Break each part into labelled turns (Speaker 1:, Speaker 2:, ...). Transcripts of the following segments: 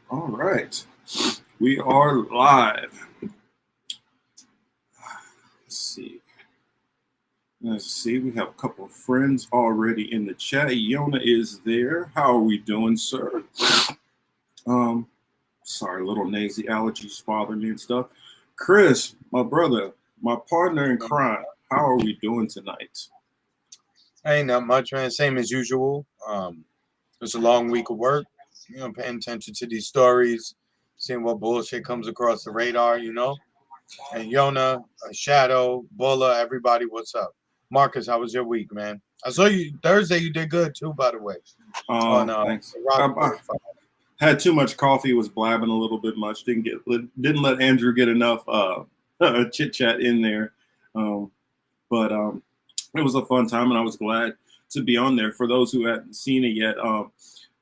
Speaker 1: All right. We are live. Let's see. Let's see. We have a couple of friends already in the chat. Yona is there. How are we doing, sir? Um, Sorry, little nasy allergies bothering me and stuff. Chris, my brother, my partner in crime. How are we doing tonight?
Speaker 2: Ain't not much, man. Same as usual. It's a long week of work. Paying attention to these stories, seeing what bullshit comes across the radar. And Yona, Shadow, Bulla, everybody, what's up? Marcus, how was your week, man? I saw you Thursday. You did good too, by the way. On
Speaker 1: Thanks.
Speaker 2: Rock
Speaker 1: I had too much coffee. Was blabbing a little bit much. Didn't let Andrew get enough chit chat in there. But it was a fun time, and I was glad to be on there. For those who hadn't seen it yet,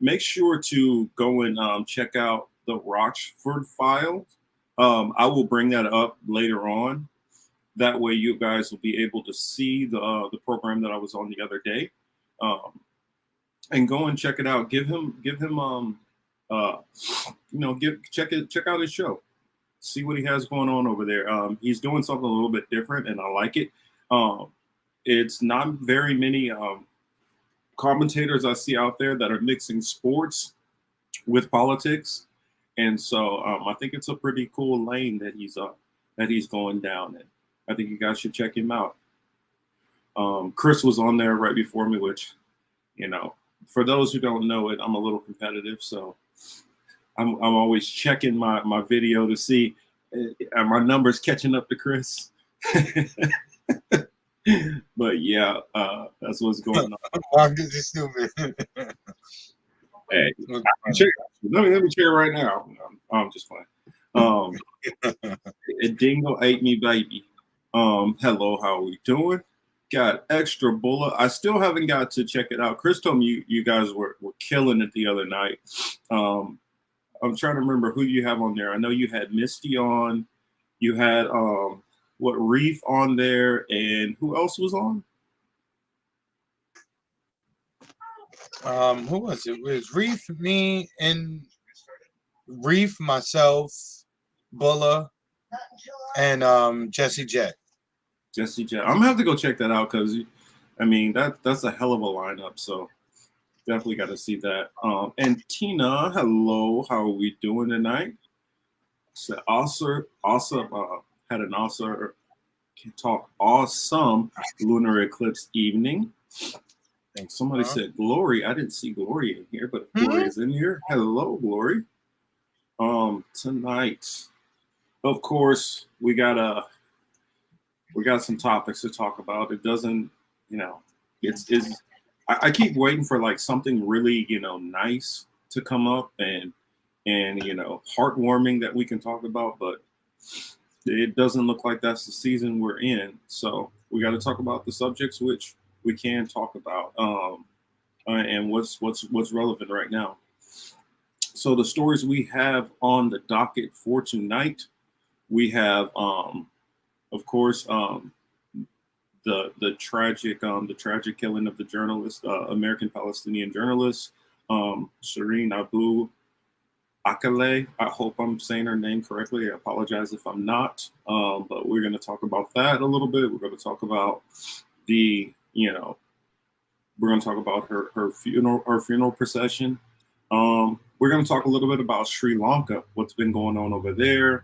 Speaker 1: make sure to go and check out the Rochford Files. I will bring that up later on. That way, you guys will be able to see the program that I was on the other day, and go and check it out. Give him check out his show. See what he has going on over there. He's doing something a little bit different, and I like it. It's not very many commentators I see out there that are mixing sports with politics, and so I think it's a pretty cool lane that he's going down in. I think you guys should check him out. Chris was on there right before me, which, for those who don't know it, I'm a little competitive, so I'm always checking my video to see are my numbers catching up to Chris. But yeah, that's what's going on.
Speaker 2: Marcus is stupid.
Speaker 1: Hey, let me check right now. I'm just playing. A dingo ate me, baby. Hello, how are we doing? Got extra Bulla. I still haven't got to check it out. Chris told me you guys were killing it the other night. I'm trying to remember who you have on there. I know you had Misty on. You had Reef on there, and who else was on?
Speaker 2: Who was it? It was Reef, me, and Reef, myself, Bulla, and Jesse Jet.
Speaker 1: Jesse Jet. I'm gonna have to go check that out because, that's a hell of a lineup. So definitely got to see that. And Tina, hello, how are we doing tonight? So awesome. Had an awesome lunar eclipse evening. And somebody said Glory. I didn't see Glory in here, but Glory is in here. Hello, Glory. Tonight, of course, we got some topics to talk about. It doesn't, I keep waiting for like something really, nice to come up and heartwarming that we can talk about, but it doesn't look like that's the season we're in. So we got to talk about the subjects which we can talk about, and what's relevant right now. So the stories we have on the docket for tonight, we have, of course, the tragic killing of the journalist, American Palestinian journalist, Shireen Aqleh. I hope I'm saying her name correctly. I apologize if I'm not. But we're going to talk about that a little bit. We're going to talk about we're going to talk about her funeral procession. We're going to talk a little bit about Sri Lanka, what's been going on over there.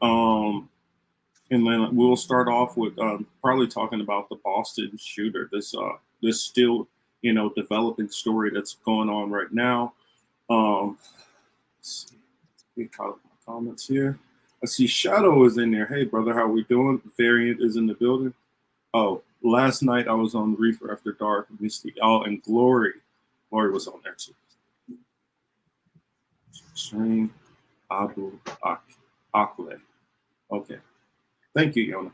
Speaker 1: And then we'll start off with probably talking about the Boston shooter. This still, developing story that's going on right now. Let's see. We caught up my comments here. I see Shadow is in there. Hey, brother, how we doing? Variant is in the building. Oh, last night I was on Reefer After Dark. Misty. Oh, and Glory. Glory was on there too. Shireen Aqleh. Okay. Thank you, Yona.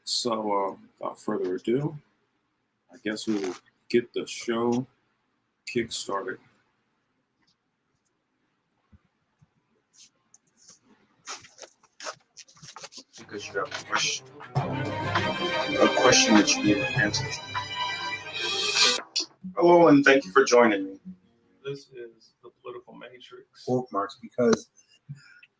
Speaker 1: So, without further ado, I guess we will get the show kick-started.
Speaker 3: Because you have a question that you need an answer to. Hello, and thank you for joining me.
Speaker 1: This is the The political matrix.
Speaker 4: Bookmarks, because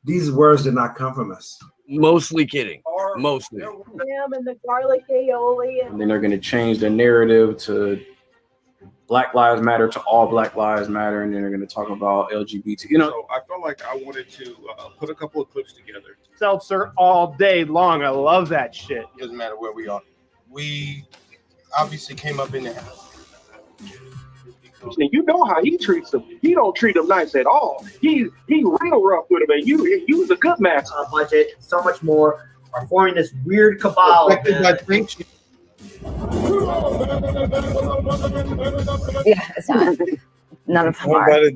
Speaker 4: these words did not come from us.
Speaker 5: Mostly kidding. Mostly.
Speaker 6: Ham and the garlic aioli.
Speaker 7: And then they're going to change the narrative to Black Lives Matter to all Black Lives Matter, and then they're going to talk about LGBT. You know,
Speaker 1: So I felt like I wanted to put a couple of clips together.
Speaker 8: Seltzer all day long. I love that shit.
Speaker 2: Doesn't matter where we are. We obviously came up in the house.
Speaker 8: And you know how he treats them. He don't treat them nice at all. He real rough with them, and you was a good master.
Speaker 9: Budget, so much more, are forming this weird cabal.
Speaker 6: Yeah, it's not. None of them are.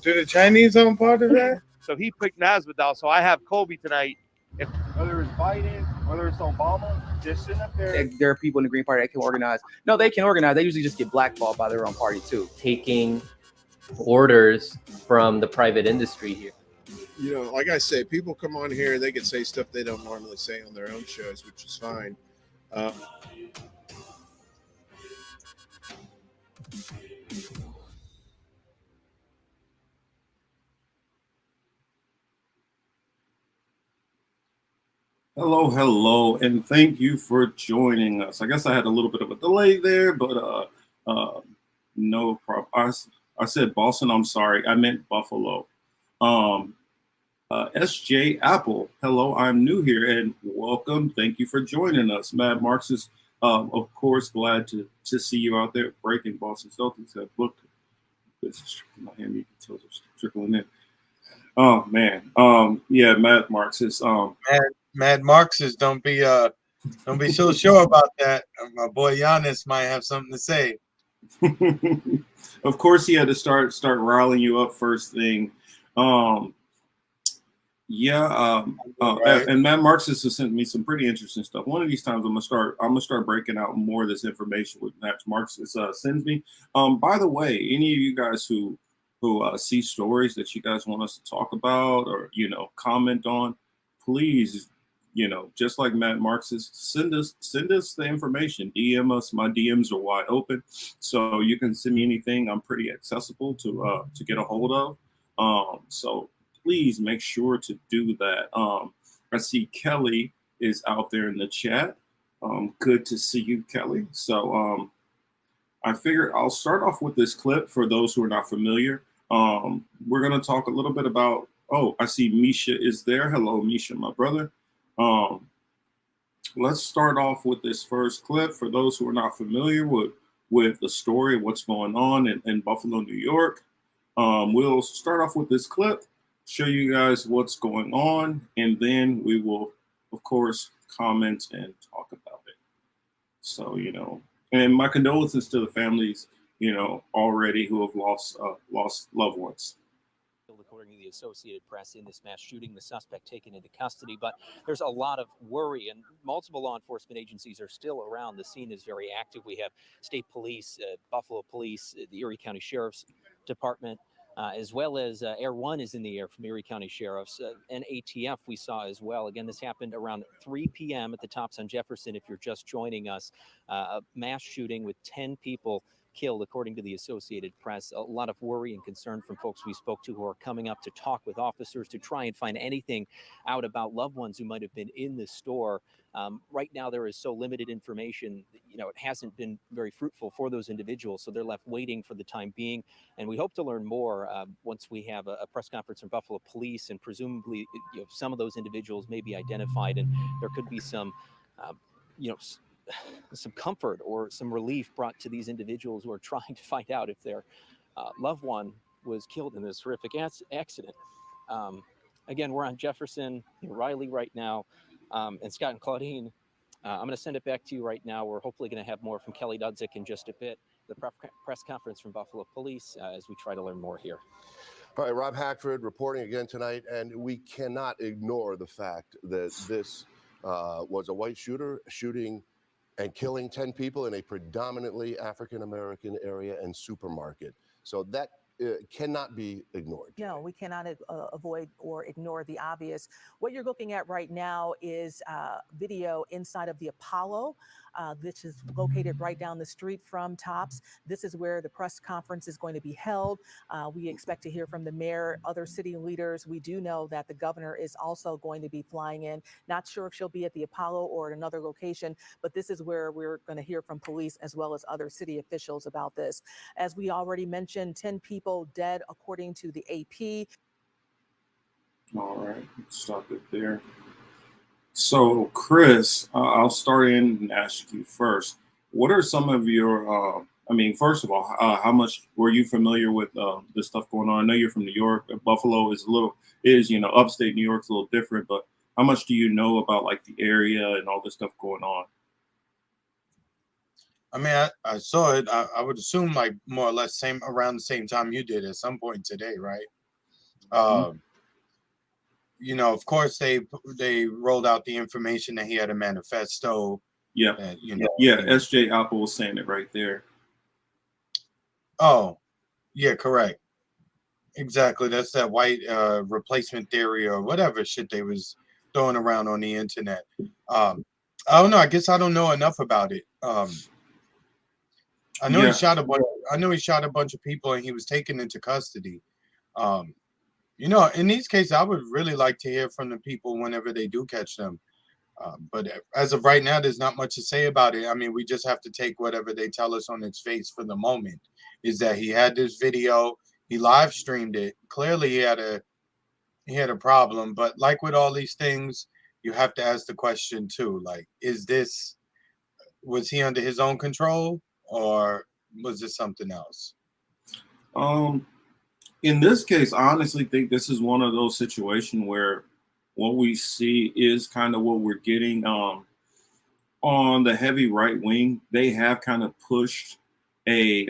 Speaker 2: Do the Chinese own part of that?
Speaker 8: So he picked Masvidal. So I have Kobe tonight. Whether it's Biden, whether it's Obama, just sitting up there.
Speaker 7: there are people in the Green Party that can organize. No, they can organize. They usually just get blackballed by their own party too.
Speaker 10: Taking orders from the private industry here.
Speaker 11: You know, like I say, people come on here, they can say stuff they don't normally say on their own shows, which is fine.
Speaker 1: Hello, and thank you for joining us. I guess I had a little bit of a delay there, but no problem. I said Boston. I'm sorry, I meant Buffalo. SJ Apple, hello, I'm new here and welcome. Thank you for joining us. Mad Marks is, of course, glad to see you out there breaking Boston Celtics. Have booked. This is my hand. You can tell it's trickling in. Oh man, yeah, Mad Marks is
Speaker 2: Mad Marxist, don't be so sure about that. My boy Giannis might have something to say.
Speaker 1: Of course, he had to start riling you up first thing. And Matt Marxist has sent me some pretty interesting stuff. One of these times, I'm gonna start breaking out more of this information with Matt Marxist sends me. By the way, any of you guys who see stories that you guys want us to talk about or comment on, please. Just like Matt Marxist, send us the information. DM us. My DMs are wide open, so you can send me anything. I'm pretty accessible to get a hold of. So please make sure to do that. I see Kelly is out there in the chat. Good to see you, Kelly. So I figured I'll start off with this clip for those who are not familiar. We're gonna talk a little bit about. Oh, I see Misha is there. Hello, Misha, my brother. Let's start off with this first clip for those who are not familiar with the story of what's going on in Buffalo, New York. We'll start off with this clip, show you guys what's going on, and then we will, of course, comment and talk about it. So, and my condolences to the families, already who have lost loved ones.
Speaker 12: According to the Associated Press, in this mass shooting, the suspect taken into custody. But there's a lot of worry, and multiple law enforcement agencies are still around. The scene is very active. We have state police, Buffalo Police, the Erie County Sheriff's Department, as well as Air One is in the air from Erie County Sheriff's, and ATF we saw as well. Again, this happened around 3 p.m. at the Tops on Jefferson. If you're just joining us, a mass shooting with 10 people killed, according to the Associated Press. A lot of worry and concern from folks we spoke to who are coming up to talk with officers to try and find anything out about loved ones who might have been in the store. Right now, there is so limited information, it hasn't been very fruitful for those individuals, so they're left waiting for the time being. And we hope to learn more once we have a press conference from Buffalo Police, and presumably some of those individuals may be identified, and there could be some, some comfort or some relief brought to these individuals who are trying to find out if their loved one was killed in this horrific accident. Again, we're on Jefferson and Riley right now, and Scott and Claudine. I'm going to send it back to you right now. We're hopefully going to have more from Kelly Dudzik in just a bit. The press conference from Buffalo Police as we try to learn more here.
Speaker 13: All right, Rob Hackford reporting again tonight, and we cannot ignore the fact that this was a white shooter shooting and killing 10 people in a predominantly African-American area and supermarket. So that cannot be ignored.
Speaker 6: No, we cannot avoid or ignore the obvious. What you're looking at right now is video inside of the Apollo.
Speaker 14: This is located right down the street from Tops. This is where the press conference is going to be held. We expect to hear from the mayor, other city leaders. We do know that the governor is also going to be flying in. Not sure if she'll be at the Apollo or at another location, but this is where we're going to hear from police as well as other city officials about this. As we already mentioned, 10 people dead according to the AP.
Speaker 1: All right, let's stop it there. So, Chris, I'll start in and ask you first. What are some of your, first of all, how much were you familiar with this stuff going on? I know you're from New York. Buffalo is upstate New York's a little different, but how much do you know about like the area and all this stuff going on?
Speaker 2: I mean, I saw it. I would assume like more or less around the same time you did at some point today, right? Of course they rolled out the information that he had a manifesto.
Speaker 1: Yeah. SJ Apple was saying it right there.
Speaker 2: Oh, yeah, correct. Exactly. That's that white replacement theory or whatever shit they was throwing around on the internet. I don't know. I guess I don't know enough about it. I know he shot a bunch. I know he shot a bunch of people and he was taken into custody. In these cases, I would really like to hear from the people whenever they do catch them. But as of right now, there's not much to say about it. I mean, we just have to take whatever they tell us on its face for the moment. Is that he had this video, he live streamed it. Clearly, he had a problem. But like with all these things, you have to ask the question too. Like, was he under his own control, or was this something else?
Speaker 1: In this case, I honestly think this is one of those situations where what we see is kind of what we're getting on the heavy right wing. They have kind of pushed a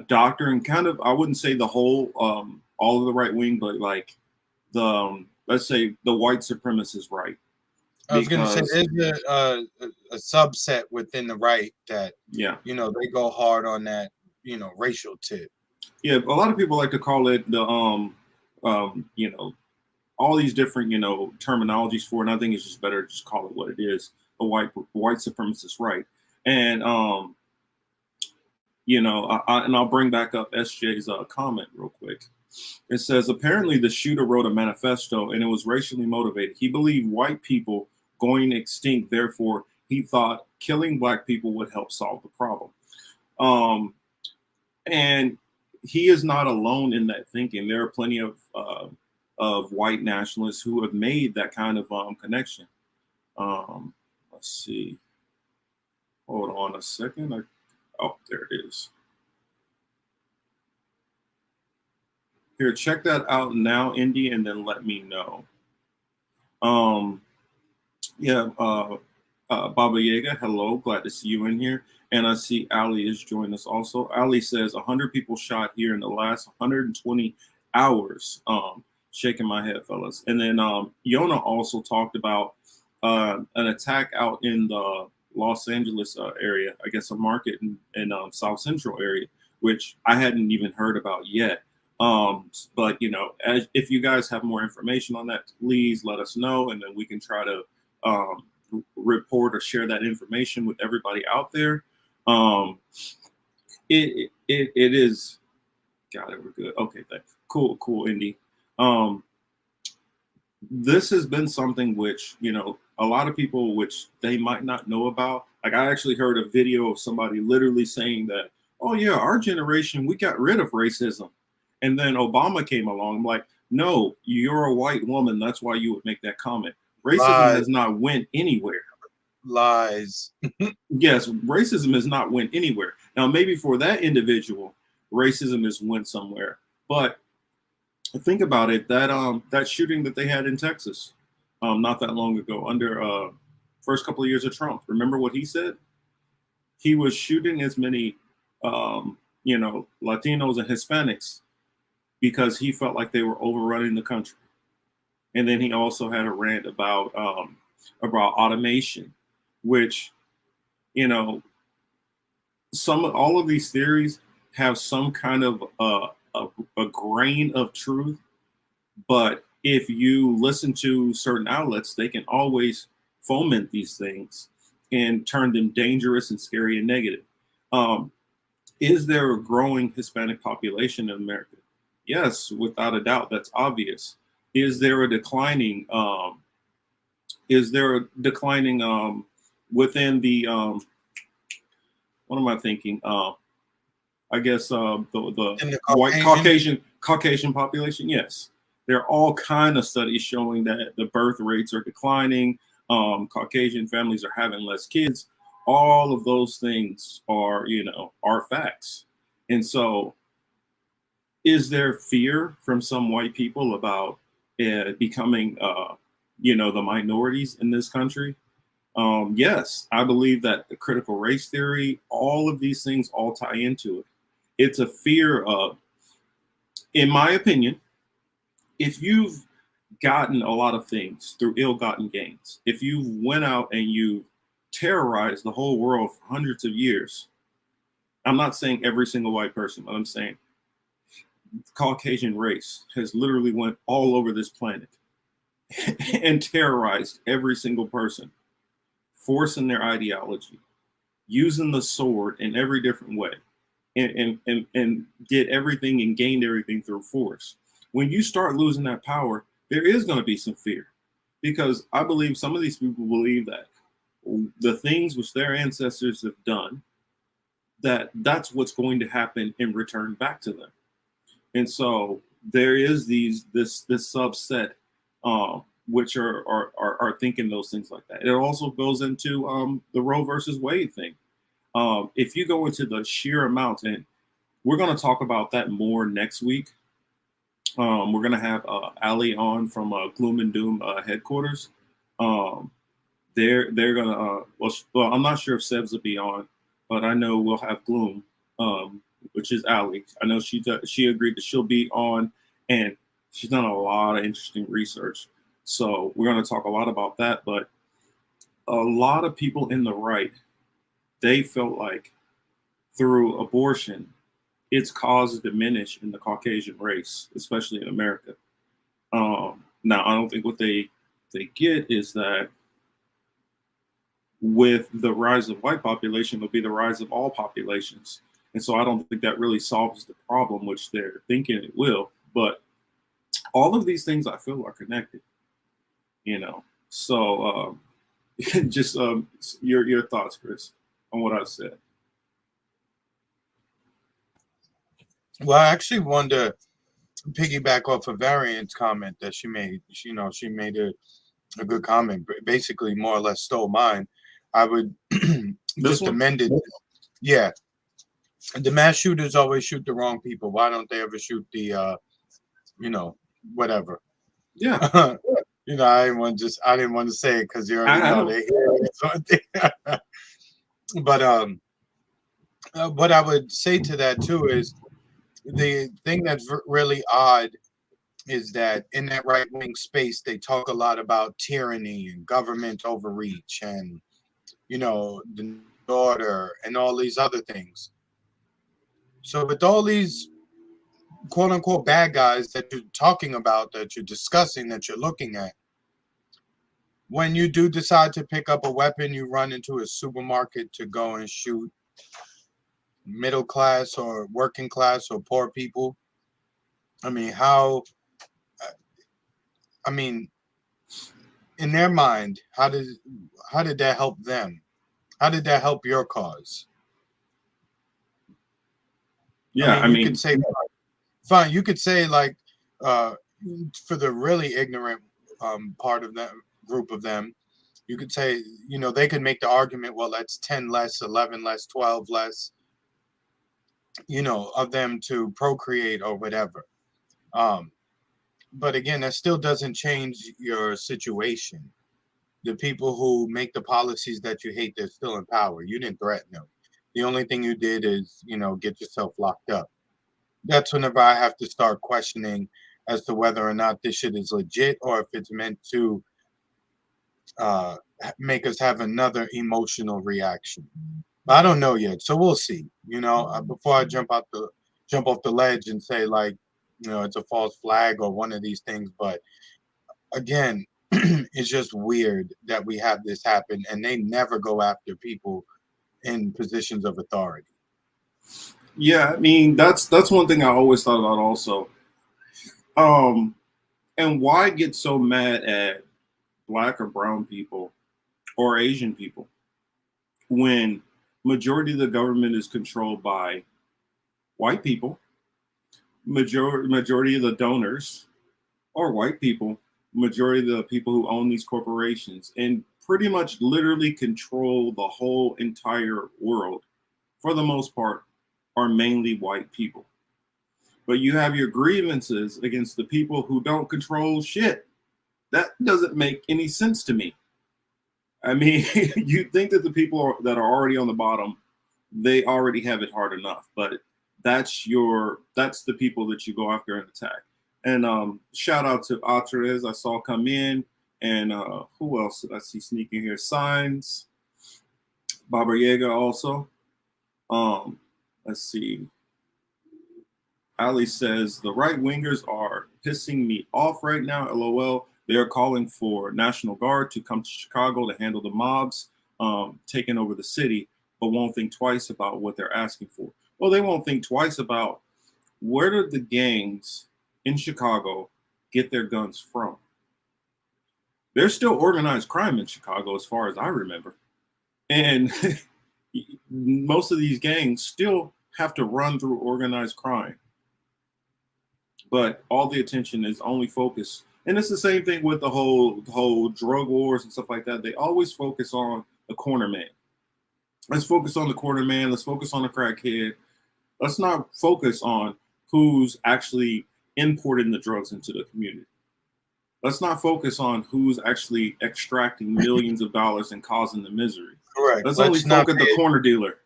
Speaker 1: doctrine, kind of, I wouldn't say the whole all of the right wing, but like the let's say the white supremacist right.
Speaker 2: I was going to say there's a subset within the right that they go hard on that racial tip.
Speaker 1: Yeah, a lot of people like to call it the all these different terminologies for it. And I think it's just better to just call it what it is, a white supremacist right. And and I'll bring back up SJ's comment real quick. It says apparently the shooter wrote a manifesto and it was racially motivated. He believed white people going extinct, therefore he thought killing black people would help solve the problem. And he is not alone in that thinking. There are plenty of white nationalists who have made that kind of connection. Let's see. Hold on a second. Oh, there it is. Here, check that out now, Indy, and then let me know. Baba Yaga, hello, glad to see you in here. And I see Ali is joining us also. Ali says 100 people shot here in the last 120 hours. Shaking my head, fellas. And then Yona also talked about an attack out in the Los Angeles area, I guess a market in South Central area, which I hadn't even heard about yet. But if you guys have more information on that, please let us know, and then we can try to report or share that information with everybody out there. It is, got it, we're good. Okay, thanks. Cool, Indy. This has been something which, a lot of people, which they might not know about. Like, I actually heard a video of somebody literally saying that, oh yeah, our generation, we got rid of racism. And then Obama came along. I'm like, no, you're a white woman. That's why you would make that comment. Racism has not went anywhere.
Speaker 2: Lies.
Speaker 1: Yes, racism has not went anywhere. Now, maybe for that individual, racism has went somewhere. But think about it, that shooting that they had in Texas not that long ago under first couple of years of Trump. Remember what he said? He was shooting as many Latinos and Hispanics because he felt like they were overrunning the country. And then he also had a rant about automation, which, all of these theories have some kind of a grain of truth. But if you listen to certain outlets, they can always foment these things. and turn them dangerous and scary and negative. Is there a growing Hispanic population in America? Yes, without a doubt, that's obvious. Is there a declining? Within the? What am I thinking? I guess the white Caucasian population. Yes, there are all kind of studies showing that the birth rates are declining. Caucasian families are having less kids. All of those things are facts. And so, is there fear from some white people about becoming the minorities in this country? Yes, I believe that the critical race theory, all of these things all tie into it. It's a fear of, in my opinion, if you've gotten a lot of things through ill-gotten gains, if you went out and you terrorized the whole world for hundreds of years, I'm not saying every single white person, but I'm saying the Caucasian race has literally went all over this planet and terrorized every single person, forcing their ideology, using the sword in every different way, and did everything and gained everything through force. When you start losing that power, there is going to be some fear, because I believe some of these people believe that the things which their ancestors have done, that's what's going to happen in return back to them. And so there is this subset which are thinking those things like that. It also goes into the Roe versus Wade thing. If you go into the sheer amount, and we're going to talk about that more next week. We're going to have Ali on from Gloom and Doom headquarters. They're going to, well, I'm not sure if Sebs will be on, but I know we'll have Gloom, which is Ali. I know she agreed that she'll be on, and she's done a lot of interesting research. So we're going to talk a lot about that. But a lot of people in the right, they felt like through abortion, it's caused a diminish in the Caucasian race, especially in America. Now, I don't think what they get is that with the rise of white population, will be the rise of all populations. And so I don't think that really solves the problem, which they're thinking it will. But all of these things I feel are connected, So just your thoughts, Chris, on what I've said.
Speaker 2: Well, I actually wanted to piggyback off a Variant's comment that she made. She made a good comment, but basically more or less stole mine. I would just amend it. Yeah. The mass shooters always shoot the wrong people. Why don't they ever shoot the, whatever?
Speaker 1: Yeah.
Speaker 2: I didn't want to say it because you already know they hear it. But what I would say to that too is, the thing that's really odd is that in that right-wing space, they talk a lot about tyranny and government overreach and, the order and all these other things. So with all these quote-unquote bad guys that you're talking about, that you're discussing, that you're looking at, when you do decide to pick up a weapon, you run into a supermarket to go and shoot middle class or working class or poor people. I mean, in their mind, how did that help them? How did that help your cause?
Speaker 1: Yeah,
Speaker 2: you could say, fine. You could say, like, for the really ignorant part of that group of them, you could say, they could make the argument, well, that's 10 less, 11 less, 12 less, of them to procreate or whatever. But again, that still doesn't change your situation. The people who make the policies that you hate, they're still in power. You didn't threaten them. The only thing you did is, get yourself locked up. That's whenever I have to start questioning as to whether or not this shit is legit or if it's meant to make us have another emotional reaction. But I don't know yet, so we'll see. Before I jump off the ledge and say, like, it's a false flag or one of these things. But again, it's just weird that we have this happen, and they never go after people in positions of authority.
Speaker 1: Yeah, I mean that's one thing I always thought about also. And why get so mad at black or brown people or Asian people when majority of the government is controlled by white people, majority of the donors are white people, majority of the people who own these corporations, and pretty much literally control the whole entire world, for the most part, are mainly white people. But you have your grievances against the people who don't control shit. That doesn't make any sense to me. I mean, you think that the people that are already on the bottom, they already have it hard enough, but that's the people that you go after and attack. And shout out to Aqleh I saw come in, and who else did I see sneaking here? Signs, Baba Yaga also. Let's see. Ali says the right wingers are pissing me off right now. LOL. They are calling for National Guard to come to Chicago to handle the mobs taking over the city, but won't think twice about what they're asking for. Well, they won't think twice about where did the gangs in Chicago get their guns from. There's still organized crime in Chicago, as far as I remember. And most of these gangs still have to run through organized crime. But all the attention is only focused. And it's the same thing with the whole drug wars and stuff like that. They always focus on the corner man. Let's focus on the corner man. Let's focus on the crackhead. Let's not focus on who's actually importing the drugs into the community. Let's not focus on who's actually extracting millions of dollars and causing the misery.
Speaker 2: Correct.
Speaker 1: Let's only focus on the corner dealer.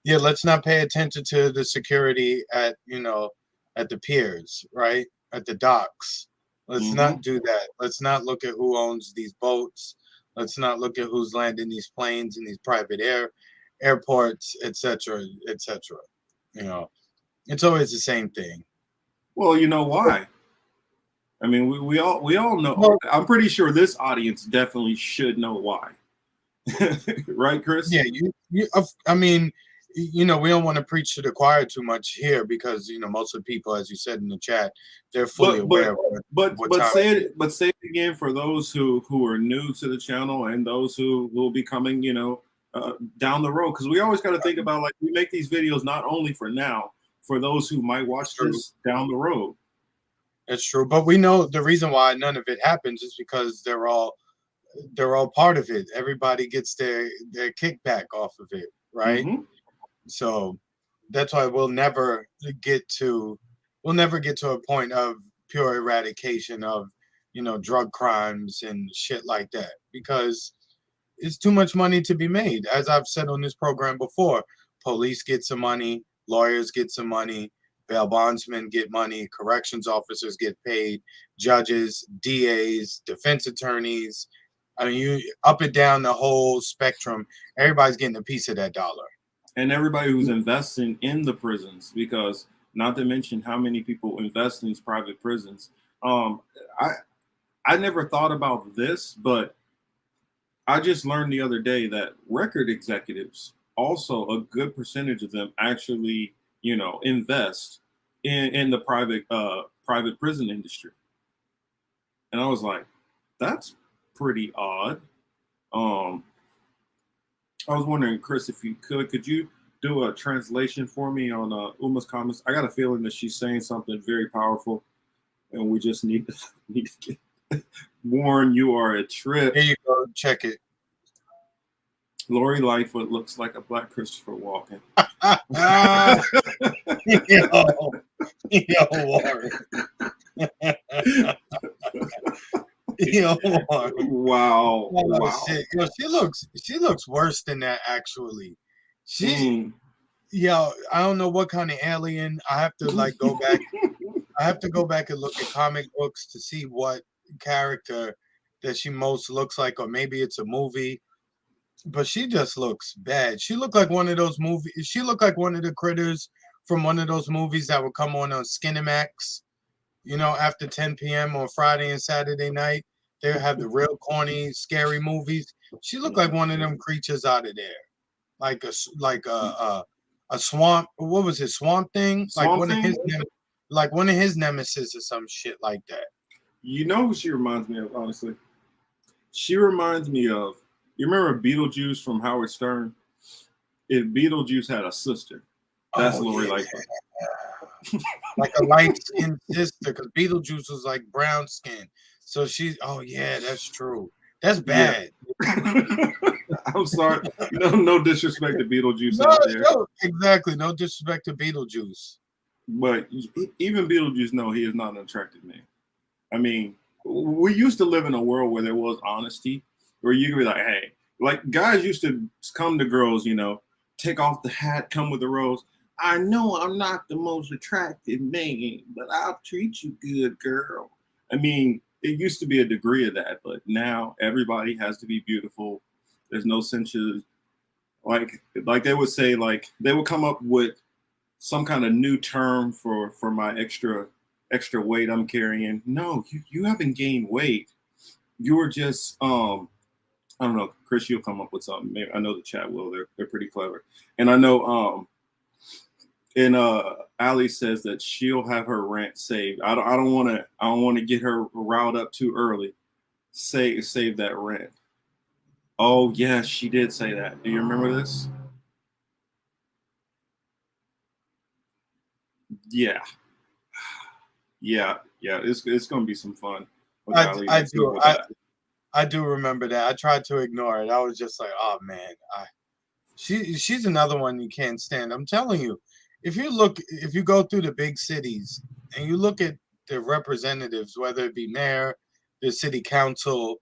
Speaker 2: Yeah, let's not pay attention to the security at at the piers, right? At the docks. Let's not do that. Let's not look at who owns these boats. Let's not look at who's landing these planes in these private airports, etc., etc. It's always the same thing.
Speaker 1: Well, you know why? I mean, we all know. Well, I'm pretty sure this audience definitely should know why. Right, Chris?
Speaker 2: Yeah, I mean, we don't want to preach to the choir too much here because most of the people, as you said in the chat, they're fully aware.
Speaker 1: But say it again for those who are new to the channel and those who will be coming, down the road. Because we always got to think about, like, we make these videos not only for now, for those who might watch this down the road.
Speaker 2: That's true, but we know the reason why none of it happens is because they're all part of it. Everybody gets their kickback off of it, right? Mm-hmm. So that's why we'll never get to a point of pure eradication of drug crimes and shit like that, because it's too much money to be made. As I've said on this program before, police get some money, lawyers get some money, bail bondsmen get money, corrections officers get paid, judges, DAs, defense attorneys. I mean, you up and down the whole spectrum, everybody's getting a piece of that dollar.
Speaker 1: And everybody who's investing in the prisons, because not to mention how many people invest in these private prisons. I never thought about this, but I just learned the other day that record executives, also a good percentage of them actually, invest in the private prison industry. And I was like, that's pretty odd. I was wondering, Chris, if you could you do a translation for me on Uma's comments? I got a feeling that she's saying something very powerful, and we just need to get Warren, you are a trip.
Speaker 2: Here you go, check it.
Speaker 1: Lori Lightfoot looks like a black Christopher Walken.
Speaker 2: Warren.
Speaker 1: Wow.
Speaker 2: Shit. She looks worse than that, actually. I don't know what kind of alien. I have to go back. I have to go back and look at comic books to see what character that she most looks like, or maybe it's a movie. But she just looks bad. She looked like one of those movies. She looked like one of the critters from one of those movies that would come on Skinemax, after 10 p.m. on Friday and Saturday night. they have the real corny, scary movies. She looked like one of them creatures out of there, like a swamp. What was it? Swamp Thing?
Speaker 1: Swamp Thing?
Speaker 2: Like one of his nemesis or some shit like that.
Speaker 1: You know who she reminds me of, honestly? She reminds me of, you remember Beetlejuice from Howard Stern? If Beetlejuice had a sister, that's Lori Lightfoot.
Speaker 2: Like a light-skinned sister, because Beetlejuice was like brown skin. So she's, oh yeah, that's true. That's bad.
Speaker 1: Yeah. I'm sorry. No disrespect to Beetlejuice
Speaker 2: No,
Speaker 1: out there.
Speaker 2: no, exactly. No disrespect to Beetlejuice.
Speaker 1: But even Beetlejuice know he is not an attractive man. I mean, we used to live in a world where there was honesty, where you could be like, hey, like guys used to come to girls, take off the hat, come with the rose. I know I'm not the most attractive man, but I'll treat you good, girl. I mean, it used to be a degree of that, but now everybody has to be beautiful. There's no sense of like they would say, like they would come up with some kind of new term for my extra weight I'm carrying. No, you haven't gained weight. You're just I don't know, Chris, you'll come up with something. Maybe I know the chat will. They're pretty clever. And I know Ali says that she'll have her rant saved. I don't want to get her riled up too early. Save that rant. Oh yeah, she did say that. Do you remember this? Yeah. It's gonna be some fun.
Speaker 2: I do remember that. I tried to ignore it. I was just like, oh man, she's another one you can't stand. I'm telling you, if you go through the big cities and you look at the representatives, whether it be mayor, the city council,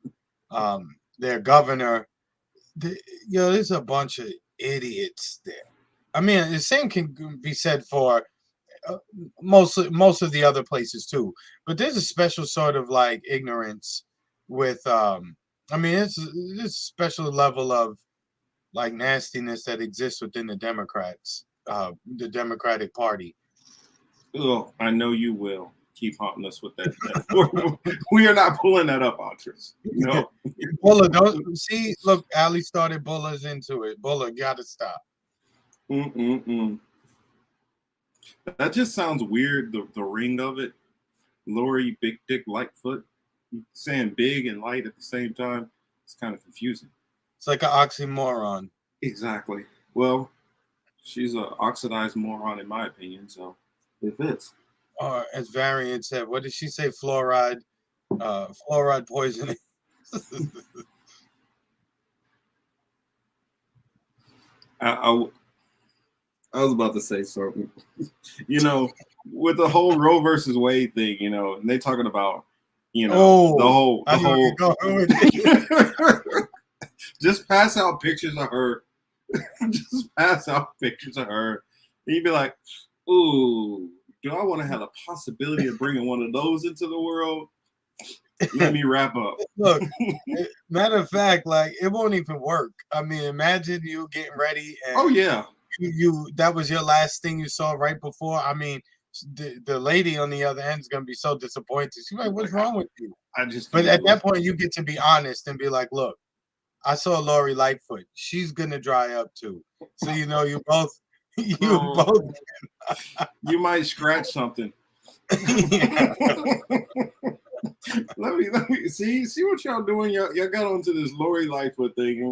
Speaker 2: their governor, there's a bunch of idiots there. I mean, the same can be said for most of the other places too. But there's a special sort of like ignorance with I mean, it's this special level of like nastiness that exists within the Democrats, the Democratic Party.
Speaker 1: Oh, I know you will keep haunting us with that. We are not pulling that up, Altris. No.
Speaker 2: Bulla, don't see. Look, Ali started Bulla's into it. Bulla, gotta stop.
Speaker 1: That just sounds weird. The ring of it, Lori Big Dick Lightfoot, saying big and light at the same time. It's kind of confusing.
Speaker 2: It's like an oxymoron.
Speaker 1: Exactly. Well, she's an oxidized moron in my opinion, so it fits.
Speaker 2: Or as Variant said, what did she say? Fluoride poisoning.
Speaker 1: I was about to say something. With the whole Roe versus Wade thing, and they talking about, the whole just pass out pictures of her. Just pass out pictures of her. And you'd be like, ooh, do I want to have a possibility of bringing one of those into the world? Let me wrap up.
Speaker 2: Look, matter of fact, like it won't even work. I mean, imagine you getting ready and
Speaker 1: oh yeah,
Speaker 2: you that was your last thing you saw right before. I mean, the lady on the other end is gonna be so disappointed. She's like, "What's wrong with you?" But at that point, you get to be honest and be like, "Look, I saw Lori Lightfoot. She's gonna dry up too." So you both.
Speaker 1: You might scratch something. let me see what y'all doing. Y'all got onto this Lori Lightfoot thing,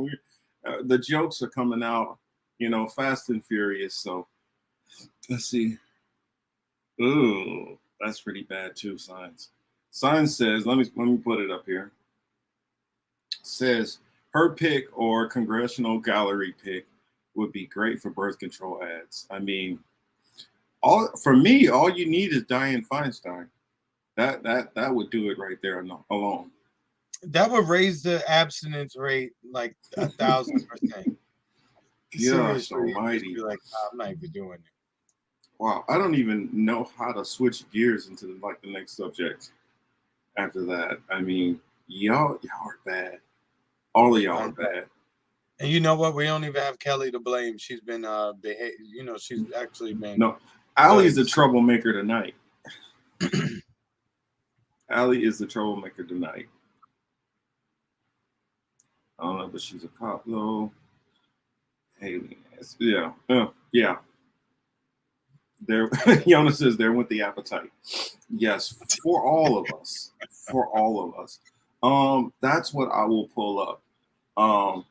Speaker 1: and the jokes are coming out, fast and furious. So let's see. Ooh, that's pretty bad too. Signs says, let me put it up here. Says her pick or congressional gallery pick would be great for birth control ads. I mean, all you need is Dianne Feinstein. That would do it right there alone.
Speaker 2: That would raise the abstinence rate like 1,000%.
Speaker 1: Gosh almighty!
Speaker 2: Like, I'm not even doing it.
Speaker 1: Wow, I don't even know how to switch gears into the next subject. After that, I mean, y'all are bad. All of y'all are bad.
Speaker 2: And you know what? We don't even have Kelly to blame. She's been she's actually been.
Speaker 1: No, Allie's the troublemaker tonight. Allie is the troublemaker tonight. I don't know, but she's a cop though. Aliens. Yeah. There, Yana says there with the appetite. Yes, for all of us. For all of us. That's what I will pull up. No,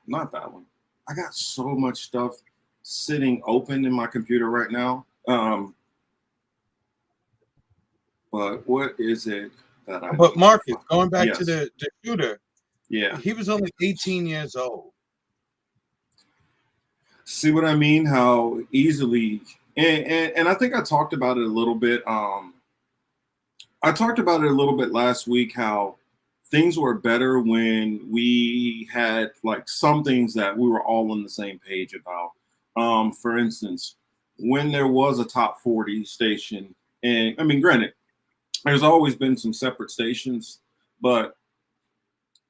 Speaker 1: not that one. I got so much stuff sitting open in my computer right now. But what is it that I?
Speaker 2: But Marcus, going back
Speaker 1: Yes.
Speaker 2: to the shooter,
Speaker 1: Yeah.
Speaker 2: he was only 18 years old.
Speaker 1: See what I mean? How easily, and I think I talked about it a little bit. I talked about it a little bit last week. How things were better when we had like some things that we were all on the same page about. For instance, when there was a top 40 station, and I mean, granted, there's always been some separate stations, but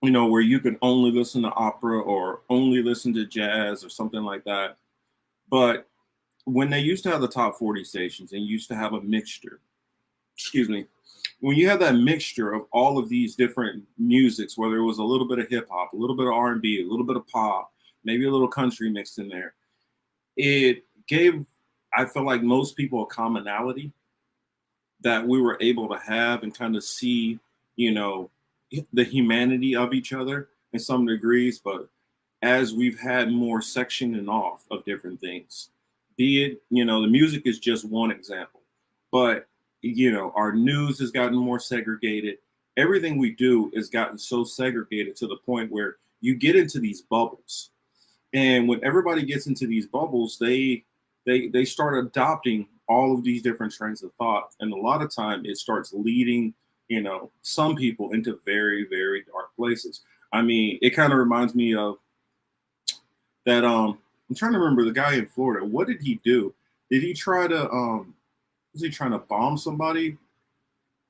Speaker 1: you know, where you can only listen to opera or only listen to jazz or something like that. But when they used to have the top 40 stations and used to have a mixture, when you have that mixture of all of these different musics, whether it was a little bit of hip hop, a little bit of R&B, a little bit of pop, maybe a little country mixed in there, it gave, I feel like, most people a commonality that we were able to have and kind of see, you know, the humanity of each other in some degrees. But as we've had more sectioning off of different things, be it, you know, the music is just one example, but you know, our news has gotten more segregated. Everything we do has gotten so segregated to the point where you get into these bubbles. And when everybody gets into these bubbles, they start adopting all of these different trains of thought. And a lot of time it starts leading, you know, some people into very, very dark places. I mean, it kind of reminds me of that. I'm trying to remember the guy in Florida. What did he do? Did he try to was he trying to bomb somebody?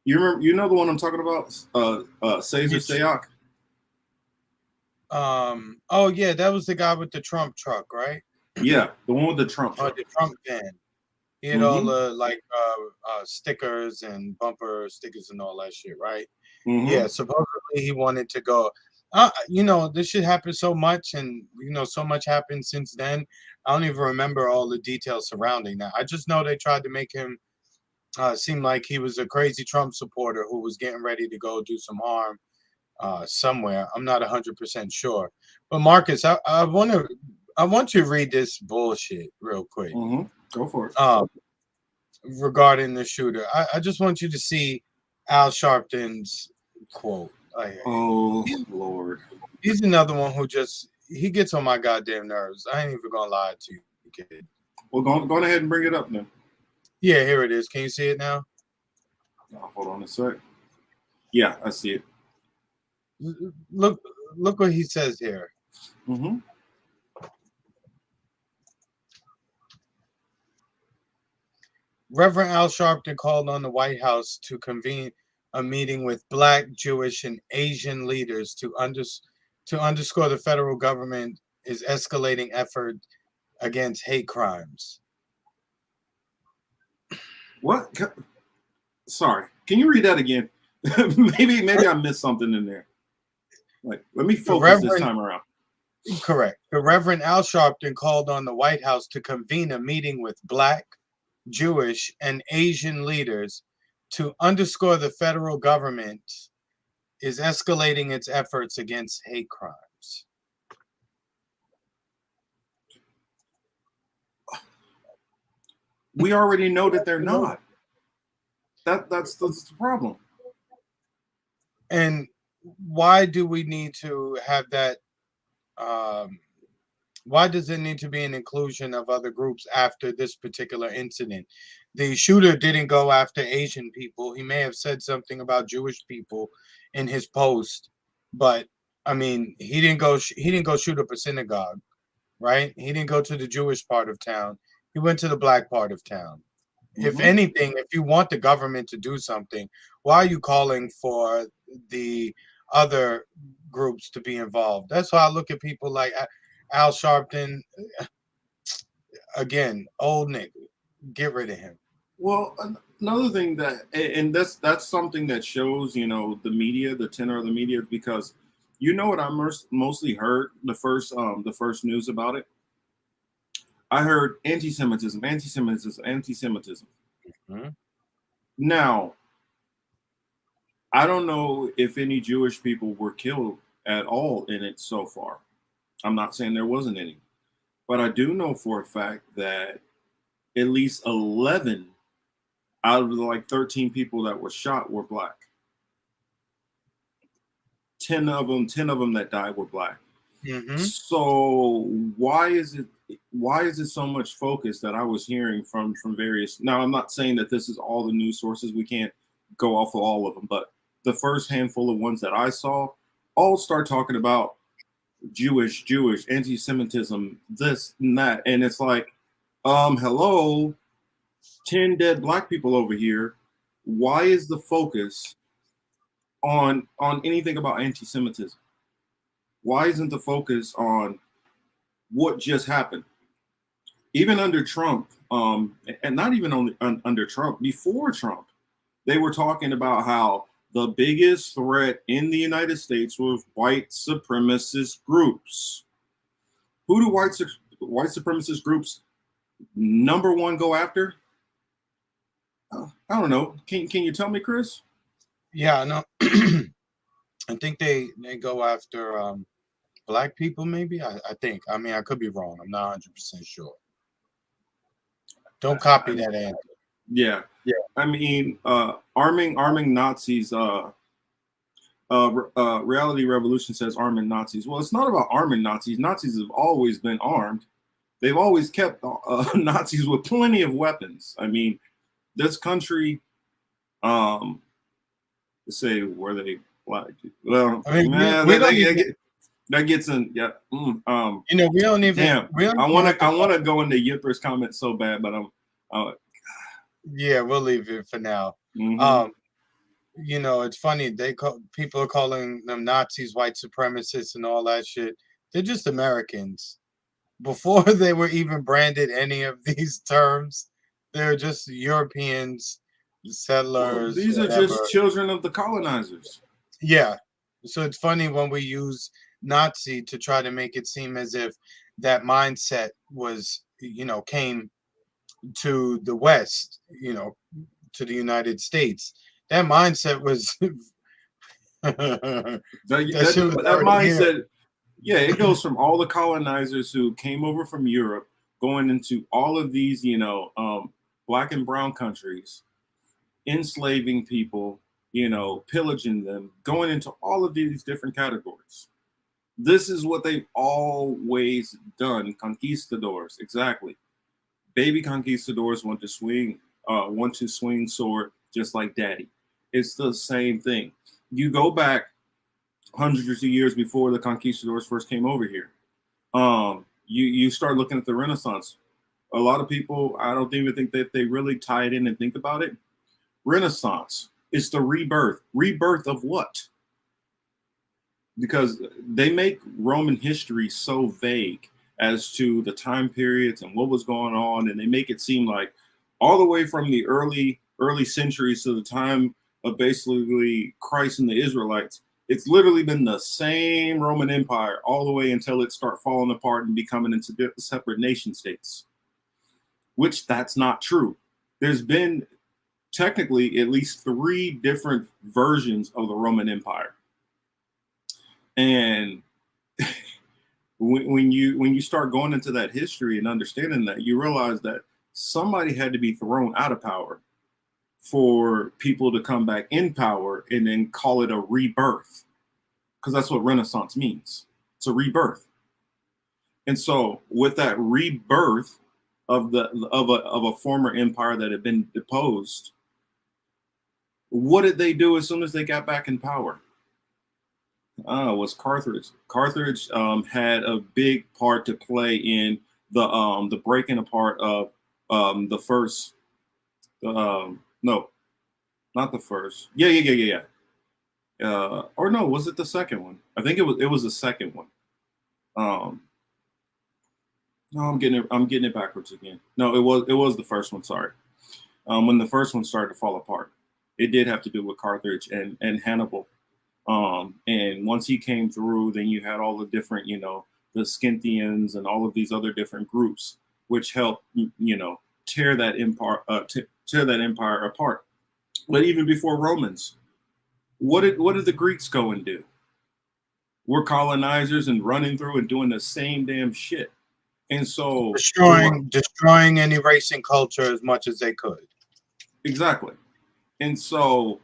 Speaker 1: You remember, you know the one I'm talking about? Cesar Sayoc.
Speaker 2: Oh yeah, that was the guy with the Trump truck, right?
Speaker 1: Yeah, the one with the Trump truck.
Speaker 2: The Trump van. He had all the like stickers and bumper stickers and all that shit, right? Yeah, supposedly he wanted to go. You know, this shit happened so much, and you know, so much happened since then. I don't even remember all the details surrounding that. I just know they tried to make him seem like he was a crazy Trump supporter who was getting ready to go do some harm somewhere. I'm not 100% sure. But Marcus, I want you to read this bullshit real quick.
Speaker 1: Go for it.
Speaker 2: Regarding the shooter, I just want you to see Al Sharpton's quote.
Speaker 1: Oh Lord,
Speaker 2: he's another one who he gets on my goddamn nerves. I ain't even gonna lie to you, kid.
Speaker 1: Well, go ahead and bring it up then.
Speaker 2: Yeah, here it is. Can you see it now?
Speaker 1: Hold on a sec. Yeah, I see it.
Speaker 2: Look what he says here. Reverend Al Sharpton called on the White House to convene a meeting with Black, Jewish, and Asian leaders to underscore the federal government is escalating effort against hate crimes.
Speaker 1: What? Sorry, can you read that again? maybe I missed something in there. Like, let me focus this time around.
Speaker 2: Correct. The Reverend Al Sharpton called on the White House to convene a meeting with Black, Jewish, and Asian leaders to underscore the federal government is escalating its efforts against hate crimes.
Speaker 1: We already know that they're not. That's the problem.
Speaker 2: And why do we need to have that? Why does there need to be an inclusion of other groups after this particular incident? The shooter didn't go after Asian people. He may have said something about Jewish people in his post, but I mean, he didn't go shoot up a synagogue, right? He didn't go to the Jewish part of town. He went to the Black part of town. If anything, if you want the government to do something, why are you calling for the other groups to be involved? That's why I look at people like Al Sharpton. Again, old nigga, get rid of him.
Speaker 1: Well, another thing that's something that shows, you know, the media, the tenor of the media, because You know what I mostly heard the first news about it? I heard anti-Semitism, anti-Semitism, anti-Semitism.
Speaker 2: Mhm.
Speaker 1: Now, I don't know if any Jewish people were killed at all in it so far. I'm not saying there wasn't any, but I do know for a fact that at least 11 out of the like 13 people that were shot were black. 10 of them that died were black.
Speaker 2: Mhm.
Speaker 1: So why is it so much focus that I was hearing from various? Now, I'm not saying that this is all the news sources. We can't go off of all of them, but the first handful of ones that I saw all start talking about Jewish, anti-Semitism, this and that, and it's like, hello, 10 dead black people over here. Why is the focus on anything about anti-Semitism? Why isn't the focus on what just happened? Even under Trump, and not even only under Trump, before Trump, they were talking about how the biggest threat in the United States was white supremacist groups. Who do white supremacist groups number one go after? I don't know. Can you tell me, Chris?
Speaker 2: Yeah, no. I think they go after black people, maybe. I think. I mean, I could be wrong. I'm not 100% sure. Don't copy that answer.
Speaker 1: Yeah. I mean, arming Nazis. Reality Revolution says arming Nazis. Well, it's not about arming Nazis. Nazis have always been armed. They've always kept Nazis with plenty of weapons. I mean, this country, let's say, were they black? Well,
Speaker 2: I mean,
Speaker 1: that gets in. Yeah.
Speaker 2: You know, we don't even.
Speaker 1: Damn. I want to go into Yipper's comments so bad, but I'm.
Speaker 2: Yeah, we'll leave it for now.
Speaker 1: Mhm.
Speaker 2: You know, it's funny. People are calling them Nazis, white supremacists, and all that shit. They're just Americans. Before they were even branded any of these terms, they're just Europeans, settlers.
Speaker 1: These are just children of the colonizers.
Speaker 2: Yeah. So it's funny when we use Nazi to try to make it seem as if that mindset was, you know, came to the West, you know, to the United States. That mindset was
Speaker 1: that mindset, yeah, it goes from all the colonizers who came over from Europe, going into all of these, you know, black and brown countries, enslaving people, you know, pillaging them, going into all of these different categories. This is what they've always done. Conquistadors, exactly. Baby conquistadors want to swing sword just like daddy. It's the same thing. You go back hundreds of years before the conquistadors first came over here. You start looking at the Renaissance. A lot of people, I don't even think that they really tie it in and think about it. Renaissance is the rebirth. Rebirth of what? Because they make Roman history so vague as to the time periods and what was going on, and they make it seem like all the way from the early centuries to the time of basically Christ and the Israelites, it's literally been the same Roman Empire all the way until it start falling apart and becoming into separate nation states, which that's not true. There's been technically at least 3 different versions of the Roman Empire. And when you start going into that history and understanding that, you realize that somebody had to be thrown out of power for people to come back in power and then call it a rebirth, because that's what Renaissance means. It's a rebirth. And so with that rebirth of a former empire that had been deposed, what did they do as soon as they got back in power? Was Carthage. Carthage had a big part to play in the breaking apart of the first. No, not the first. Yeah. Or no, was it the second one? I think it was the second one. No, I'm getting it backwards again. No, it was the first one. Sorry. When the first one started to fall apart, it did have to do with Carthage and Hannibal. And once he came through, then you had all the different, the Scythians and all of these other different groups, which helped, tear that empire, tear that empire apart. But even before Romans, what did the Greeks go and do? We're colonizers and running through and doing the same damn shit. And so
Speaker 2: destroying and erasing culture as much as they could.
Speaker 1: Exactly. And so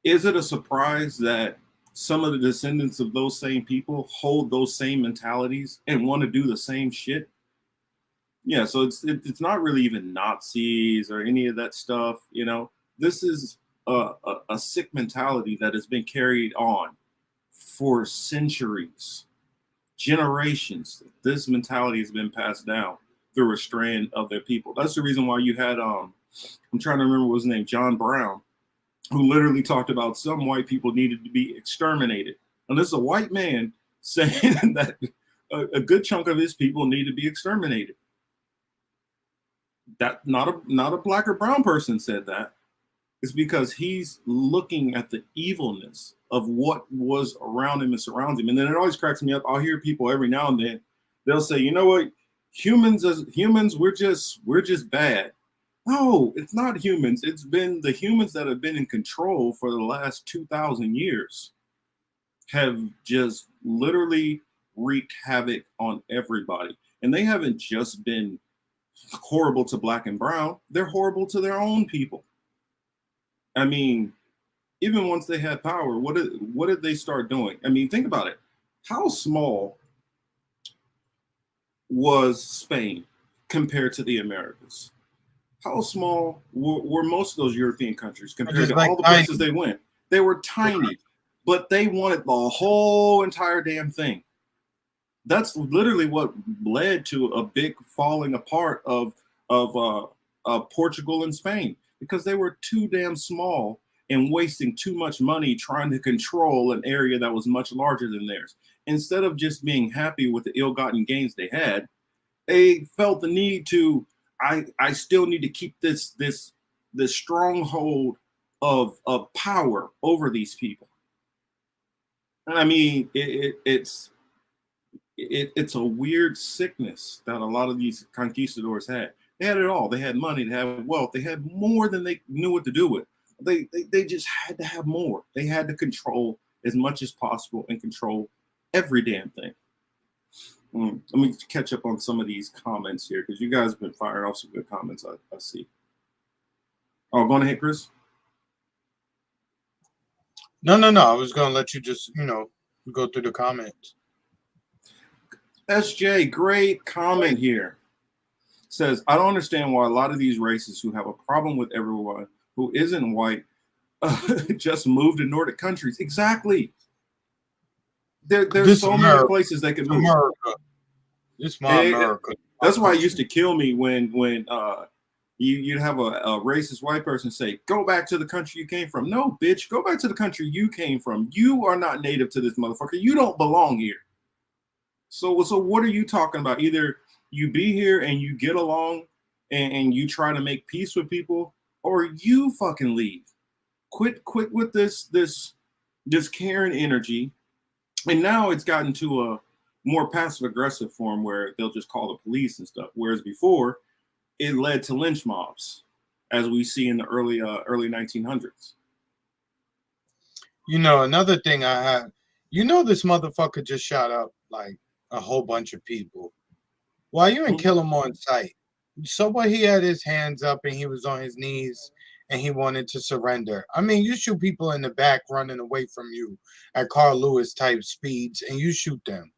Speaker 1: is it a surprise that some of the descendants of those same people hold those same mentalities and want to do the same shit? Yeah, so it's not really even Nazis or any of that stuff, This is a sick mentality that has been carried on for centuries, generations. This mentality has been passed down through a strand of their people. That's the reason why you had I'm trying to remember what his name, John Brown, who literally talked about some white people needed to be exterminated. And this is a white man saying that a good chunk of his people need to be exterminated. That not a black or brown person said that. It's because he's looking at the evilness of what was around him and surrounds him. And then it always cracks me up. I'll hear people every now and then, they'll say, you know what, humans, we're just bad. No, it's not humans. It's been the humans that have been in control for the last 2,000 years have just literally wreaked havoc on everybody. And they haven't just been horrible to black and brown. They're horrible to their own people. I mean, even once they had power, what did they start doing? I mean, think about it. How small was Spain compared to the Americas? How small were most of those European countries compared to all the places they went? They were tiny, but they wanted the whole entire damn thing. That's literally what led to a big falling apart of Portugal and Spain, because they were too damn small and wasting too much money trying to control an area that was much larger than theirs. Instead of just being happy with the ill-gotten gains they had, they felt the need to, I still need to keep this stronghold of power over these people. And I mean, it's a weird sickness that a lot of these conquistadors had. They had it all. They had money, they had wealth, they had more than they knew what to do with. They just had to have more. They had to control as much as possible and control every damn thing. Let me catch up on some of these comments here, because you guys have been firing off some good comments I see. Oh, go ahead, Chris.
Speaker 2: No. I was going to let you just, go through the comments.
Speaker 1: SJ, great comment here. Says, I don't understand why a lot of these races who have a problem with everyone who isn't white just move to Nordic countries. Exactly. There's so many places they could move.
Speaker 2: America. It's my America.
Speaker 1: That's why it used to kill me when you'd have a racist white person say, go back to the country you came from. No, bitch, go back to the country you came from. You are not native to this motherfucker. You don't belong here. So what are you talking about? Either you be here and you get along and you try to make peace with people, or you fucking leave. Quit with this Karen energy. And now it's gotten to a more passive aggressive form where they'll just call the police and stuff. Whereas before it led to lynch mobs, as we see in the early 1900s.
Speaker 2: Another thing I have, this motherfucker just shot up like a whole bunch of people. Why you didn't kill him on sight? So what, he had his hands up and he was on his knees and he wanted to surrender. I mean, you shoot people in the back running away from you at Carl Lewis type speeds and you shoot them.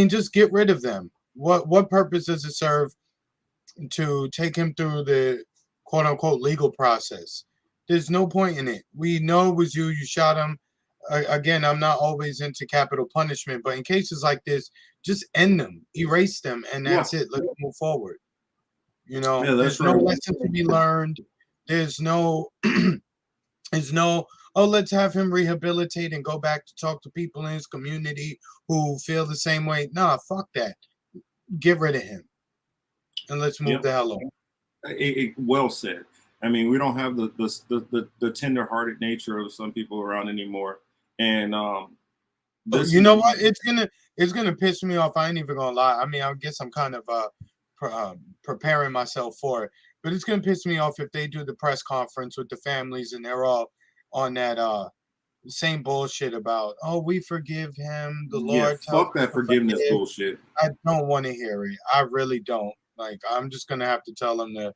Speaker 2: Just get rid of them. What purpose does it serve to take him through the quote unquote legal process? There's no point in it. We know it was you shot him. Again, I'm not always into capital punishment, but in cases like this, just end them, erase them, and that's it. Let's move forward. There's no lesson to be learned. There's no, let's have him rehabilitate and go back to talk to people in his community who feel the same way. Nah, fuck that. Get rid of him. And let's move the hell on.
Speaker 1: Well said. I mean, we don't have the tender-hearted nature of some people around anymore. And
Speaker 2: you know what? It's gonna piss me off. I ain't even gonna lie. I mean, I guess I'm kind of preparing myself for it, but it's gonna piss me off if they do the press conference with the families and they're all on that same bullshit about, oh, we forgive him. The Lord tells
Speaker 1: fuck that
Speaker 2: us to
Speaker 1: forgiveness
Speaker 2: forgive.
Speaker 1: bullshit.
Speaker 2: I don't want to hear it. I really don't. Like, I'm just gonna have to tell them to.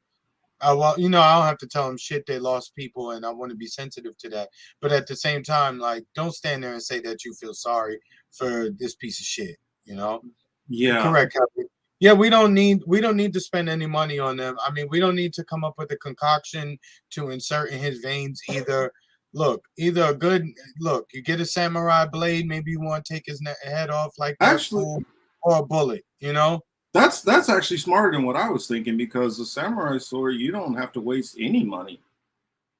Speaker 2: Well, you know, I don't have to tell them shit. They lost people, and I want to be sensitive to that. But at the same time, like, don't stand there and say that you feel sorry for this piece of shit. You know?
Speaker 1: Yeah.
Speaker 2: Correct, Captain. Yeah, we don't need to spend any money on them. I mean, we don't need to come up with a concoction to insert in his veins either. Look, you get a samurai blade. Maybe you want to take his head off like that,
Speaker 1: Actually,
Speaker 2: or a bullet. You know.
Speaker 1: That's actually smarter than what I was thinking, because the samurai sword, you don't have to waste any money.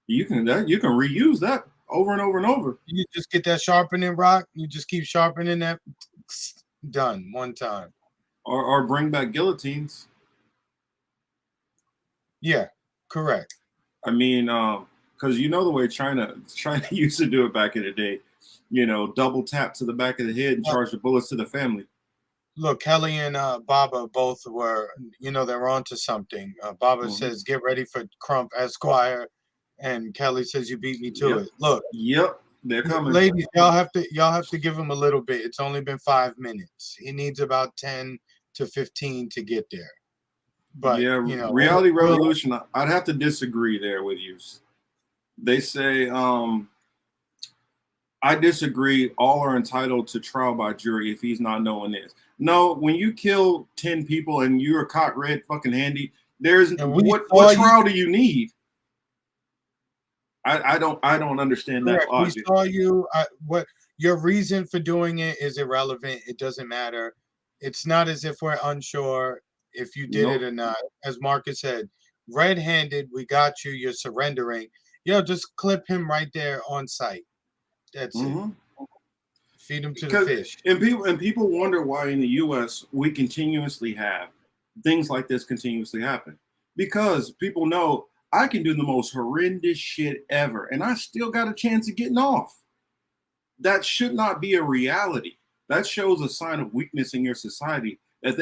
Speaker 1: You can reuse that over and over and over.
Speaker 2: You just get that sharpening rock. You just keep sharpening that. Done one time.
Speaker 1: Or bring back guillotines.
Speaker 2: Yeah, correct.
Speaker 1: I mean, because you know the way China used to do it back in the day. You know, double tap to the back of the head and charge the bullets to the family.
Speaker 2: Look, Kelly and Baba both were, you know, they're onto something. Baba says, "Get ready for Crump Esquire," and Kelly says, "You beat me to it." Look,
Speaker 1: they're coming,
Speaker 2: ladies. Y'all have to give him a little bit. It's only been 5 minutes. He needs about 10 to 15 to get there. But
Speaker 1: yeah,
Speaker 2: you know,
Speaker 1: reality revolution. I'd have to disagree there with you. They say, I disagree. All are entitled to trial by jury if he's not knowing this. No, when you kill 10 people and you're caught red fucking handy, there's what trial do you need? I don't understand that logic.
Speaker 2: We saw you. What your reason for doing it is irrelevant. It doesn't matter. It's not as if we're unsure if you did it or not. As Marcus said, red-handed, we got you. You're surrendering. Yo, just clip him right there on site. That's it. Feed him to the fish.
Speaker 1: And people wonder why in the U.S. we continuously have things like this continuously happen, because people know I can do the most horrendous shit ever, and I still got a chance of getting off. That should not be a reality. That shows a sign of weakness in your society, that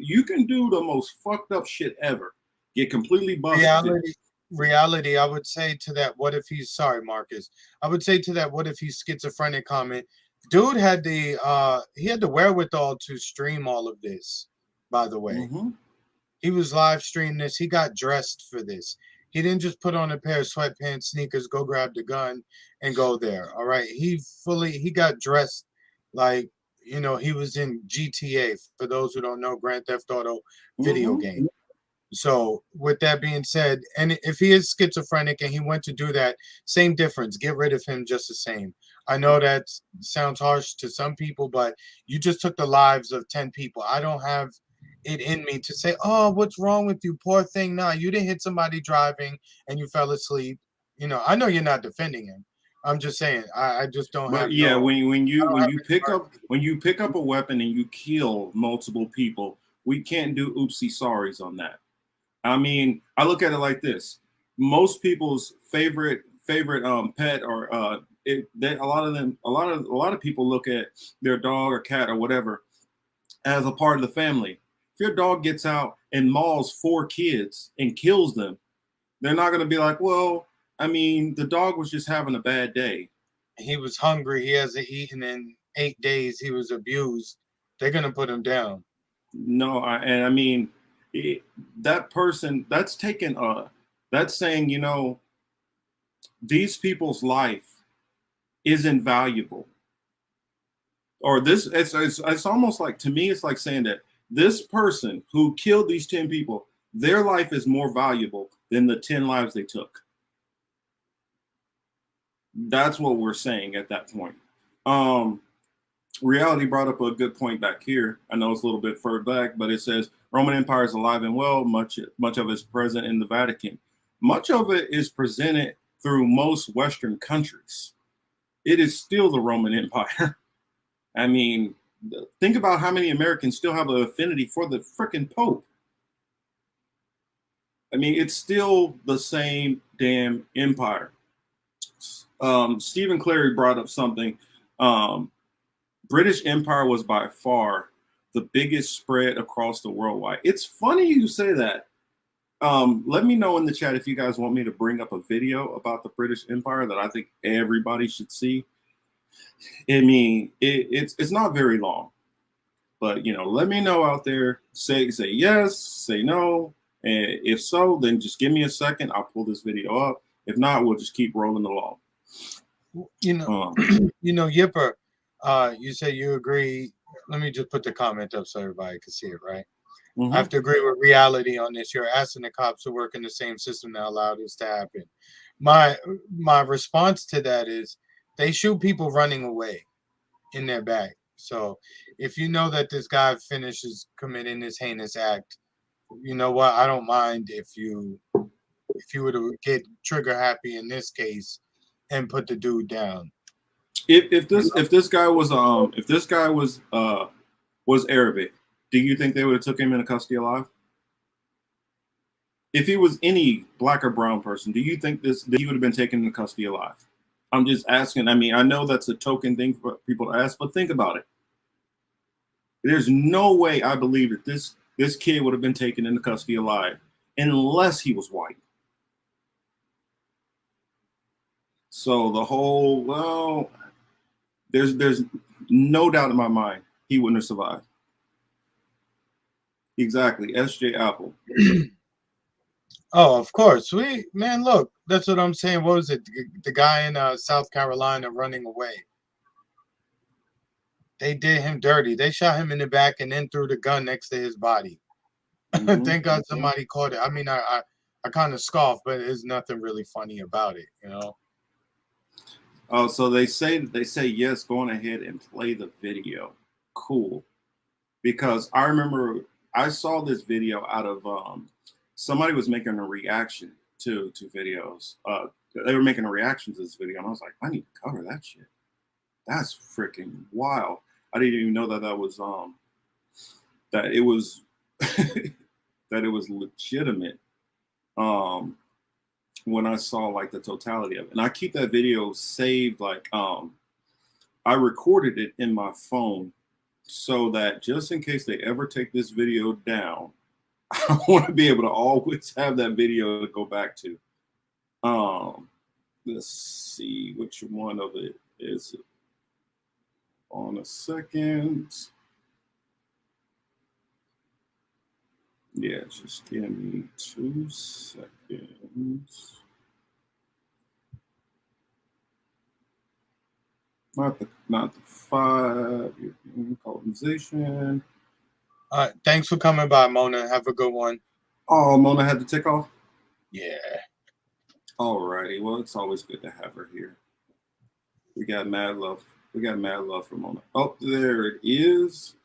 Speaker 1: you can do the most fucked up shit ever, get completely busted.
Speaker 2: Reality, I would say to that, what if he's sorry, Marcus? I would say to that, what if he's schizophrenic comment? Dude had the wherewithal to stream all of this, by the way. He was live streaming this. He got dressed for this. He didn't just put on a pair of sweatpants, sneakers, go grab the gun, and go there. All right. He got dressed like, you know, he was in GTA. For those who don't know, Grand Theft Auto video game. So with that being said, and if he is schizophrenic and he went to do that, same difference. Get rid of him just the same. I know that sounds harsh to some people, but you just took the lives of 10 people. I don't have it in me to say, oh, what's wrong with you? Poor thing. Nah, you didn't hit somebody driving and you fell asleep. You know, I know you're not defending him. I'm just saying, I just don't have.
Speaker 1: But yeah, when you pick up a weapon and you kill multiple people, we can't do oopsie sorries on that. I mean, I look at it like this: most people's favorite pet, or a lot of people look at their dog or cat or whatever as a part of the family. If your dog gets out and mauls 4 kids and kills them, they're not going to be like, well, I mean, the dog was just having a bad day.
Speaker 2: He was hungry. He hasn't eaten in 8 days. He was abused. They're going to put him down.
Speaker 1: No, I mean, that person, that's saying, you know, these people's life is invaluable. Or this, it's almost like, to me, it's like saying that this person who killed these 10 people, their life is more valuable than the 10 lives they took. That's what we're saying at that point. Reality brought up a good point back here. I know it's a little bit further back, but it says Roman Empire is alive and well. Much of it is present in the Vatican. Much of it is presented through most Western countries. It is still the Roman Empire. I mean, think about how many Americans still have an affinity for the frickin' Pope. I mean, it's still the same damn empire. Stephen Clary brought up something. British Empire was by far the biggest spread across the worldwide. It's funny you say that. Let me know in the chat if you guys want me to bring up a video about the British Empire that I think everybody should see. I mean, it's not very long, but you know, let me know out there. Say yes, say no, and if so, then just give me a second. I'll pull this video up. If not, we'll just keep rolling along.
Speaker 2: You know, Yipper, you say you agree. Let me just put the comment up so everybody can see it, right?
Speaker 1: Mm-hmm.
Speaker 2: I have to agree with reality on this. You're asking the cops to work in the same system that allowed this to happen. My response to that is they shoot people running away in their back. So if you know that this guy finishes committing this heinous act, you know what? I don't mind if you were to get trigger happy in this case and put the dude down.
Speaker 1: If this guy was Arabic, do you think they would have took him into custody alive? If he was any black or brown person, do you think that he would have been taken into custody alive? I'm just asking. I mean, I know that's a token thing for people to ask, but think about it. There's no way I believe that this kid would have been taken into custody alive unless he was white. So the whole, well, there's no doubt in my mind he wouldn't have survived. Exactly, SJ Apple.
Speaker 2: Oh, of course. Man, look, that's what I'm saying. What was it? The guy in South Carolina running away. They did him dirty. They shot him in the back and then threw the gun next to his body.
Speaker 1: Mm-hmm.
Speaker 2: Thank God somebody caught it. I mean, I kind of scoff, but there's nothing really funny about it, you know.
Speaker 1: Oh, so they say yes, go on ahead and play the video. Cool. Because I remember I saw this video out of somebody was making a reaction to videos. They were making a reaction to this video, and I was like, I need to cover that shit. That's freaking wild. I didn't even know that was that it was that it was legitimate. When I saw like the totality of it, and I keep that video saved. Like I recorded it in my phone so that just in case they ever take this video down, I want to be able to always have that video to go back to. Let's see which one of it is it. On a second. Yeah, just give me 2 seconds. Not the 5 colonization.
Speaker 2: Thanks for coming by, Mona. Have a good one.
Speaker 1: Oh, Mona had to take off?
Speaker 2: Yeah.
Speaker 1: Alrighty. Well, it's always good to have her here. We got mad love. We got mad love for Mona. Oh, there it is.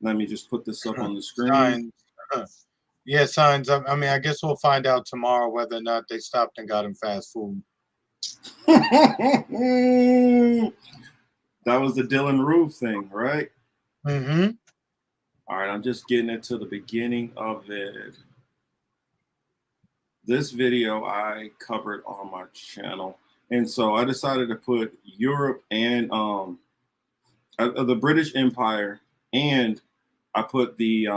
Speaker 1: Let me just put this up on the screen.
Speaker 2: Signs. Yeah, signs. I mean, I guess we'll find out tomorrow whether or not they stopped and got him fast food.
Speaker 1: That was the Dylan Roof thing, right?
Speaker 2: Mm-hmm.
Speaker 1: All right, I'm just getting it to the beginning of it. This video I covered on my channel. And so I decided to put Europe and the British Empire, and I put the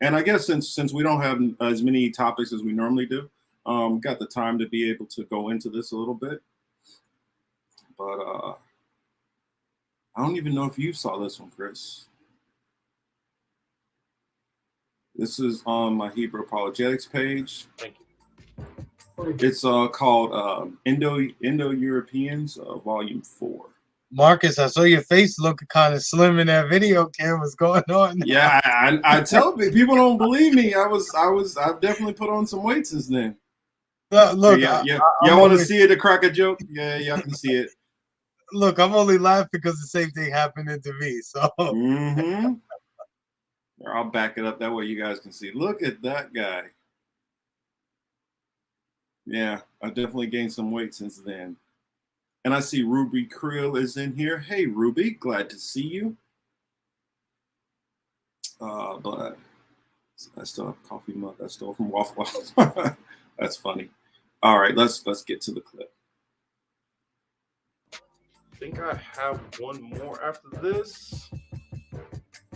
Speaker 1: and I guess since we don't have as many topics as we normally do, got the time to be able to go into this a little bit. But I don't even know if you saw this one, Chris. This is on my Hebrew Apologetics page.
Speaker 10: Thank you.
Speaker 1: It's called Indo-Europeans, Volume 4.
Speaker 2: Marcus, I saw your face looking kind of slim in that video. Cam, what's going on?
Speaker 1: Yeah, I tell people don't believe me. I've definitely put on some weight since then.
Speaker 2: Look,
Speaker 1: y'all want to see it to crack a joke? Yeah, y'all can see it.
Speaker 2: Look, I'm only laughing because the same thing happened to me. So
Speaker 1: mm-hmm. I'll back it up that way you guys can see. Look at that guy. Yeah, I definitely gained some weight since then. And I see Ruby Creel is in here. Hey, Ruby, glad to see you. But I still have coffee mug I stole from Waffle House. That's funny. All right, let's get to the clip.
Speaker 15: I think I have one more after this.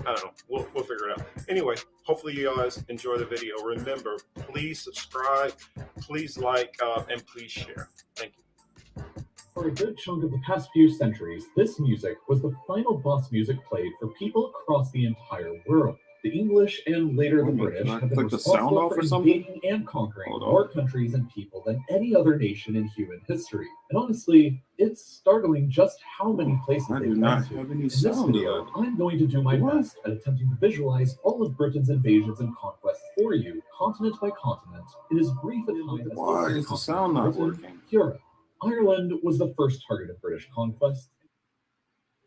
Speaker 15: I don't know. We'll figure it out. Anyway, hopefully you guys enjoy the video. Remember, please subscribe, please like, and please share. Thank you.
Speaker 16: For a good chunk of the past few centuries, this music was the final bus music played for people across the entire world. The English and later the British have been responsible for invading and conquering more countries and people than any other nation in human history. And honestly, it's startling just how many places they've been to. In this video, I'm going to do my best at attempting to visualize all of Britain's invasions and conquests for you, continent by continent, in as brief a time as possible.
Speaker 1: Why is the sound not working?
Speaker 16: Europe. Ireland was the first target of British conquest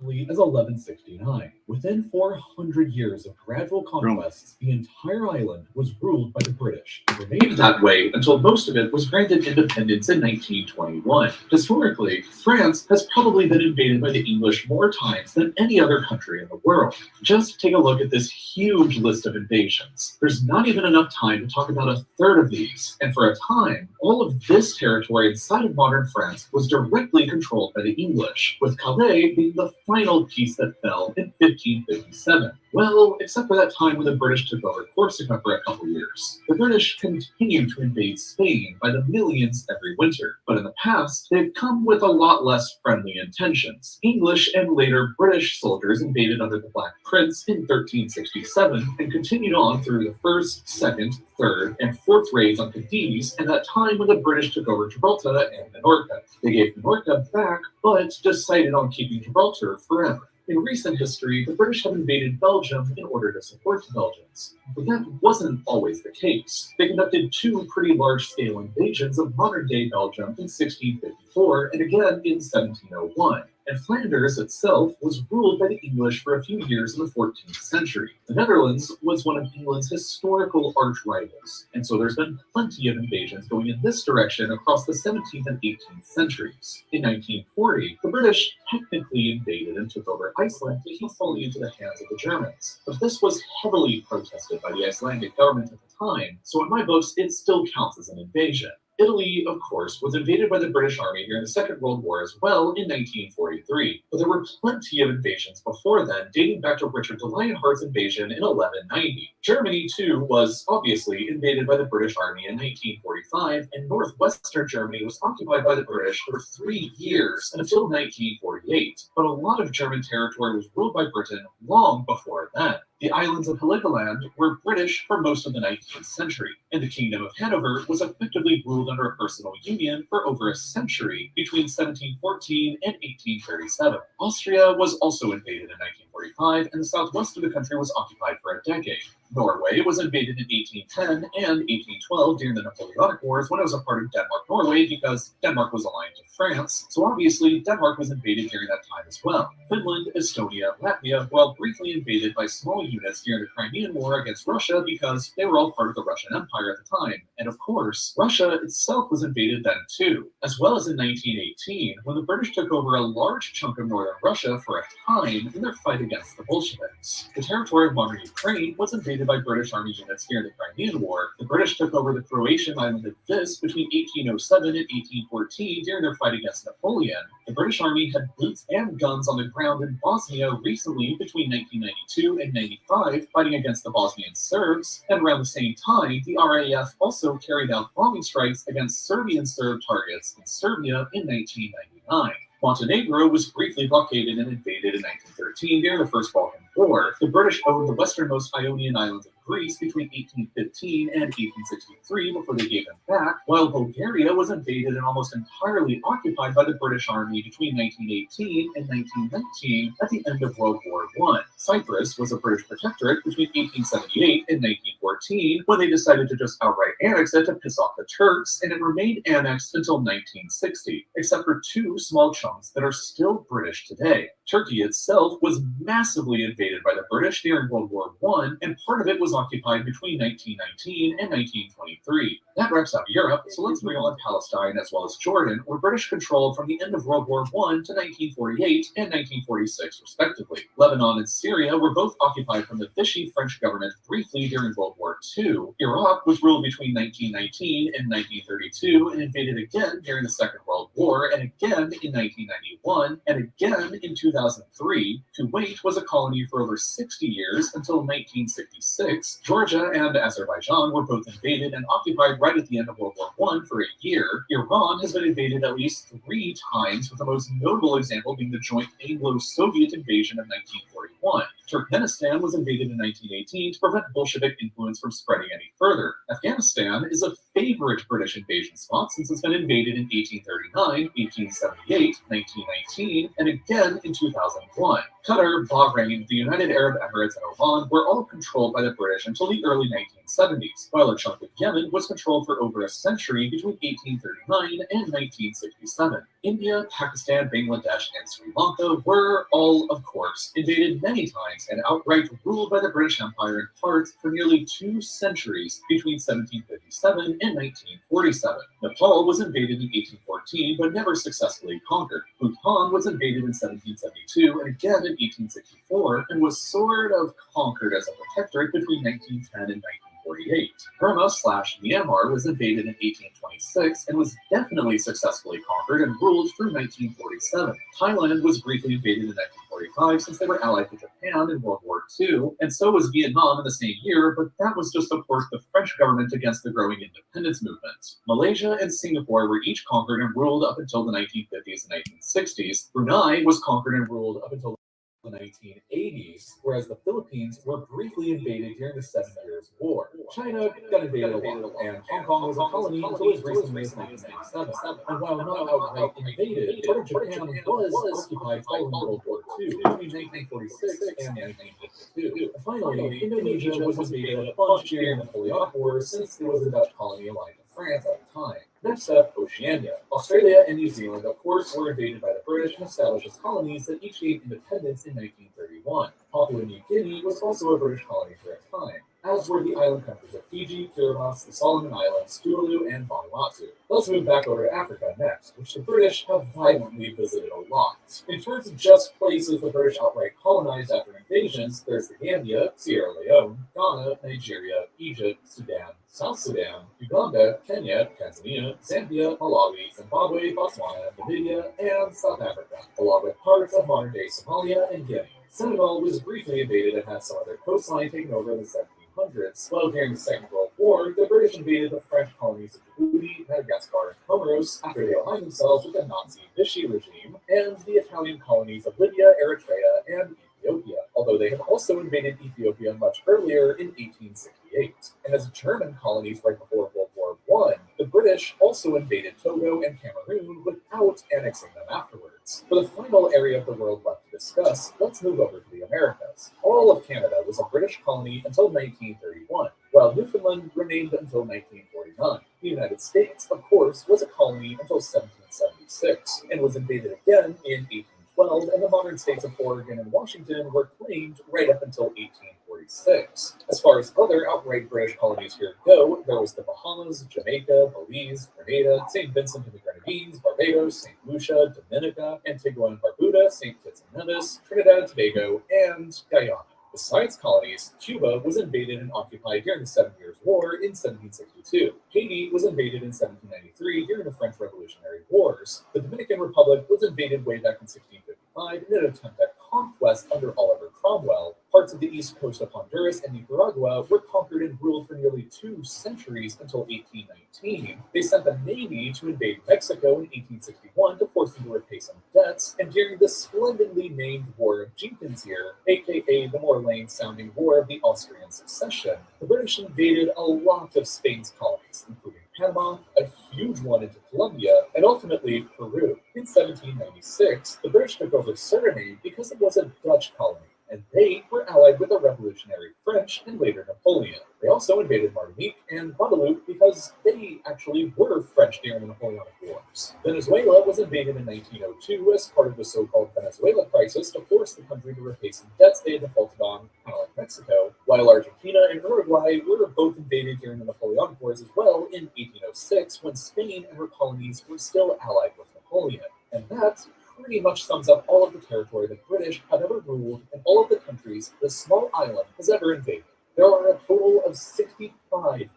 Speaker 16: as 1169. Within 400 years of gradual conquests, the entire island was ruled by the British and remained that way until most of it was granted independence in 1921. Historically, France has probably been invaded by the English more times than any other country in the world. Just take a look at this huge list of invasions. There's not even enough time to talk about a third of these, and for a time, all of this territory inside of modern France was directly controlled by the English, with Calais being the final piece that fell in 1557. Well, except for that time when the British took over Corsica for a couple years. The British continued to invade Spain by the millions every winter, but in the past, they've come with a lot less friendly intentions. English and later British soldiers invaded under the Black Prince in 1367 and continued on through the First, Second, Third, and Fourth raids on Cadiz, and that time when the British took over Gibraltar and Minorca. They gave Minorca back, but decided on keeping Gibraltar forever. In recent history, the British have invaded Belgium in order to support the Belgians. But that wasn't always the case. They conducted two pretty large-scale invasions of modern-day Belgium in 1654 and again in 1701. And Flanders itself was ruled by the English for a few years in the 14th century. The Netherlands was one of England's historical arch-rivals, and so there's been plenty of invasions going in this direction across the 17th and 18th centuries. In 1940, the British technically invaded and took over Iceland before falling into the hands of the Germans. But this was heavily protested by the Icelandic government at the time, so in my books, it still counts as an invasion. Italy, of course, was invaded by the British Army during the Second World War as well in 1943, but there were plenty of invasions before then, dating back to Richard the Lionheart's invasion in 1190. Germany, too, was obviously invaded by the British Army in 1945, and northwestern Germany was occupied by the British for 3 years until 1948. But a lot of German territory was ruled by Britain long before then. The islands of Heligoland were British for most of the 19th century, and the Kingdom of Hanover was effectively ruled under a personal union for over a century between 1714 and 1837. Austria was also invaded in 1945, and the southwest of the country was occupied for a decade. Norway was invaded in 1810 and 1812 during the Napoleonic Wars when it was a part of Denmark-Norway because Denmark was aligned to France, so obviously Denmark was invaded during that time as well. Finland, Estonia, Latvia were all briefly invaded by small units during the Crimean War against Russia because they were all part of the Russian Empire at the time. And of course, Russia itself was invaded then too, as well as in 1918 when the British took over a large chunk of northern Russia for a time in their fight against the Bolsheviks. The territory of modern Ukraine was invaded by British Army units during the Crimean War. The British took over the Croatian island of Vis between 1807 and 1814 during their fight against Napoleon. The British Army had boots and guns on the ground in Bosnia recently between 1992 and 95, fighting against the Bosnian Serbs, and around the same time, the RAF also carried out bombing strikes against Serbian Serb targets in Serbia in 1999. Montenegro was briefly blockaded and invaded in 1913 during the First Balkan War. The British owned the westernmost Ionian islands of Greece between 1815 and 1863 before they gave them back, while Bulgaria was invaded and almost entirely occupied by the British Army between 1918 and 1919 at the end of World War I. Cyprus was a British protectorate between 1878 and 1914 when they decided to just outright annex it to piss off the Turks, and it remained annexed until 1960, except for two small chunks that are still British today. Turkey itself was massively invaded by the British during World War I, and part of it was occupied between 1919 and 1923. That wraps up Europe, so let's move on to Palestine as well as Jordan, where British controlled from the end of World War I to 1948 and 1946 respectively. Lebanon and Syria were both occupied from the Vichy French government briefly during World War II. Iraq was ruled between 1919 and 1932 and invaded again during the Second World War, and again in 1991, and again in 2003. Kuwait was a colony for over 60 years until 1966. Georgia and Azerbaijan were both invaded and occupied right at the end of World War I for a year. Iran has been invaded at least 3 times, with the most notable example being the joint Anglo-Soviet invasion of 1941. Turkmenistan was invaded in 1918 to prevent Bolshevik influence from spreading any further. Afghanistan is a favorite British invasion spot since it's been invaded in 1839, 1878, 1919, and again in 2001. Qatar, Bahrain, the United Arab Emirates, and Oman were all controlled by the British until the early 1970s, while a chunk of Yemen was controlled for over a century between 1839 and 1967. India, Pakistan, Bangladesh, and Sri Lanka were all, of course, invaded many times and outright ruled by the British Empire in part for nearly 2 centuries between 1757 and 1947. Nepal was invaded in 1814 but never successfully conquered. Bhutan was invaded in 1772 and again in 1864 and was sort of conquered as a protectorate between 1910 and 1948. Burma/Myanmar was invaded in 1826 and was definitely successfully conquered and ruled through 1947. Thailand was briefly invaded in 1945 since they were allied to Japan in World War II, and so was Vietnam in the same year, but that was to support the French government against the growing independence movement. Malaysia and Singapore were each conquered and ruled up until the 1950s and 1960s. Brunei was conquered and ruled up until the 1980s, whereas the Philippines were briefly invaded during the 7 Years' War. China got invaded a lot, and Hong Kong was a colony until as recently as 1997. And while not outright invaded, part of Japan was occupied following World War II between 1946 and 1952. And finally, Indonesia was invaded a bunch during the Napoleonic Wars since it was a Dutch colony aligned to France at the time. Next up, Oceania. Australia and New Zealand, of course, were invaded by the British and established as colonies that each gained independence in 1931. Papua New Guinea was also a British colony for a time, as were the island countries of Fiji, Kiribati, the Solomon Islands, Tuvalu, and Vanuatu. Let's move back over to Africa next, which the British have violently visited a lot. In terms of just places the British outright colonized after invasions, there's the Gambia, Sierra Leone, Ghana, Nigeria, Egypt, Sudan, South Sudan, Uganda, Kenya, Tanzania, Zambia, Malawi, Zimbabwe, Botswana, Namibia, and South Africa, along with parts of modern-day Somalia and Guinea. Senegal was briefly invaded and had some of their coastline taken over in the 1700s. While during the Second World War, the British invaded the French colonies of Djibouti, Madagascar, and Comoros after they aligned themselves with the Nazi Vichy regime, and the Italian colonies of Libya, Eritrea, and Ethiopia, although they had also invaded Ethiopia much earlier in 1868. And as German colonies right before World War I, the British also invaded Togo and Cameroon without annexing them afterwards. For the final area of the world left to discuss, let's move over to the Americas. All of Canada was a British colony until 1931, while Newfoundland remained until 1949. The United States, of course, was a colony until 1776, and was invaded again in 1812, and the modern states of Oregon and Washington were claimed right up until 1846. As far as other outright British colonies here go, there was the Bahamas, Jamaica, Belize, Grenada, St. Vincent and the Grenadines, Barbados, St. Lucia, Dominica, Antigua and Barbuda, St. Kitts and Nevis, Trinidad and Tobago, and Guyana. Besides colonies, Cuba was invaded and occupied during the 7 Years' War in 1762. Haiti was invaded in 1793 during the French Revolutionary Wars. The Dominican Republic was invaded way back in 1655 in an attempt at conquest under Oliver Cromwell. Parts of the east coast of Honduras and Nicaragua were conquered and ruled for nearly 2 centuries until 1819. They sent the Navy to invade Mexico in 1861 to force them to repay some debts, and during the splendidly named War of Jenkins here, aka the more lame-sounding War of the Austrian Succession, the British invaded a lot of Spain's colonies, including Panama, a huge one into Colombia, and ultimately Peru. In 1796, the British took over Suriname because it was a Dutch colony, and they they were allied with the revolutionary French and later Napoleon. They also invaded Martinique and Guadeloupe because they actually were French during the Napoleonic Wars. Venezuela was invaded in 1902 as part of the so-called Venezuela crisis to force the country to repay some debts they had defaulted on, kind of like Mexico, while Argentina and Uruguay were both invaded during the Napoleonic Wars as well in 1806 when Spain and her colonies were still allied with Napoleon. And that pretty much sums up all of the territory the British have ever ruled and all of the countries the small island has ever invaded. There are a total of 65.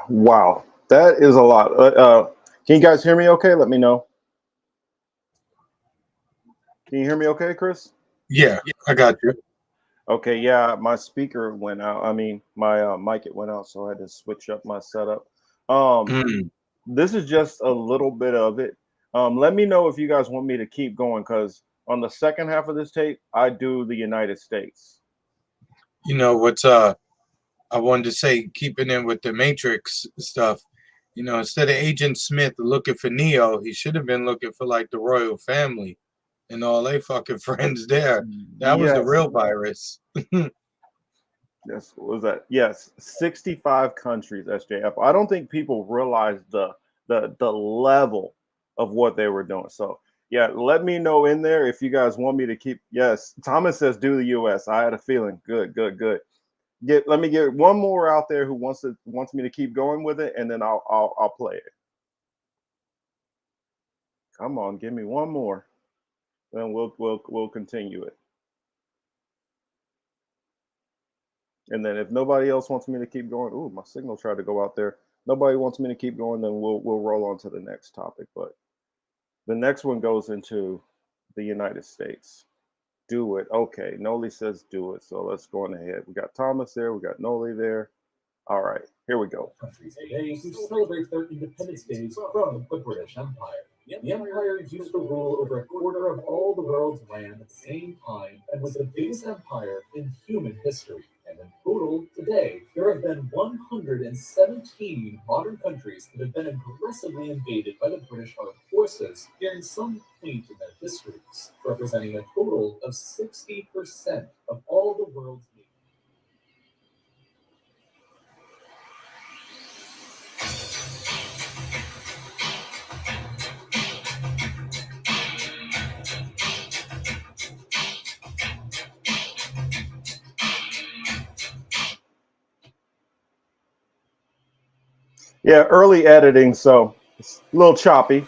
Speaker 1: Wow, that is a lot. Can you guys hear me okay? Let me know. Can you hear me okay, Chris?
Speaker 2: Yeah, I got you.
Speaker 1: Okay, yeah, my speaker went out. I mean, my mic it went out, so I had to switch up my setup. This is just a little bit of it. Let me know if you guys want me to keep going, because on the second half of this tape, I do the United States.
Speaker 2: You know what? I wanted to say, keeping in with the Matrix stuff. You know, instead of Agent Smith looking for Neo, he should have been looking for like the royal family and all they fucking friends there. That was the real virus.
Speaker 1: Yes, what was that? Yes, 65 countries, SJF. I don't think people realize the level of what they were doing. So yeah, let me know in there if you guys want me to keep. Yes, Thomas says do the US. I had a feeling. Good. Let me get one more out there who wants me to keep going with it, and then I'll play it. Come on, give me one more. Then we'll continue it. And then if nobody else wants me to keep going, ooh, my signal tried to go out there. Nobody wants me to keep going, then we'll roll on to the next topic. But the next one goes into the United States. Do it. Okay, Noli says do it. So let's go on ahead. We got Thomas there. We got Noli there. All right, here we go.
Speaker 16: Countries today who celebrate their independence days from the British Empire. The empire used to rule over a quarter of all the world's land at the same time and was the biggest empire in human history. And in total, today, there have been 117 modern countries that have been aggressively invaded by the British armed forces during some point in their histories, representing a total of 60% of all the world's nations.
Speaker 1: Yeah, early editing, so it's a little choppy.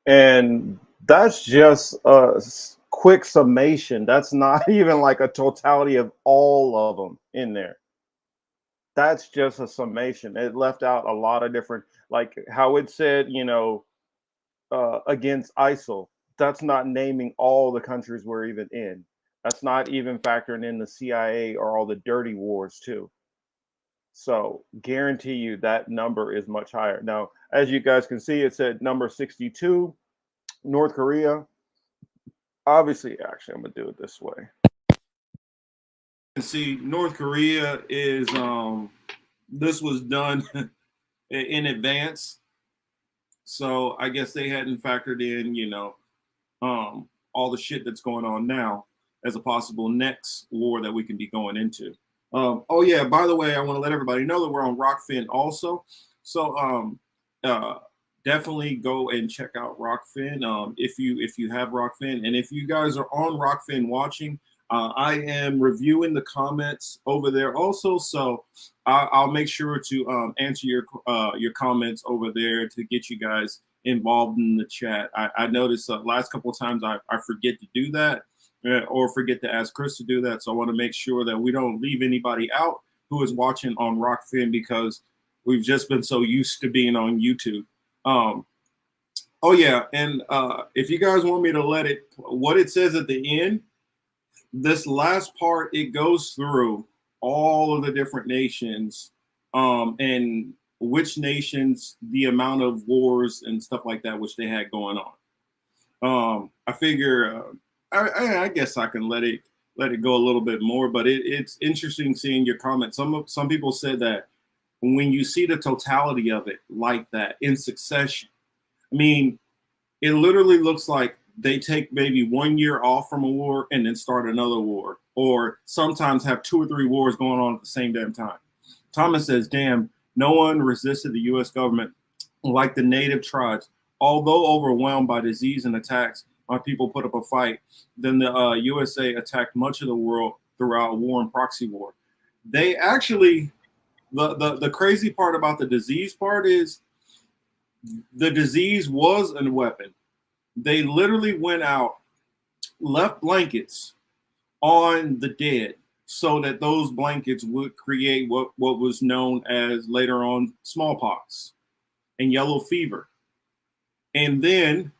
Speaker 15: And that's just a quick summation. That's not even like a totality of all of them in there. That's just a summation. It left out a lot of different, like how it said, against ISIL. That's not naming all the countries we're even in. That's not even factoring in the CIA or all the dirty wars too. So guarantee you that number is much higher. Now, as you guys can see, it said number 62, North Korea. Obviously, actually, I'm gonna do it this way.
Speaker 1: See, North Korea is this was done in advance, so I guess they hadn't factored in, all the shit that's going on now as a possible next war that we can be going into. Oh yeah, by the way, I want to let everybody know that we're on Rockfin also. So definitely go and check out Rockfin if you have Rockfin, and if you guys are on Rockfin watching, I am reviewing the comments over there also. So I'll make sure to answer your comments over there to get you guys involved in the chat. I noticed last couple of times I forget to do that. Or forget to ask Chris to do that. So I want to make sure that we don't leave anybody out who is watching on Rockfin, because we've just been so used to being on YouTube. Oh yeah, and if you guys want me to what it says at the end, this last part, it goes through all of the different nations and which nations, the amount of wars and stuff like that, which they had going on. I figure... I guess I can let it go a little bit more, but it's interesting seeing your comments. Some people said that when you see the totality of it like that in succession, I mean, it literally looks like they take maybe 1 year off from a war and then start another war, or sometimes have 2 or 3 wars going on at the same damn time. Thomas says, damn, no one resisted the U.S. government like the native tribes. Although overwhelmed by disease and attacks, my people put up a fight. Then the USA attacked much of the world throughout war and proxy war. They actually, the crazy part about the disease part is the disease was a weapon. They literally went out, left blankets on the dead so that those blankets would create what was known as later on smallpox and yellow fever. And then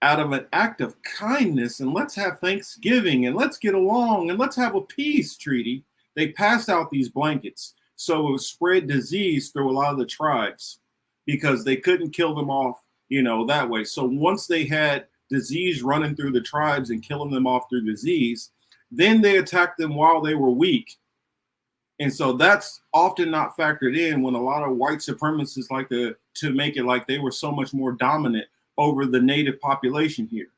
Speaker 1: out of an act of kindness and let's have Thanksgiving and let's get along and let's have a peace treaty, they passed out these blankets. So it would spread disease through a lot of the tribes because they couldn't kill them off, that way. So once they had disease running through the tribes and killing them off through disease, then they attacked them while they were weak. And so that's often not factored in when a lot of white supremacists like to make it like they were so much more dominant over the native population here.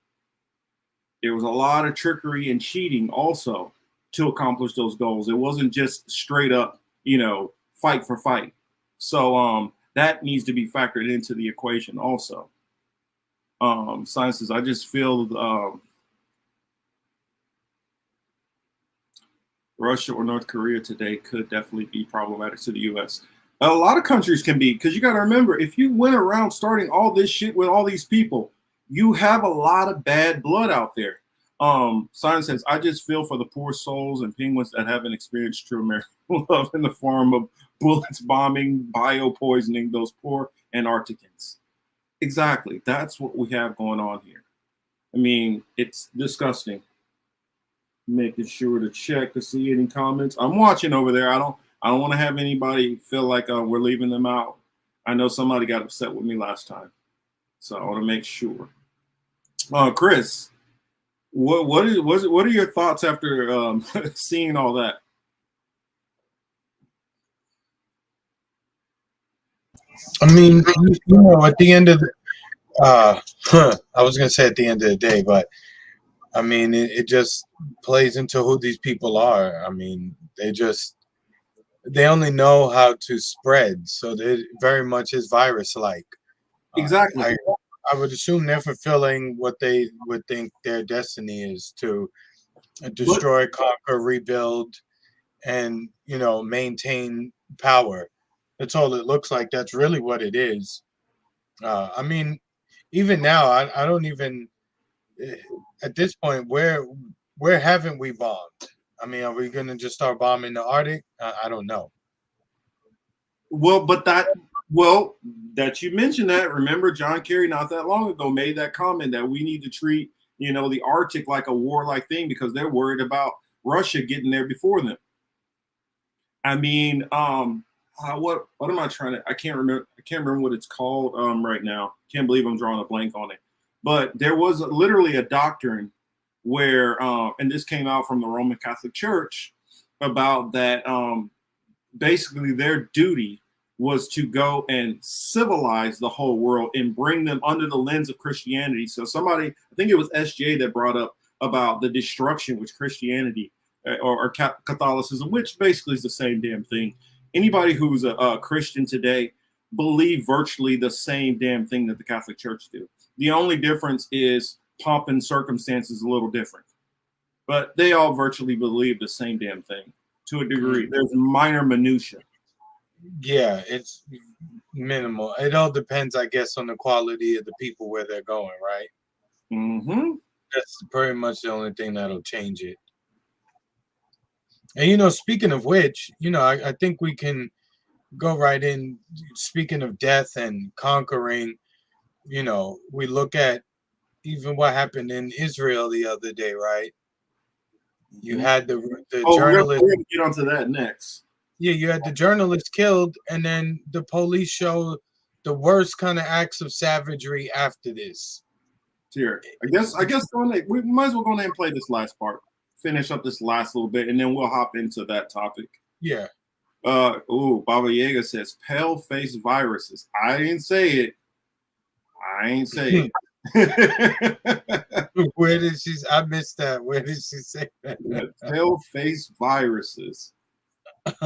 Speaker 1: There was a lot of trickery and cheating also to accomplish those goals. It wasn't just straight up, fight for fight. So that needs to be factored into the equation also. Science says, I just feel Russia or North Korea today could definitely be problematic to the U.S. A lot of countries can be, because you got to remember, if you went around starting all this shit with all these people, you have a lot of bad blood out there. Science says, I just feel for the poor souls and penguins that haven't experienced true American love in the form of bullets bombing, bio-poisoning those poor Antarcticans. Exactly. That's what we have going on here. I mean, it's disgusting. Making sure to check to see any comments. I'm watching over there. I don't want to have anybody feel like we're leaving them out. I know somebody got upset with me last time, so I want to make sure. Chris, what are your thoughts after seeing all that?
Speaker 2: I mean, at the end of the, I was gonna say at the end of the day, but I mean, it just plays into who these people are. I mean, they only know how to spread, so they very much is virus-like.
Speaker 1: Exactly.
Speaker 2: I would assume they're fulfilling what they would think their destiny is, to destroy, conquer, rebuild, and maintain power. That's all it looks like. That's really what it is. I mean, even now, I don't even at this point where haven't we bombed? I mean, are we gonna just start bombing the Arctic? I don't know.
Speaker 1: Well, that you mentioned that. Remember, John Kerry not that long ago made that comment that we need to treat the Arctic like a warlike thing because they're worried about Russia getting there before them. I mean, what am I trying to? I can't remember what it's called right now. Can't believe I'm drawing a blank on it. But there was literally a doctrine where, and this came out from the Roman Catholic Church about that. Basically, their duty was to go and civilize the whole world and bring them under the lens of Christianity. So somebody, I think it was SJ that brought up about the destruction which Christianity or Catholicism, which basically is the same damn thing. Anybody who's a Christian today believe virtually the same damn thing that the Catholic Church do. The only difference is pomp and circumstances a little different, but they all virtually believe the same damn thing to a degree. There's minor minutia.
Speaker 2: Yeah, it's minimal. It all depends, I guess, on the quality of the people where they're going, right?
Speaker 1: Mm-hmm.
Speaker 2: That's pretty much the only thing that'll change it. And speaking of which, I think we can go right in. Speaking of death and conquering, we look at even what happened in Israel the other day, right? You had the journalist.
Speaker 1: We're gonna get onto that next.
Speaker 2: Yeah, you had the journalist killed, and then the police show the worst kind of acts of savagery after this.
Speaker 1: Here, I guess we might as well go ahead and play this last part, finish up this last little bit, and then we'll hop into that topic.
Speaker 2: Yeah.
Speaker 1: Baba Yaga says pale face viruses. I didn't say it.
Speaker 2: Where did she? I missed that. Where did she say that?
Speaker 1: Pale face viruses. They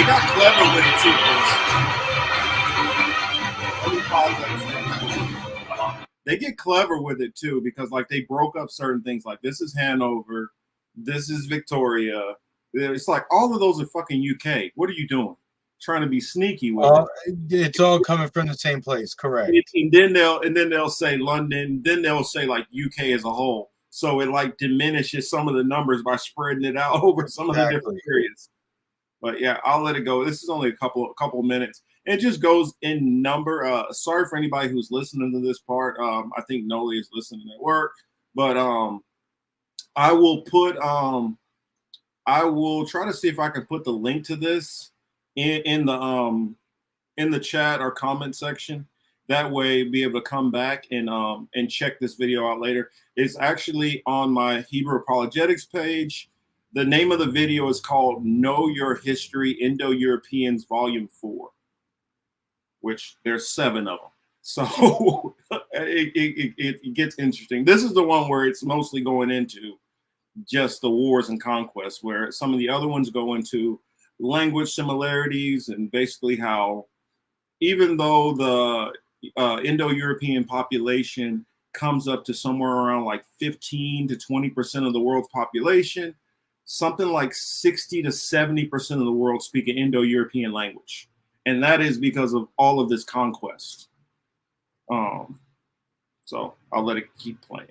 Speaker 1: got clever with it too. They get clever with it too because they broke up certain things. Like this is Hanover, this is Victoria. It's like all of those are fucking UK. What are you doing? Trying to be sneaky with it.
Speaker 2: It's all coming from the same place, correct?
Speaker 1: And then they'll say London. Then they'll say UK as a whole. So it diminishes some of the numbers by spreading it out over some of the different areas. But yeah, I'll let it go. This is only a couple minutes. It just goes in number. Sorry for anybody who's listening to this part. I think Noli is listening at work, but I will try to see if I can put the link to this in the chat or comment section. That way, be able to come back and check this video out later. It's actually on my Hebrew Apologetics page. The name of the video is called "Know Your History: Indo-Europeans, Volume 4." Which there's 7 of them. So it gets interesting. This is the one where it's mostly going into just the wars and conquests, where some of the other ones go into language similarities and basically how even though the Indo-European population comes up to somewhere around 15 to 20% of the world's population, something like 60 to 70% of the world speak an Indo-European language. And that is because of all of this conquest. So I'll let it keep playing.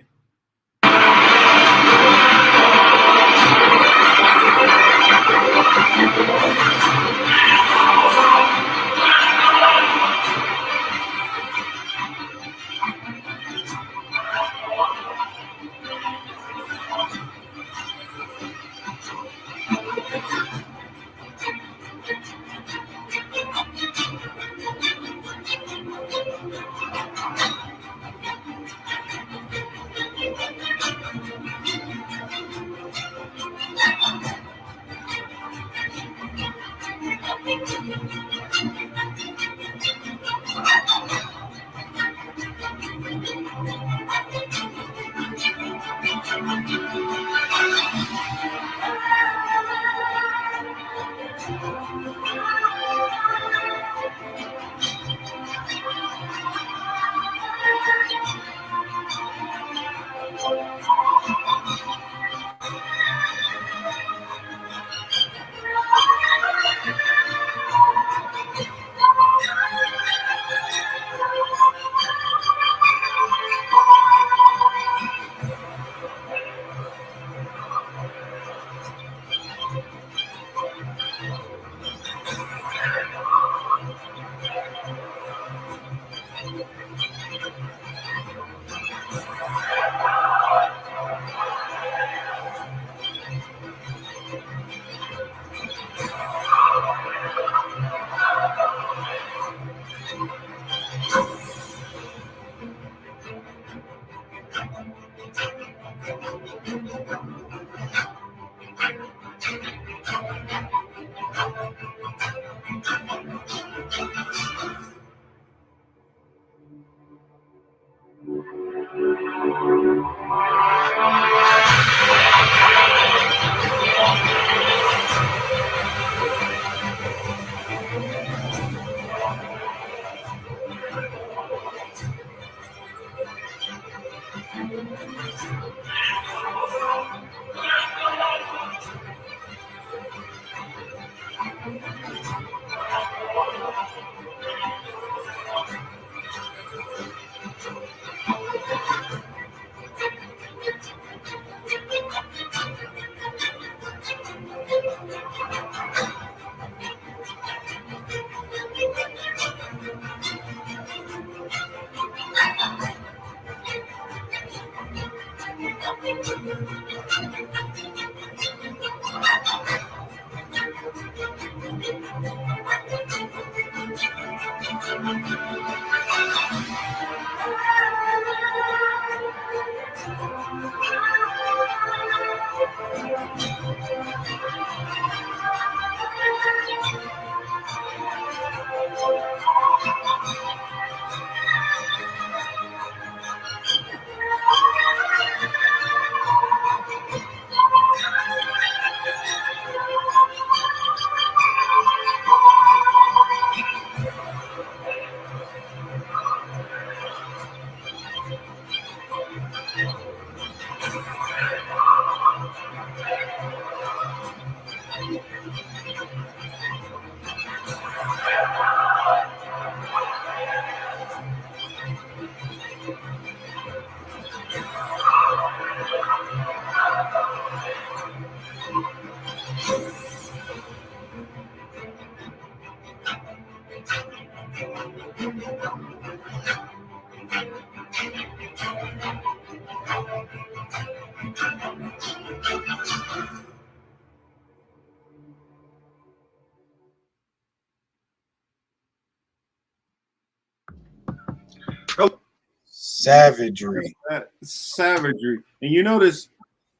Speaker 2: Savagery.
Speaker 1: Savagery. And you notice,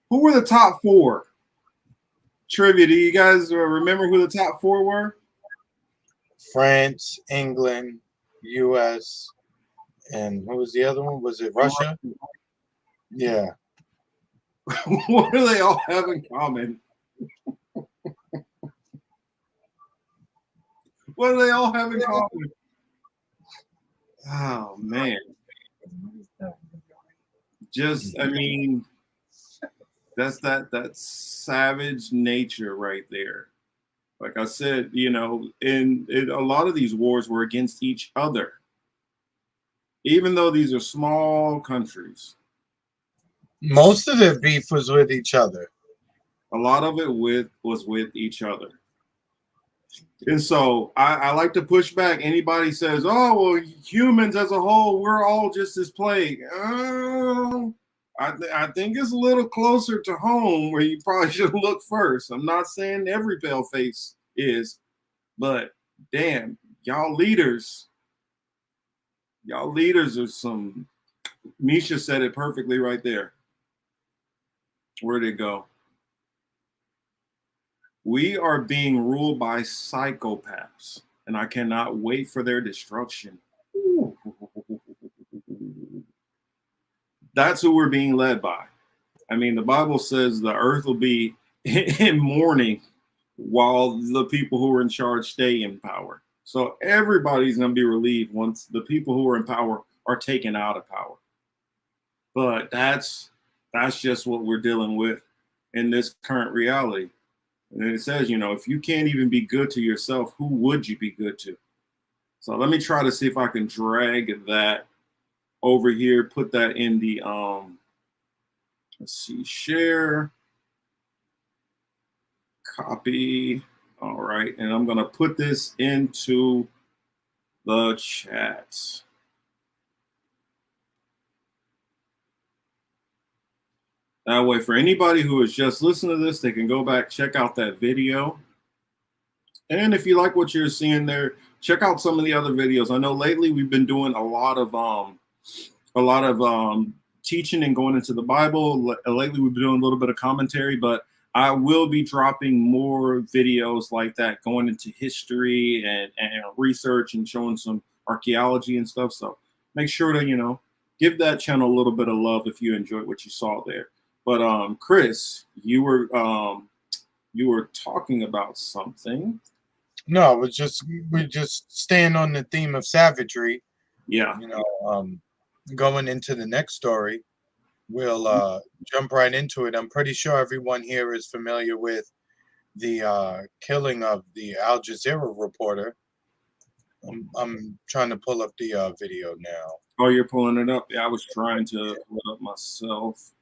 Speaker 1: who were the top four? Trivia. Do you guys remember who the top four were?
Speaker 2: France, England, U.S., and what was the other one? Was it Russia? Yeah.
Speaker 1: What do they all have in common? What do they all have in common? Oh man. Just, I mean, that's that savage nature right there. Like I said, you know, in a lot of these wars were against each other. Even though these are small countries.
Speaker 2: Most of their beef was with each other.
Speaker 1: A lot of it was with each other. And so I like to push back. Anybody says, oh, well, humans as a whole, we're all just as plague. I think it's a little closer to home where you probably should look first. I'm not saying every pale face is, but damn, y'all leaders are some, Misha said it perfectly right there. Where'd it go? We are being ruled by psychopaths, and I cannot wait for their destruction. That's who we're being led by. I mean, the Bible says the earth will be in mourning while the people who are in charge stay in power. So everybody's going to be relieved once the people who are in power are taken out of power. But that's just what we're dealing with in this current reality. And it says, you know, if you can't even be good to yourself, who would you be good to? So let me try to see if I can drag that over here, put that in the, let's see, share, copy. All right. And I'm going to put this into the chat. That way, for anybody who is just listening to this, they can go back, check out that video. And if you like what you're seeing there, check out some of the other videos. I know lately we've been doing a lot of teaching and going into the Bible. Lately we've been doing a little bit of commentary, but I will be dropping more videos like that, going into history and research and showing some archaeology and stuff. So make sure to, you know, give that channel a little bit of love if you enjoyed what you saw there. But Chris, you were talking about something.
Speaker 2: No, we're just staying on the theme of savagery.
Speaker 1: Yeah.
Speaker 2: You know, going into the next story, we'll jump right into it. I'm pretty sure everyone here is familiar with the killing of the Al Jazeera reporter. I'm trying to pull up the video now.
Speaker 1: Oh, you're pulling it up? Yeah, I was trying to pull it up myself.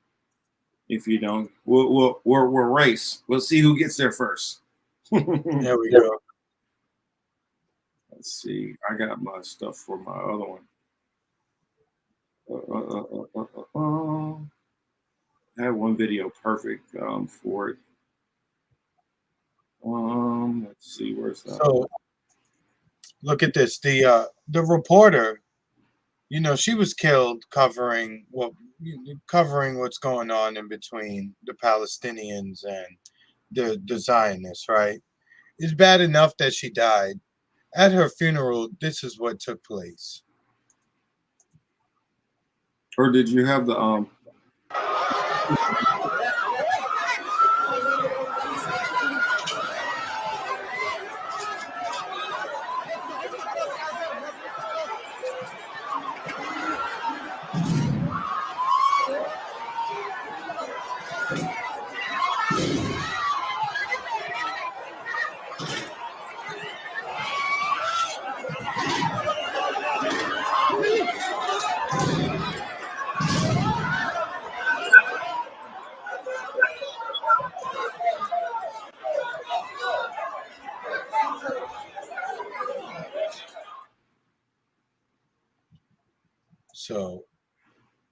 Speaker 1: If you don't, we'll race. We'll see who gets there first.
Speaker 2: There we go.
Speaker 1: Let's see. I got my stuff for my other one. I had one video perfect for it. Let's see, where's that?
Speaker 2: So look at this. The reporter, you know, she was killed covering what's going on in between the Palestinians and the Zionists, right? It's bad enough that she died. At her funeral, this is what took place.
Speaker 1: Or did you have the
Speaker 2: So,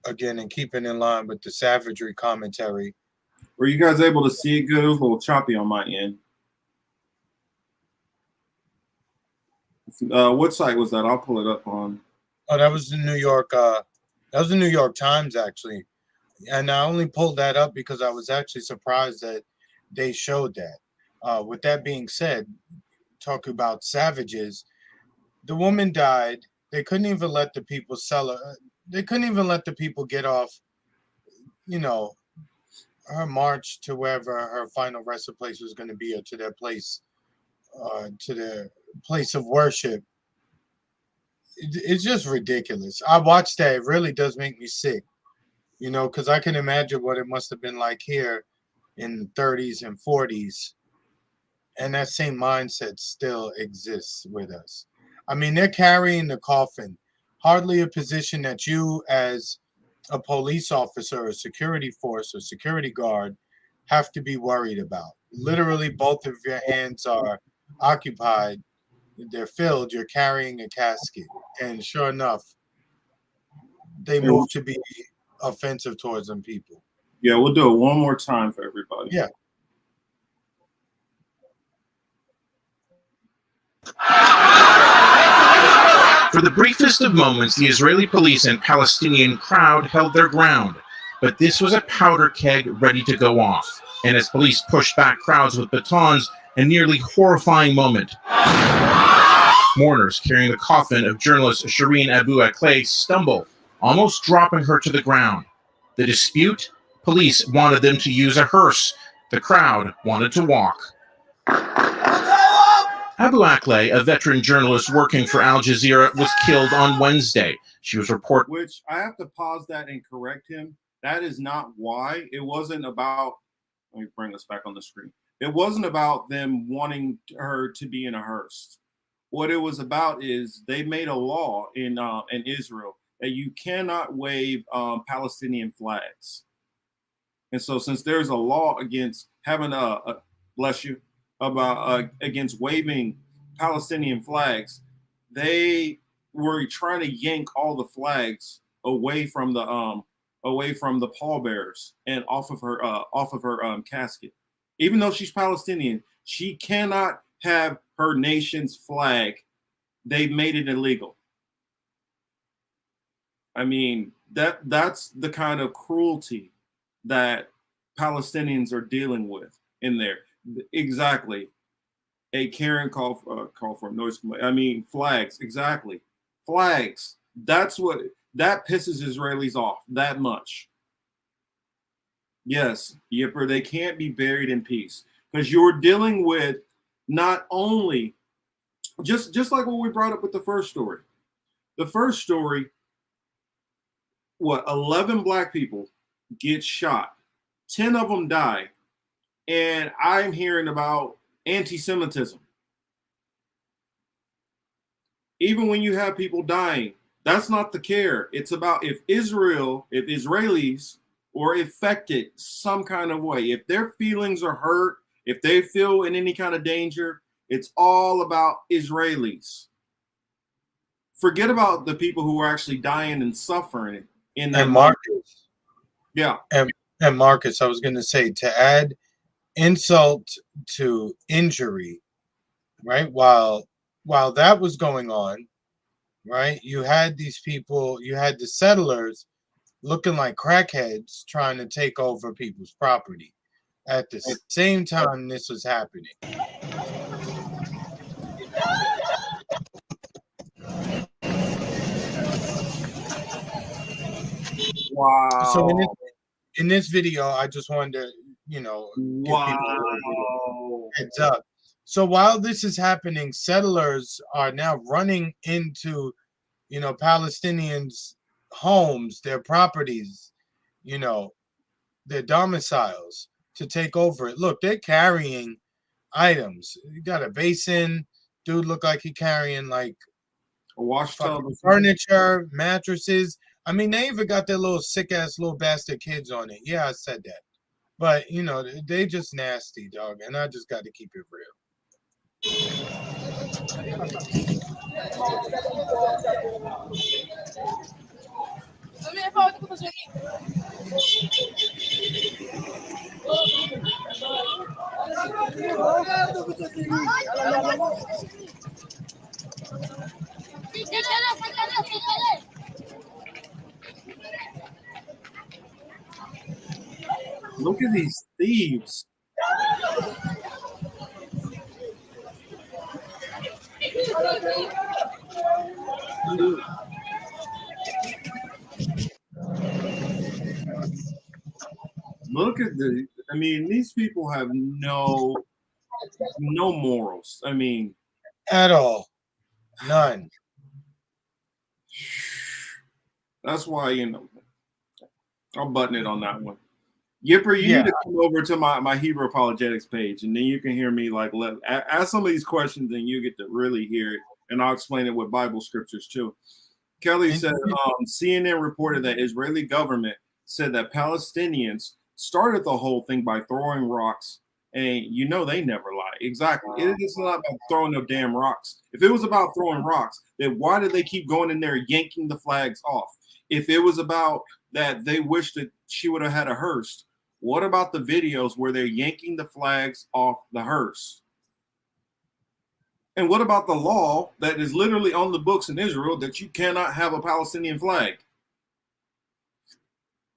Speaker 2: again, and keeping in line with the savagery commentary.
Speaker 1: Were you guys able to see it good? It was a little choppy on my end. What site was that? I'll pull it up on.
Speaker 2: Oh, that was the New York. That was the New York Times, actually. And I only pulled that up because I was actually surprised that they showed that. With that being said, talk about savages. The woman died. They couldn't even let the people sell her. They couldn't even let the people get off, you know, her march to wherever her final resting place was going to be, or to their place of worship. It's just ridiculous. I watched that. It really does make me sick, you know, because I can imagine what it must have been like here in the 30s and 40s. And that same mindset still exists with us. I mean, they're carrying the coffin, hardly a position that you as a police officer, a security force, or security guard have to be worried about. Literally, both of your hands are occupied. They're filled. You're carrying a casket. And sure enough, they move to be offensive towards them people.
Speaker 1: Yeah, we'll do it one more time for everybody.
Speaker 2: Yeah.
Speaker 17: For the briefest of moments, the Israeli police and Palestinian crowd held their ground, but this was a powder keg ready to go off. And as police pushed back crowds with batons, a nearly horrifying moment. Mourners carrying the coffin of journalist Shireen Aqleh stumble, almost dropping her to the ground. The dispute Police wanted them to use a hearse. The crowd wanted to walk. Abu Aqleh, a veteran journalist working for Al Jazeera, was killed on Wednesday. She was reported.
Speaker 1: Which I have to pause that and correct him. That is not why. It wasn't about. Let me bring us back on the screen. It wasn't about them wanting her to be in a hearse. What it was about is they made a law in Israel that you cannot wave Palestinian flags. And so, since there's a law against having bless you, about against waving Palestinian flags, they were trying to yank all the flags away from the pallbearers and off of her casket. Even though she's Palestinian, she cannot have her nation's flag. They made it illegal. I mean, that's the kind of cruelty that Palestinians are dealing with in there. Exactly. A Karen call for noise. I mean, flags. Exactly. Flags. That pisses Israelis off that much. Yes, Yipper, they can't be buried in peace because you're dealing with not only just like what we brought up with the first story. The first story, 11 black people get shot, 10 of them die, and I'm hearing about anti-Semitism. Even when you have people dying, that's not the care. It's about if Israelis are affected some kind of way, if their feelings are hurt, if they feel in any kind of danger, it's all about Israelis. Forget about the people who are actually dying and suffering in that.
Speaker 2: And Marcus.
Speaker 1: Yeah.
Speaker 2: And Marcus, I was going to say, to add insult to injury, right? While that was going on, right, you had these people, you had the settlers looking like crackheads trying to take over people's property at the same time this was happening.
Speaker 1: Wow.
Speaker 2: So in this video, I just wanted to, give people a heads up. So while this is happening, settlers are now running into, Palestinians' homes, their properties, their domiciles to take over it. Look, they're carrying items. You got a basin. Dude look like he carrying like
Speaker 1: a washtub,
Speaker 2: furniture, mattresses. I mean, they even got their little sick ass little bastard kids on it. Yeah, I said that. But they just nasty, dog, and I just got to keep it real.
Speaker 1: Look at these thieves. Look at these people have no morals. I mean,
Speaker 2: at all. None.
Speaker 1: That's why, I'll button it on that one. Yipper, you need to come over to my Hebrew apologetics page, and then you can hear me ask some of these questions, and you get to really hear it, and I'll explain it with Bible scriptures too. Kelly said CNN reported that Israeli government said that Palestinians started the whole thing by throwing rocks, and they never lie. Exactly. It is not about throwing no damn rocks. If it was about throwing rocks, then why did they keep going in there yanking the flags off? If it was about that they wished that she would have had a hearse, what about the videos where they're yanking the flags off the hearse? And what about the law that is literally on the books in Israel that you cannot have a Palestinian flag?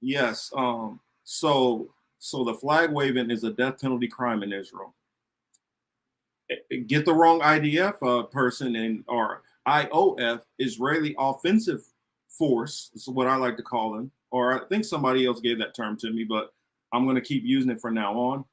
Speaker 1: Yes. So the flag waving is a death penalty crime in Israel. Get the wrong IDF person or IOF, Israeli Offensive Force, is what I like to call them, or I think somebody else gave that term to me, but I'm going to keep using it from now on.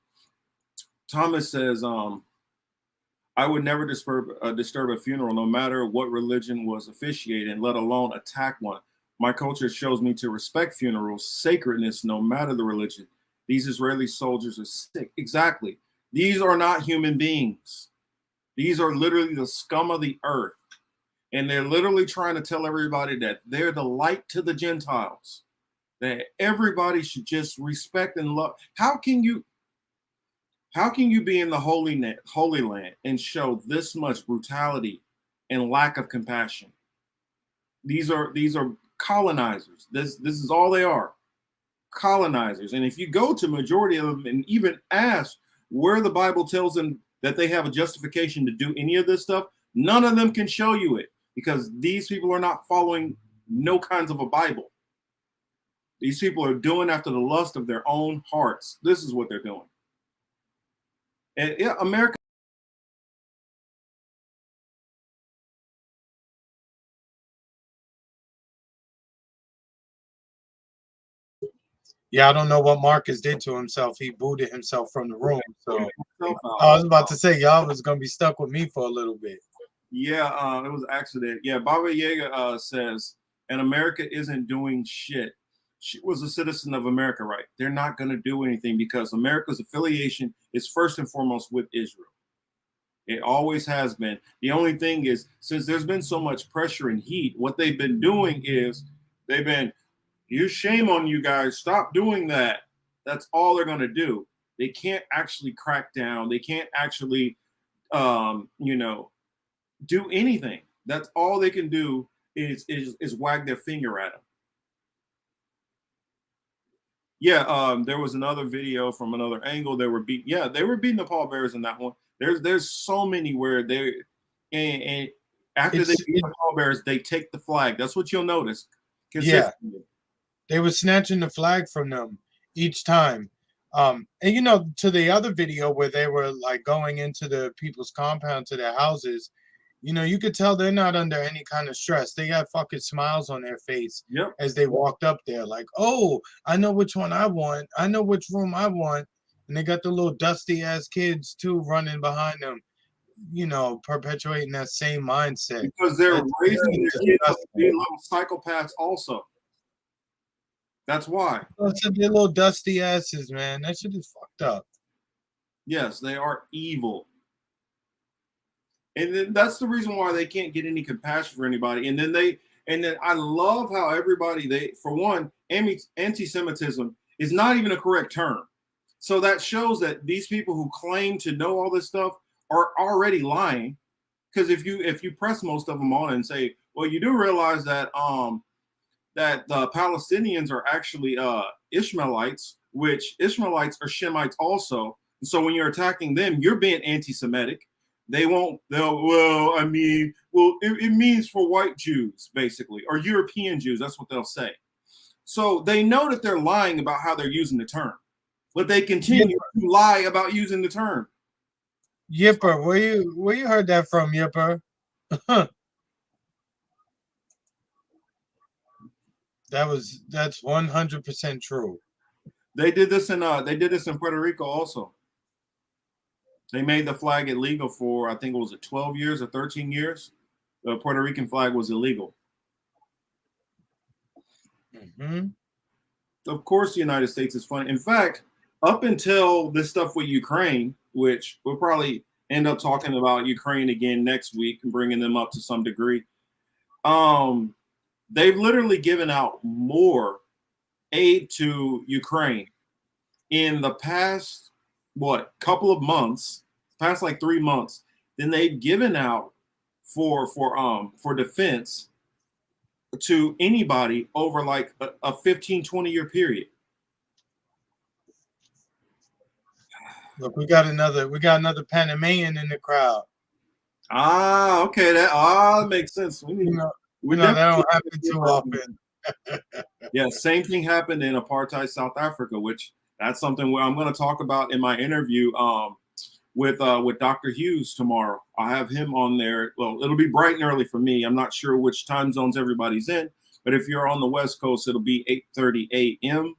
Speaker 1: Thomas says, I would never disturb a funeral, no matter what religion was officiating, let alone attack one. My culture shows me to respect funerals, sacredness, no matter the religion. These Israeli soldiers are sick. Exactly. These are not human beings. These are literally the scum of the earth. And they're literally trying to tell everybody that they're the light to the Gentiles, that everybody should just respect and love. How can you be in the Holy Land and show this much brutality and lack of compassion? These are colonizers. This is all they are, colonizers. And if you go to majority of them and even ask where the Bible tells them that they have a justification to do any of this stuff, none of them can show you it, because these people are not following no kinds of a Bible. These people are doing after the lust of their own hearts. This is what they're doing. And yeah, America.
Speaker 2: Yeah, I don't know what Marcus did to himself. He booted himself from the room. So I was about to say, y'all was going to be stuck with me for a little bit.
Speaker 1: Yeah, it was an accident. Yeah, Baba Yaga says, and America isn't doing shit. She was a citizen of America, right? They're not going to do anything because America's affiliation is first and foremost with Israel. It always has been. The only thing is, since there's been so much pressure and heat, what they've been doing is shame on you guys. Stop doing that. That's all they're going to do. They can't actually crack down. They can't actually, do anything. That's all they can do is wag their finger at them. Yeah, there was another video from another angle. They were beating the pallbearers in that one. There's so many where they and after they beat the pallbearers, they take the flag. That's what you'll notice.
Speaker 2: Yeah, they were snatching the flag from them each time. And to the other video where they were like going into the people's compound to their houses, you could tell they're not under any kind of stress. They got fucking smiles on their face as they walked up there, like, oh, I know which one I want. I know which room I want. And they got the little dusty ass kids too running behind them, perpetuating that same mindset.
Speaker 1: Because they're raising their kids up to be little psychopaths also. That's why.
Speaker 2: They're little dusty asses, man. That shit is fucked up.
Speaker 1: Yes, they are evil. And then that's the reason why they can't get any compassion for anybody. And then I love how everybody, for one, anti-Semitism is not even a correct term. So that shows that these people who claim to know all this stuff are already lying. Because if you press most of them on and say, well, you do realize that that the Palestinians are actually Ishmaelites, which Ishmaelites are Shemites also. And so when you're attacking them, you're being anti-Semitic. It means for white Jews, basically, or European Jews. That's what they'll say. So they know that they're lying about how they're using the term, but they continue to lie about using the term.
Speaker 2: Yipper, where you heard that from, Yipper? That's 100% true.
Speaker 1: They did this in Puerto Rico also. They made the flag illegal for, I think it was 12 years or 13 years. The Puerto Rican flag was illegal.
Speaker 2: Mm-hmm.
Speaker 1: Of course, the United States is funny. In fact, up until this stuff with Ukraine, which we'll probably end up talking about Ukraine again next week and bringing them up to some degree, they've literally given out more aid to Ukraine in the past, couple of months, past like 3 months, than they've given out for defense to anybody over like a 15, 20-year period.
Speaker 2: Look, we got another Panamanian in the crowd.
Speaker 1: Ah, okay, that makes sense. We
Speaker 2: that don't happen too often.
Speaker 1: Yeah, same thing happened in apartheid South Africa, which that's something where I'm going to talk about in my interview with Dr. Hughes tomorrow. I have him on there. Well, it'll be bright and early for me. I'm not sure which time zones everybody's in, But if you're on the West Coast, it'll be 8:30 a.m.,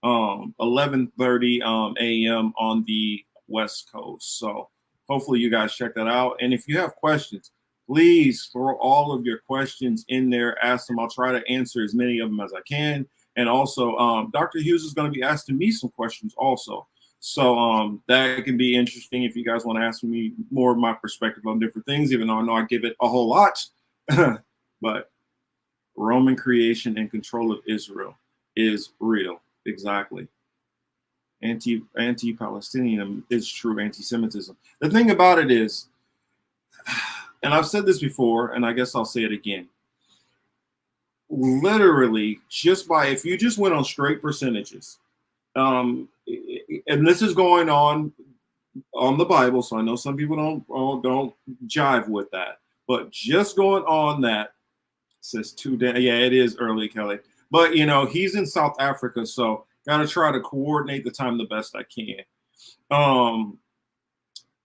Speaker 1: 11:30 a.m. on the West Coast. So hopefully you guys check that out. And if you have questions, please throw all of your questions in there. Ask them. I'll try to answer as many of them as I can. And also, Dr. Hughes is going to be asking me some questions also. So that can be interesting if you guys want to ask me more of my perspective on different things, even though I know I give it a whole lot. But Roman creation and control of Israel is real. Exactly. Anti-Palestinian is true anti-Semitism. The thing about it is, and I've said this before, and I guess I'll say it again. Literally, if you just went on straight percentages, and this is going on the Bible, so I know some people don't jive with that, but just going on that says 2 days. Yeah, it is early, Kelly, but he's in South Africa, so gotta try to coordinate the time the best I can.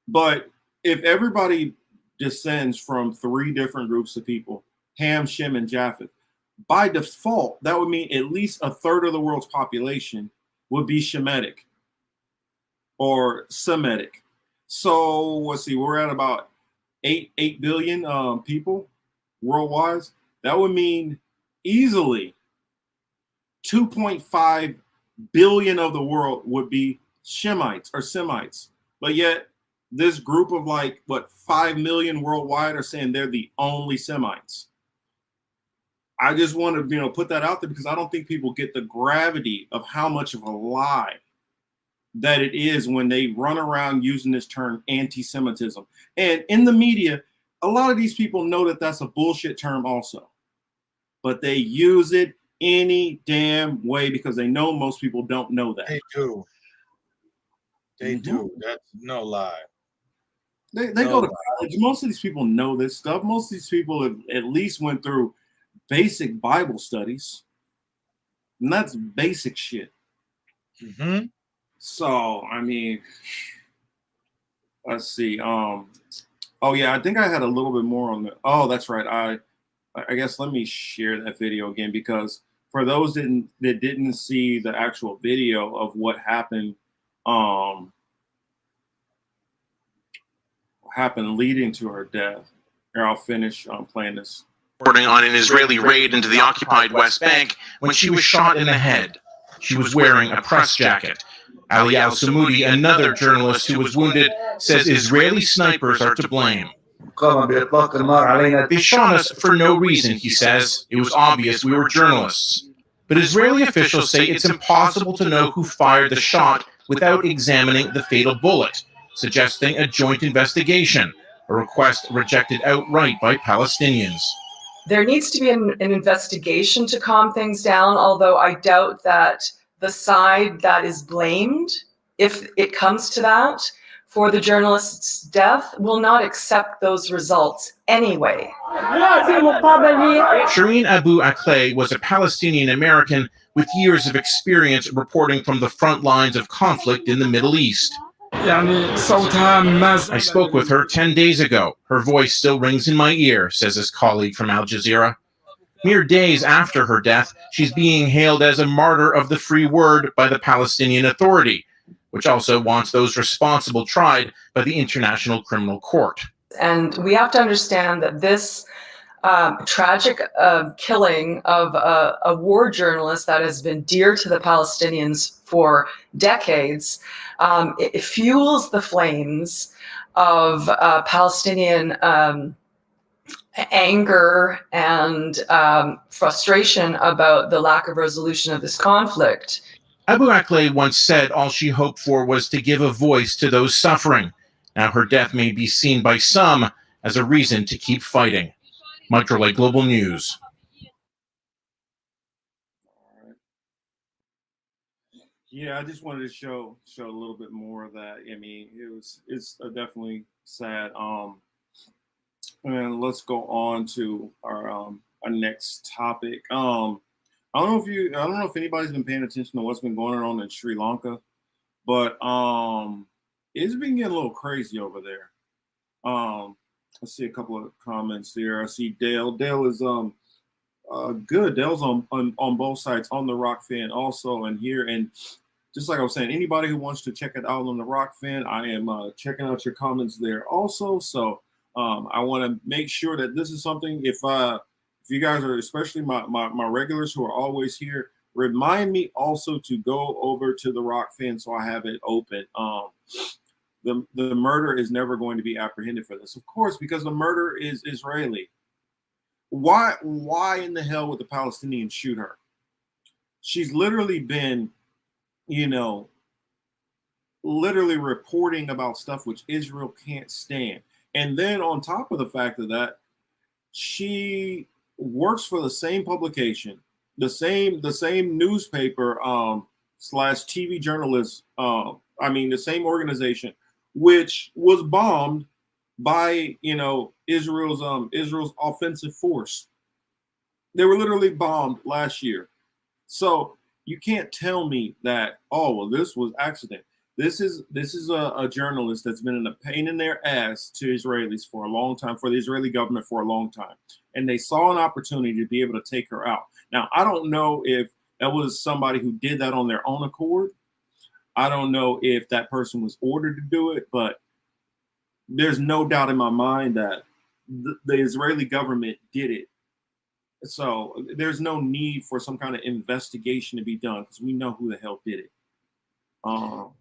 Speaker 1: But if everybody descends from 3 different groups of people, Ham, Shem, and Japheth, by default, that would mean at least a third of the world's population would be Shemitic or Semitic. So let's see, we're at about 8 billion people worldwide. That would mean easily 2.5 billion of the world would be Shemites or Semites. But yet this group of 5 million worldwide are saying they're the only Semites. I just want to, put that out there because I don't think people get the gravity of how much of a lie that it is when they run around using this term anti-Semitism. And in the media, a lot of these people know that that's a bullshit term also, but they use it any damn way because they know most people don't know that.
Speaker 2: They do. They do. That's no lie.
Speaker 1: They go to college. Most of these people know this stuff. Most of these people have at least went through basic Bible studies, and that's basic shit. So I mean, let's see. Oh yeah, I think I had a little bit more on the. Oh, that's right. I guess let me share that video again because for those that didn't see the actual video of what happened, leading to her death. Here, I'll finish playing this.
Speaker 17: Reporting on an Israeli raid into the occupied West Bank when she was shot in the head. She was wearing a press jacket. Ali al-Samoudi, another journalist who was wounded, says Israeli snipers are to blame. They shot us for no reason, he says. It was obvious we were journalists. But Israeli officials say it's impossible to know who fired the shot without examining the fatal bullet, suggesting a joint investigation, a request rejected outright by Palestinians.
Speaker 18: There needs to be an investigation to calm things down, although I doubt that the side that is blamed, if it comes to that, for the journalist's death, will not accept those results anyway.
Speaker 17: Shireen Abu Aqleh was a Palestinian-American with years of experience reporting from the front lines of conflict in the Middle East. I spoke with her 10 days ago. Her voice still rings in my ear, says his colleague from Al Jazeera. Mere days after her death, she's being hailed as a martyr of the free word by the Palestinian Authority, which also wants those responsible tried by the International Criminal Court.
Speaker 18: And we have to understand that this tragic killing of a war journalist that has been dear to the Palestinians for decades, it fuels the flames of Palestinian anger and frustration about the lack of resolution of this conflict.
Speaker 17: Abu Aqleh once said all she hoped for was to give a voice to those suffering. Now her death may be seen by some as a reason to keep fighting. Aqleh, Global News.
Speaker 1: Yeah, I just wanted to show a little bit more of that. I mean, it's definitely sad. And let's go on to our next topic. I don't know if anybody's been paying attention to what's been going on in Sri Lanka, but it's been getting a little crazy over there. I see a couple of comments there. I see Dale. Dale is Good. That was on both sides, on the Rock Fan also, and here. And just like I was saying, anybody who wants to check it out on the Rock Fan, I am checking out your comments there also. So I want to make sure that this is something. If you guys are, especially my regulars who are always here, remind me also to go over to the Rock Fan so I have it open. The murder is never going to be apprehended for this, of course, because the murder is Israeli. Why in the hell would the Palestinians shoot her? She's literally been, literally reporting about stuff which Israel can't stand. And then on top of the fact of that, she works for the same publication, the same newspaper slash TV journalist, the same organization, which was bombed by Israel's offensive force. They were literally bombed last year. So you can't tell me that, this was accident. This is a journalist that's been in a pain in their ass to Israelis for a long time, for the Israeli government for a long time. And they saw an opportunity to be able to take her out. Now, I don't know if that was somebody who did that on their own accord. I don't know if that person was ordered to do it, but there's no doubt in my mind that the Israeli government did it. So there's no need for some kind of investigation to be done because we know who the hell did it.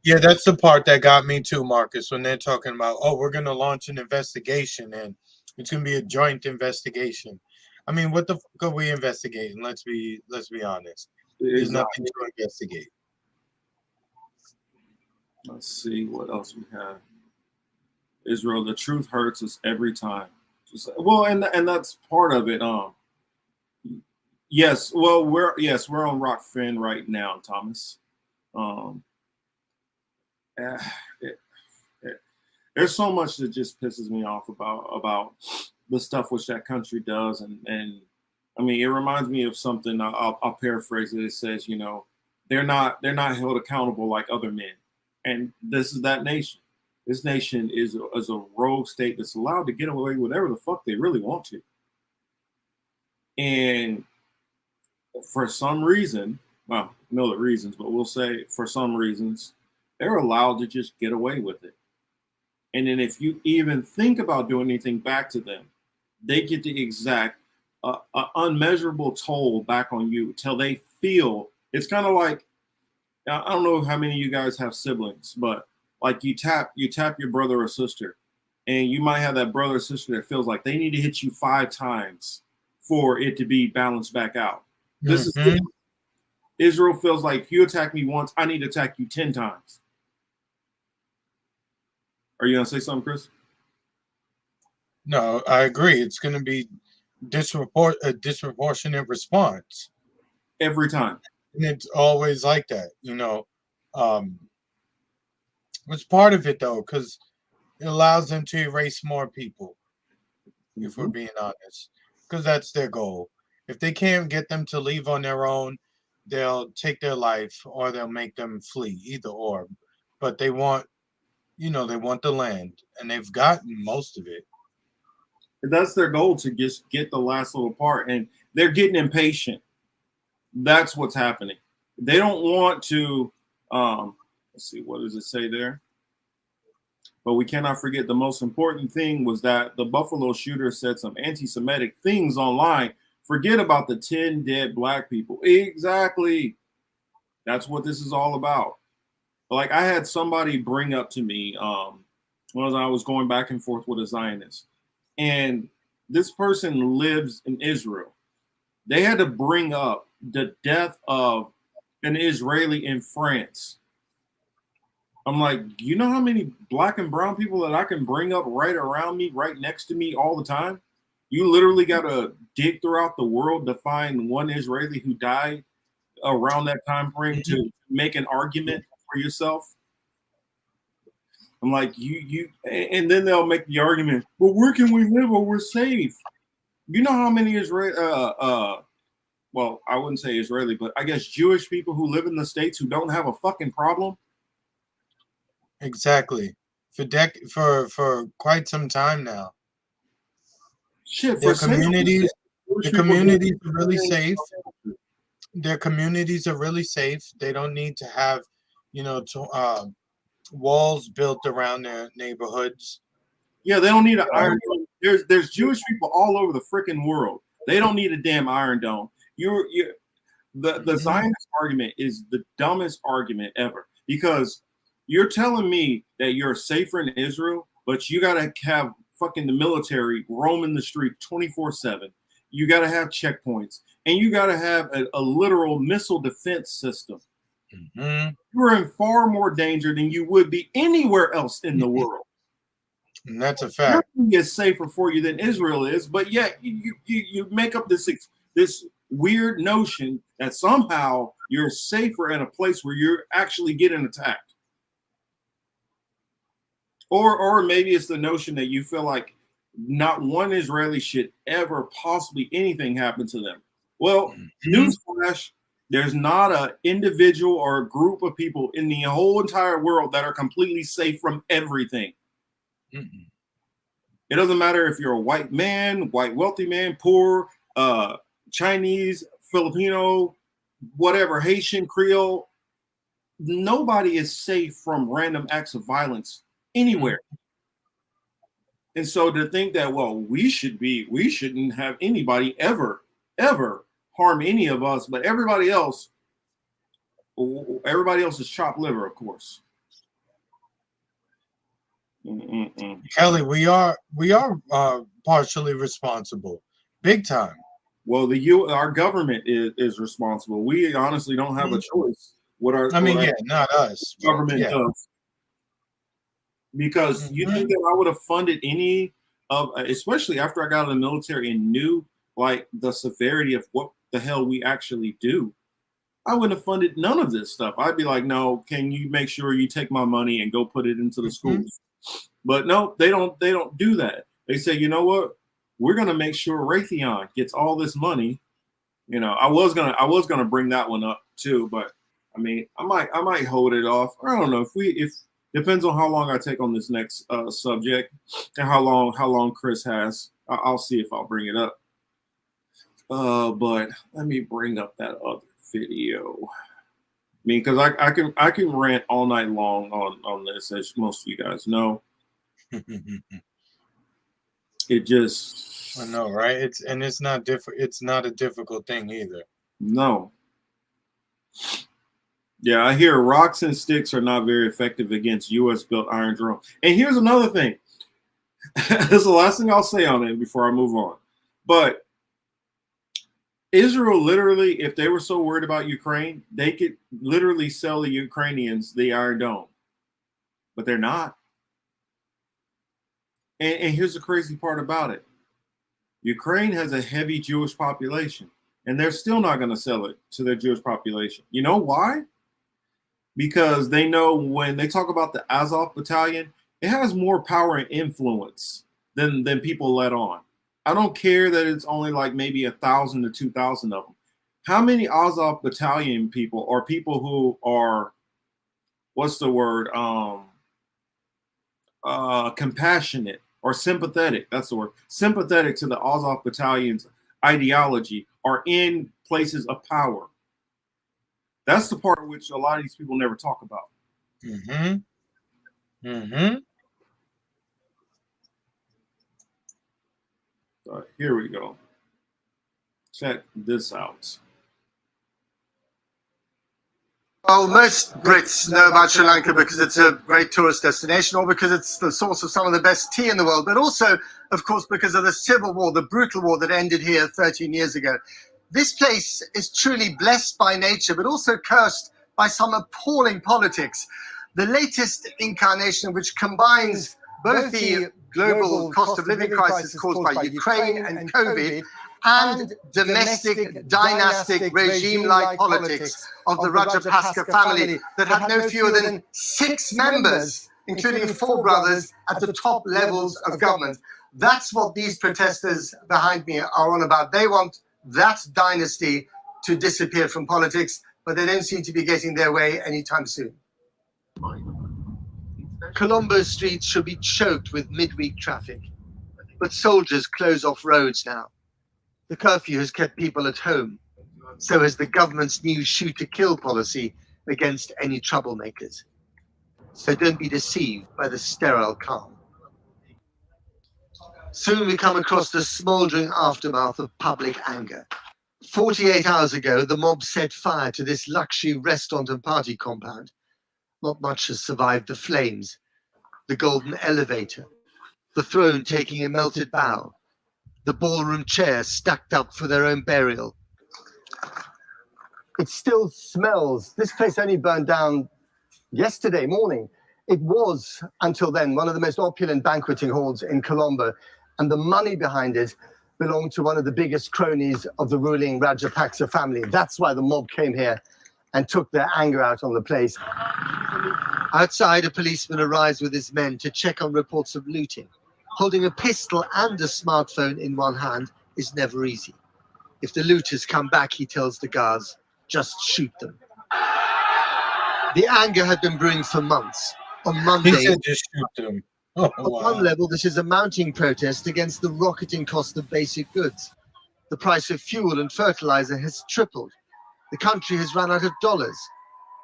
Speaker 2: Yeah, that's the part that got me too, Marcus, when they're talking about, we're going to launch an investigation and it's going to be a joint investigation. I mean, what the fuck are we investigating? Let's be honest. There's nothing to investigate.
Speaker 1: Let's see what else we have. Israel, the truth hurts us every time. And that's part of it. Yes, well, we're on Rock Fan right now, Thomas. There's so much that just pisses me off about the stuff which that country does, and I mean, it reminds me of something. I'll paraphrase it. It says, they're not held accountable like other men, and this is that nation. This nation is a rogue state that's allowed to get away with whatever the fuck they really want to, and for some reason, well, know the reasons, but we'll say for some reasons, they're allowed to just get away with it. And then if you even think about doing anything back to them, they get the exact unmeasurable toll back on you till they feel. It's kind of like, I don't know how many of you guys have siblings, but like you tap your brother or sister, and you might have that brother or sister that feels like they need to hit you 5 times for it to be balanced back out. This is Israel feels like if you attack me once, I need to attack you 10 times. Are you gonna say something, Chris?
Speaker 2: No, I agree. It's going to be a disproportionate response
Speaker 1: every time,
Speaker 2: and it's always like that. It's part of it though, because it allows them to erase more people. If we're being honest, because that's their goal. If they can't get them to leave on their own, they'll take their life or they'll make them flee, either or. But they want, they want the land, and they've gotten most of it.
Speaker 1: That's their goal, to just get the last little part, and they're getting impatient. That's what's happening. They don't want to. Let's see, what does it say there? But we cannot forget the most important thing was that the Buffalo shooter said some anti-Semitic things online. Forget about the 10 dead black people. Exactly. That's what this is all about. Like, I had somebody bring up to me when I was going back and forth with a Zionist, and this person lives in Israel. They had to bring up the death of an Israeli in France. I'm like, you know how many black and brown people that I can bring up right around me, right next to me all the time? You literally got to dig throughout the world to find one Israeli who died around that time frame to make an argument for yourself. I'm like, and then they'll make the argument, well, where can we live where we're safe? You know how many well, I wouldn't say Israeli, but I guess Jewish people who live in the States who don't have a fucking problem?
Speaker 2: Exactly. For quite some time now.
Speaker 1: Shit,
Speaker 2: for communities, The communities are really safe. Their communities are really safe. They don't need to have, walls built around their neighborhoods.
Speaker 1: Yeah, they don't need an iron dome. There's Jewish people all over the freaking world. They don't need a damn iron dome. The Zionist argument is the dumbest argument ever, because you're telling me that you're safer in Israel, but you got to have fucking the military roaming the street 24/7. You got to have checkpoints, and you got to have a literal missile defense system. You're in far more danger than you would be anywhere else in the world.
Speaker 2: And that's a fact.
Speaker 1: Nothing is safer for you than Israel is, but yet you make up this weird notion that somehow you're safer in a place where you're actually getting attacked. Or maybe it's the notion that you feel like not one Israeli should ever possibly anything happen to them. Well, newsflash, there's not an individual or a group of people in the whole entire world that are completely safe from everything. It doesn't matter if you're a white man, white wealthy man, poor, Chinese, Filipino, whatever, Haitian, Creole. Nobody is safe from random acts of violence anywhere. And so to think that, well, we shouldn't have anybody ever harm any of us, but everybody else is chopped liver, of course.
Speaker 2: Kelly, we are partially responsible, big time.
Speaker 1: Well, our government is responsible. We honestly don't have a choice.
Speaker 2: Not us.
Speaker 1: Government does. Because you think that I would have funded any of, especially after I got out of the military and knew like the severity of what the hell we actually do, I wouldn't have funded none of this stuff. I'd be like, no, can you make sure you take my money and go put it into the schools? But no, they don't do that. They say, you know what? We're gonna make sure Raytheon gets all this money. I was gonna bring that one up too, but I mean, I might hold it off. I don't know if depends on how long I take on this next subject and how long Chris has. I'll see if I'll bring it up. But let me bring up that other video. I mean, because I can rant all night long on this, as most of you guys know. It just,
Speaker 2: I know, right? It's not different. It's not a difficult thing either.
Speaker 1: No. Yeah, I hear rocks and sticks are not very effective against U.S.-built iron drone. And here's another thing. This is the last thing I'll say on it before I move on. But Israel literally, if they were so worried about Ukraine, they could literally sell the Ukrainians the Iron Dome. But they're not. And here's the crazy part about it. Ukraine has a heavy Jewish population, and they're still not going to sell it to their Jewish population. You know why? Because they know when they talk about the Azov battalion, it has more power and influence than people let on. I don't care that it's only like maybe 1,000 to 2,000 of them. How many Azov battalion people are people who are, what's the word, compassionate or sympathetic, that's the word, sympathetic to the Azov battalion's ideology, are in places of power? That's the part which a lot of these people never talk about. All right, here we go. Check this out.
Speaker 19: Well, most Brits know about Sri Lanka because it's a great tourist destination, or because it's the source of some of the best tea in the world, but also, of course, because of the civil war, the brutal war that ended here 13 years ago. This place is truly blessed by nature, but also cursed by some appalling politics. The latest incarnation, which combines both the global cost of living crisis caused by Ukraine and COVID, and domestic dynastic regime-like politics of the Rajapaksa family that had no fewer than 6 members, including 4 brothers, at the top levels of government. That's what these protesters behind me are on about. They want that dynasty to disappear from politics, but they don't seem to be getting their way anytime soon. Colombo streets should be choked with midweek traffic, but soldiers close off roads now. The curfew has kept people at home. So has the government's new shoot-to-kill policy against any troublemakers. So don't be deceived by the sterile calm. Soon we come across the smouldering aftermath of public anger. 48 hours ago, the mob set fire to this luxury restaurant and party compound. Not much has survived the flames. The golden elevator, the throne taking a melted bow, the ballroom chairs stacked up for their own burial. It still smells. This place only burned down yesterday morning. It was, until then, one of the most opulent banqueting halls in Colombo, and the money behind it belonged to one of the biggest cronies of the ruling Rajapaksa family. That's why the mob came here and took their anger out on the place. Outside, a policeman arrives with his men to check on reports of looting. Holding a pistol and a smartphone in one hand is never easy. If the looters come back, he tells the guards, just shoot them. The anger had been brewing for months. On Monday,
Speaker 2: He said just shoot them. Oh,
Speaker 19: on
Speaker 2: wow.
Speaker 19: one level, this is a mounting protest against the rocketing cost of basic goods. The price of fuel and fertilizer has tripled. The country has run out of dollars.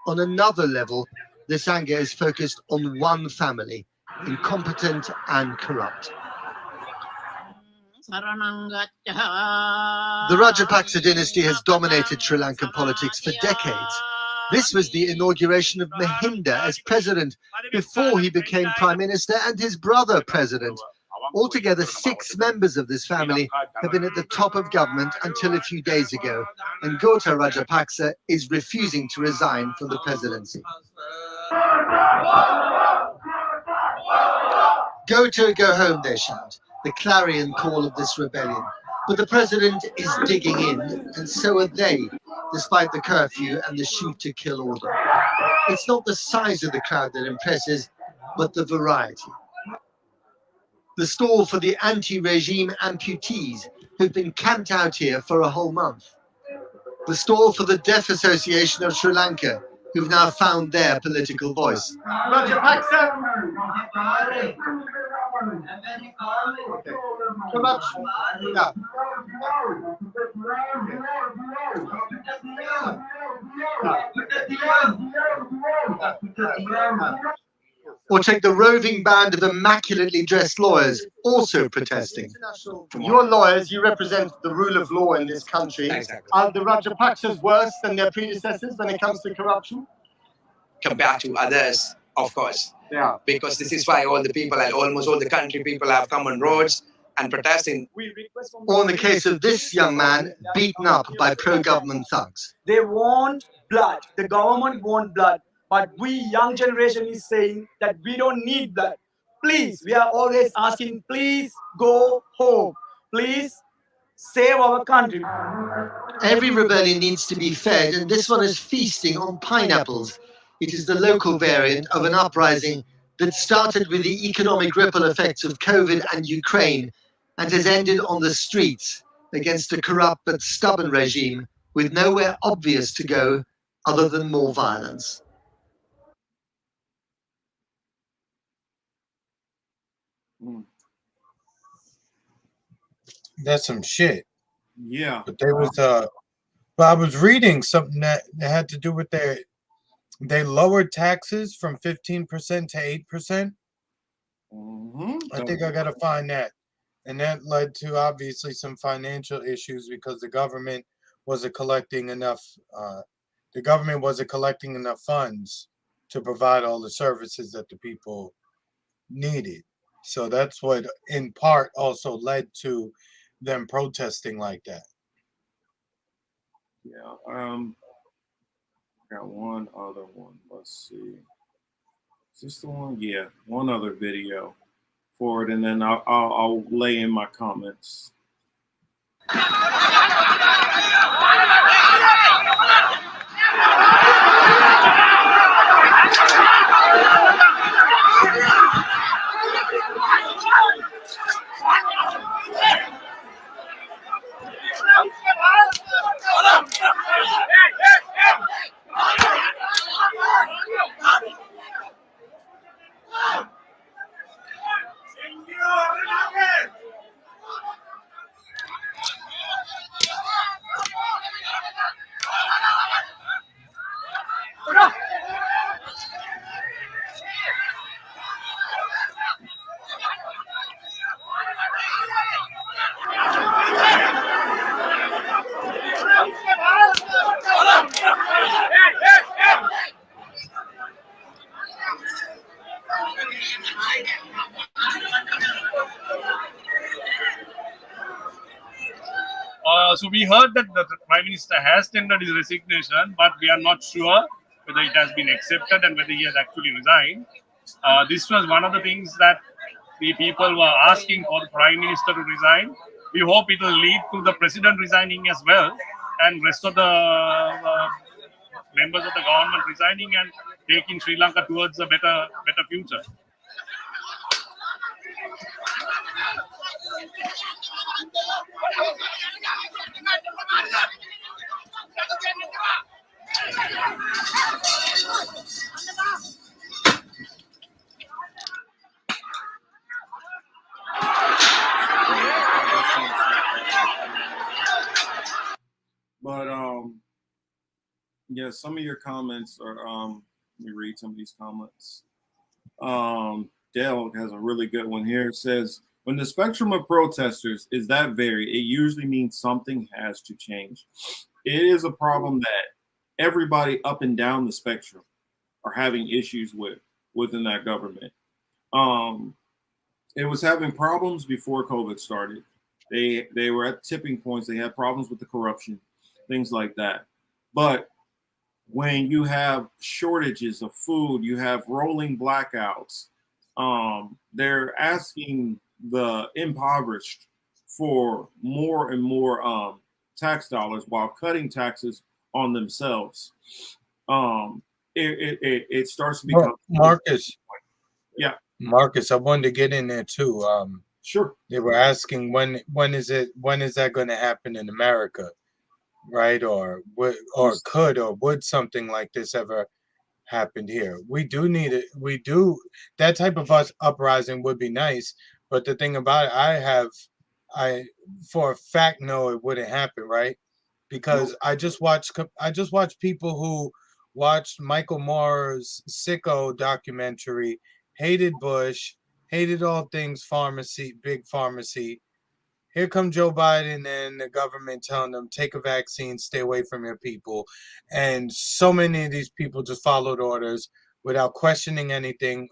Speaker 19: On another level, this anger is focused on one family, incompetent and corrupt. The Rajapaksa dynasty has dominated Sri Lankan politics for decades. This was the inauguration of Mahinda as president before he became prime minister and his brother president. Altogether, 6 members of this family have been at the top of government until a few days ago, and Gota Rajapaksa is refusing to resign from the presidency. Go to go home, they shout, the clarion call of this rebellion. But the president is digging in, and so are they, despite the curfew and the shoot-to-kill order. It's not the size of the crowd that impresses, but the variety. The stall for the anti-regime amputees who've been camped out here for a whole month. The stall for the Deaf Association of Sri Lanka, who've now found their political voice. Rajapaksa! Yeah. Or take the roving band of immaculately dressed lawyers, also protesting. You're lawyers, you represent the rule of law in this country.
Speaker 20: Exactly.
Speaker 19: Are the Rajapaksas worse than their predecessors when it comes to corruption?
Speaker 20: Compared to others, of course.
Speaker 19: Yeah.
Speaker 20: Because this is why all the people and almost all the country people have come on roads and protesting.
Speaker 19: Or in the case of this young man, beaten up by pro-government thugs.
Speaker 21: They want blood. The government want blood. But we, young generation, is saying that we don't need blood. Please, we are always asking, please go home. Please save our country.
Speaker 19: Every rebellion needs to be fed, and this one is feasting on pineapples. It is the local variant of an uprising that started with the economic ripple effects of COVID and Ukraine and has ended on the streets against a corrupt but stubborn regime with nowhere obvious to go other than more violence.
Speaker 2: That's some shit.
Speaker 1: Yeah.
Speaker 2: But there was but I was reading something that had to do with they lowered taxes from 15% to 8%. I think I gotta find that. And that led to obviously some financial issues because the government wasn't collecting enough funds to provide all the services that the people needed. So that's what in part also led to them protesting like that.
Speaker 1: Yeah. Got one other one. Let's see. Is this the one? Yeah. One other video for it, and then I'll lay in my comments.
Speaker 3: So we heard that the Prime Minister has tendered his resignation, but we are not sure whether it has been accepted and whether he has actually resigned. This was one of the things that the people were asking for the Prime Minister to resign. We hope it will lead to the President resigning as well, and rest of the members of the government resigning and taking Sri Lanka towards a better future.
Speaker 1: But yeah, some of your comments are let me read some of these comments. Dale has a really good one here. It says, when the spectrum of protesters is that varied, it usually means something has to change. It is a problem that everybody up and down the spectrum are having issues within that government. It was having problems before COVID started. They were at tipping points. They had problems with the corruption, things like that. But when you have shortages of food, you have rolling blackouts. They're asking the impoverished for more and more tax dollars while cutting taxes on themselves. It starts to become
Speaker 2: Marcus.
Speaker 1: Yeah,
Speaker 2: Marcus, I wanted to get in there too.
Speaker 1: Sure.
Speaker 2: They were asking when is that going to happen in America, right? Or could or would something like this ever happen here? We do need it. We do that type of uprising would be nice, but the thing about it, I for a fact know it wouldn't happen, right? Because I just watched people who watched Michael Moore's Sicko documentary, hated Bush, hated all things pharmacy, big pharmacy. Here come Joe Biden and the government telling them, take a vaccine, stay away from your people. And so many of these people just followed orders without questioning anything.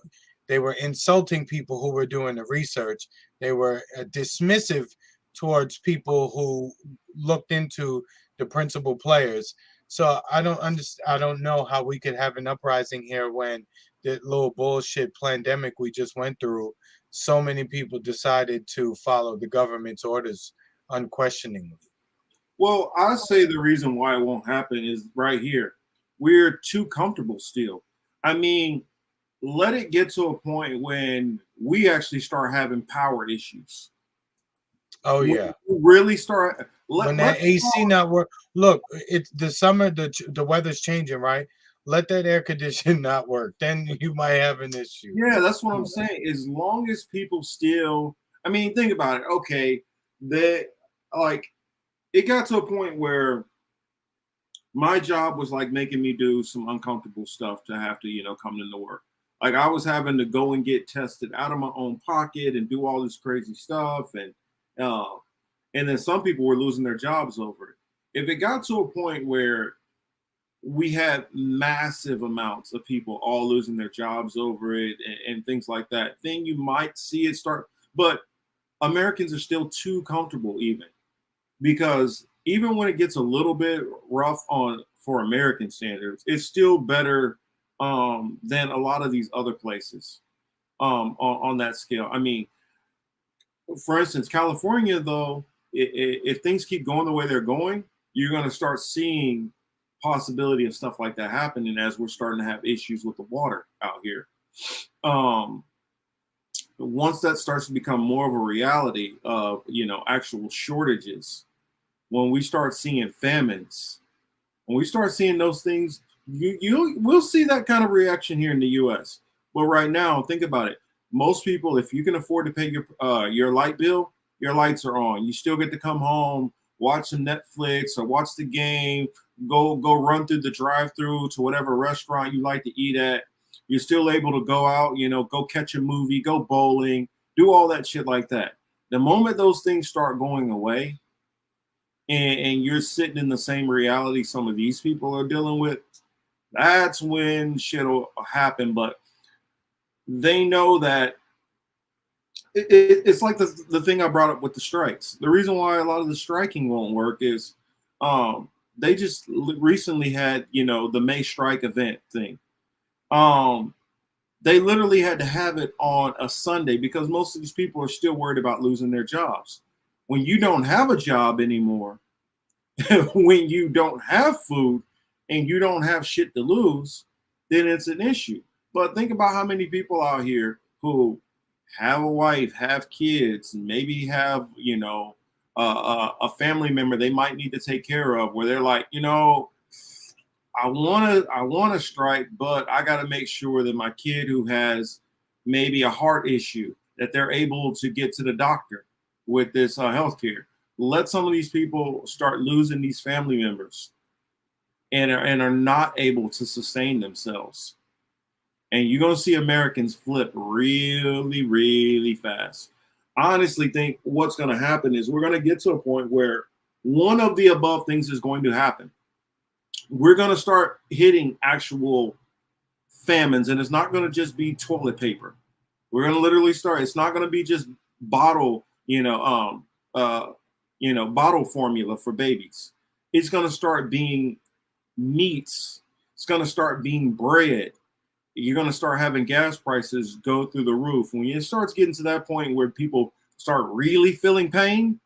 Speaker 2: They were insulting people who were doing the research. They were dismissive towards people who looked into the principal players. So I don't know how we could have an uprising here when the little bullshit pandemic we just went through, so many people decided to follow the government's orders unquestioningly.
Speaker 1: Well, I say the reason why it won't happen is right here. We're too comfortable still. I mean, let it get to a point when we actually start having power issues.
Speaker 2: Oh yeah,
Speaker 1: really start
Speaker 2: when that AC not work. Look, it's the summer. The weather's changing, right? Let that air condition not work, then you might have an issue.
Speaker 1: Yeah, that's what I'm saying. As long as people still, I mean, think about it. Okay, it got to a point where my job was like making me do some uncomfortable stuff to have to, come into work. Like I was having to go and get tested out of my own pocket and do all this crazy stuff, and then some people were losing their jobs over it. If it got to a point where we had massive amounts of people all losing their jobs over it and things like that, then you might see it start. But Americans are still too comfortable, even because even when it gets a little bit rough for American standards, it's still better than a lot of these other places on that scale. I mean, for instance, California, though, if things keep going the way they're going, you're going to start seeing possibility of stuff like that happening as we're starting to have issues with the water out here. Once that starts to become more of a reality of, actual shortages, when we start seeing famines, when we start seeing those things, we'll see that kind of reaction here in the US. But right now, think about it. Most people, if you can afford to pay your light bill, your lights are on. You still get to come home, watch some Netflix or watch the game, go run through the drive-through to whatever restaurant you like to eat at. You're still able to go out, go catch a movie, go bowling, do all that shit like that. The moment those things start going away and you're sitting in the same reality some of these people are dealing with, that's when shit will happen. But they know that it's like the thing I brought up with the strikes. The reason why a lot of the striking won't work is they just recently had, you know, the May strike event thing. They literally had to have it on a Sunday because most of these people are still worried about losing their jobs. When you don't have a job anymore, when you don't have food and you don't have shit to lose, then it's an issue. But think about how many people out here who have a wife, have kids, and maybe have, you know, a family member they might need to take care of, where they're like, you know, I want to strike, but I got to make sure that my kid who has maybe a heart issue, that they're able to get to the doctor with this health care. Let some of these people start losing these family members and are not able to sustain themselves. And you're going to see Americans flip really, really fast. I honestly think what's going to happen is we're going to get to a point where one of the above things is going to happen. We're going to start hitting actual famines, and it's not going to just be toilet paper. We're going to literally start. It's not going to be just bottle, bottle formula for babies. It's going to start being meats. It's going to start being bread. You're going to start having gas prices go through the roof. When it starts getting to that point where people start really feeling pain,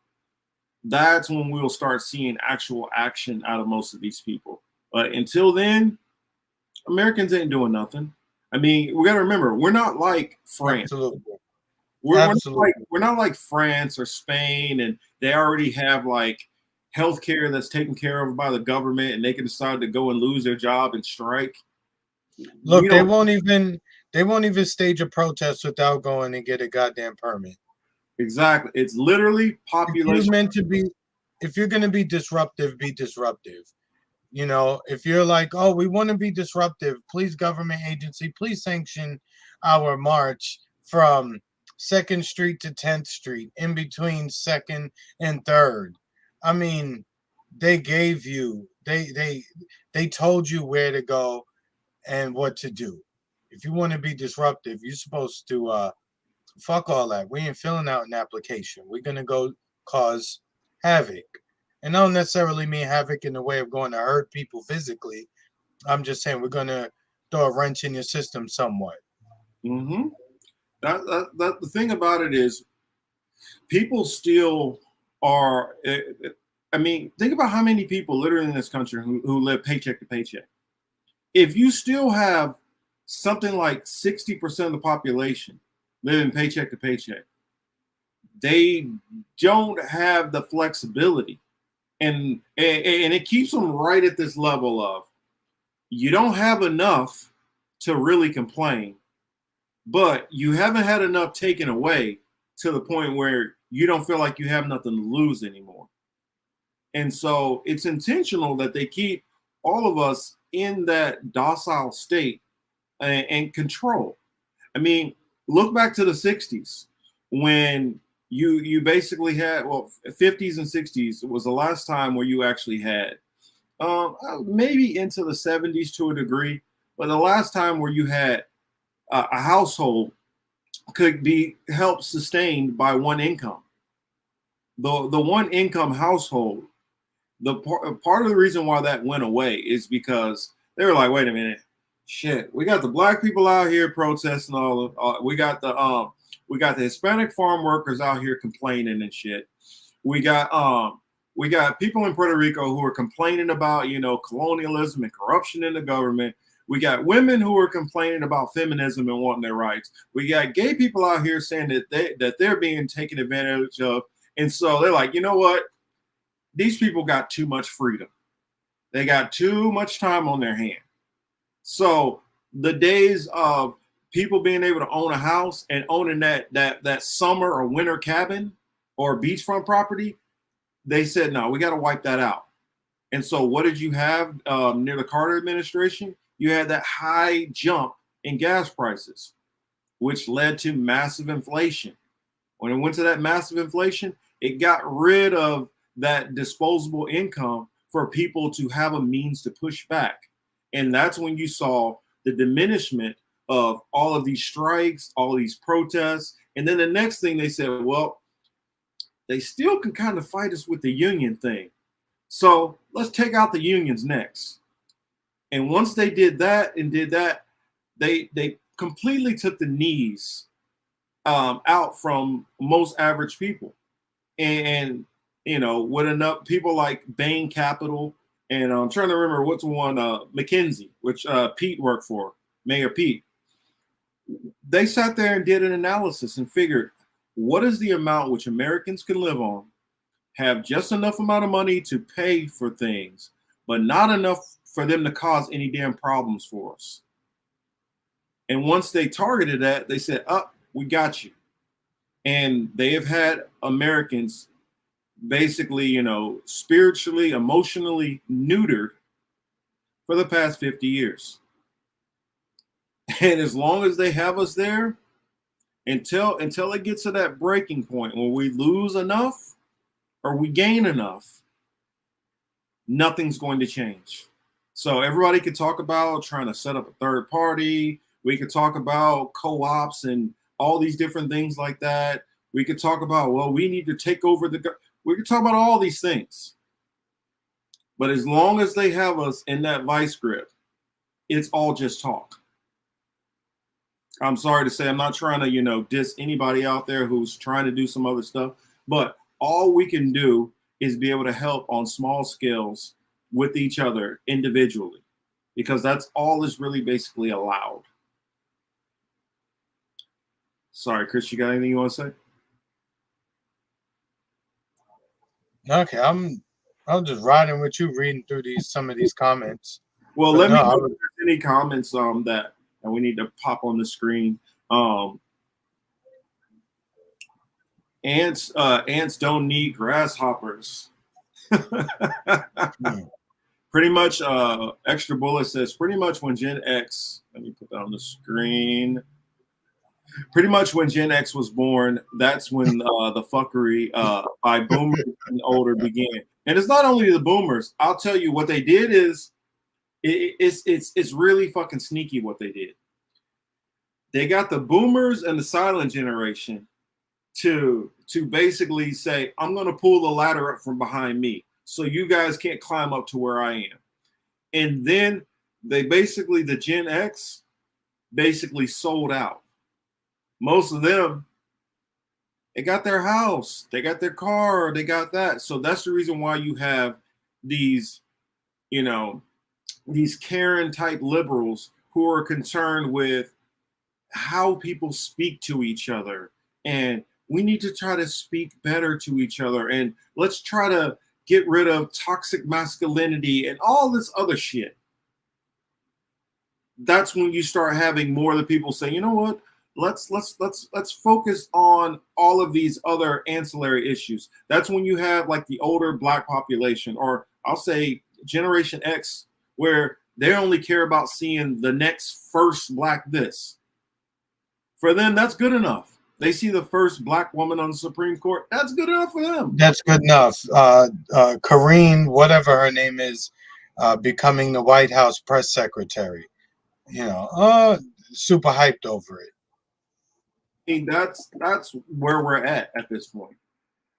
Speaker 1: that's when we'll start seeing actual action out of most of these people. But until then, Americans ain't doing nothing. I mean, we got to remember, we're not like France.
Speaker 2: Absolutely.
Speaker 1: We're not like France or Spain, and they already have like healthcare that's taken care of by the government, and they can decide to go and lose their job and strike.
Speaker 2: Look, they won't even stage a protest without going and get a goddamn permit.
Speaker 1: Exactly. It's literally population.
Speaker 2: If you're going to be disruptive, be disruptive. You know, if you're like, oh, we want to be disruptive, please, government agency, please sanction our march from 2nd Street to 10th Street, in between 2nd and 3rd. I mean, they gave you, they told you where to go and what to do. If you want to be disruptive, you're supposed to fuck all that. We ain't filling out an application. We're going to go cause havoc. And I don't necessarily mean havoc in the way of going to hurt people physically. I'm just saying we're going to throw a wrench in your system somewhat.
Speaker 1: Mm-hmm. The thing about it is people still are, I mean, think about how many people literally in this country who live paycheck to paycheck. If you still have something like 60% of the population living paycheck to paycheck, they don't have the flexibility. And it keeps them right at this level of, you don't have enough to really complain, but you haven't had enough taken away to the point where you don't feel like you have nothing to lose anymore. And so it's intentional that they keep all of us in that docile state and control. I mean, look back to the 60s when you basically had, well, 50s and 60s was the last time where you actually had, maybe into the 70s to a degree, but the last time where you had a household could be helped sustained by one income. The one income household, part of the reason why that went away is because they were like, wait a minute, shit, we got the black people out here protesting we got the Hispanic farm workers out here complaining and shit. We got people in Puerto Rico who are complaining about, colonialism and corruption in the government. We got women who are complaining about feminism and wanting their rights. We got gay people out here saying that they're being taken advantage of. And so they're like, you know what? These people got too much freedom. They got too much time on their hand. So the days of people being able to own a house and owning that summer or winter cabin or beachfront property, they said, no, we got to wipe that out. And so what did you have near the Carter administration? You had that high jump in gas prices, which led to massive inflation. When it went to that massive inflation, it got rid of that disposable income for people to have a means to push back. And that's when you saw the diminishment of all of these strikes, all of these protests. And then the next thing they said, well, they still can kind of fight us with the union thing. So let's take out the unions next. And once they did that, they completely took the knees out from most average people. And you know, with enough people like Bain Capital, and I'm trying to remember what's one, McKinsey, which Pete worked for, Mayor Pete. They sat there and did an analysis and figured, what is the amount which Americans can live on, have just enough amount of money to pay for things, but not enough for them to cause any damn problems for us. And once they targeted that, they said, we got you. And they have had Americans basically, you know, spiritually, emotionally neutered for the past 50 years. And as long as they have us there, until it gets to that breaking point where we lose enough or we gain enough, nothing's going to change. So everybody could talk about trying to set up a third party. We could talk about co-ops and all these different things like that. We could talk about, well, we need to take over we could talk about all these things. But as long as they have us in that vice grip, it's all just talk. I'm sorry to say, I'm not trying to, you know, diss anybody out there who's trying to do some other stuff, but all we can do is be able to help on small scales with each other individually, because that's all is really basically allowed. Sorry, Chris, you got anything you want to say?
Speaker 2: Okay, I'm just riding with you, reading through some of these comments.
Speaker 1: Well, let me know if there's any comments that we need to pop on the screen. Ants don't need grasshoppers. Pretty much, Extra Bullet says, pretty much when Gen X, let me put that on the screen. Pretty much when Gen X was born, that's when the fuckery by boomers and older began. And it's not only the boomers. I'll tell you what they did is, it's really fucking sneaky what they did. They got the boomers and the silent generation to basically say, I'm going to pull the ladder up from behind me so you guys can't climb up to where I am. And then the Gen X basically sold out. Most of them, they got their house, they got their car, they got that. So that's the reason why you have these, you know, these Karen type liberals who are concerned with how people speak to each other. And we need to try to speak better to each other. And let's try to get rid of toxic masculinity and all this other shit. That's when you start having more of the people say, you know what? Let's focus on all of these other ancillary issues. That's when you have like the older black population, or I'll say Generation X, where they only care about seeing the next first black this. For them, that's good enough. They see the first black woman on the Supreme Court. That's good enough for them.
Speaker 2: That's good enough. Karine, whatever her name is, becoming the White House press secretary. You know, super hyped over it.
Speaker 1: I mean, that's where we're at this point.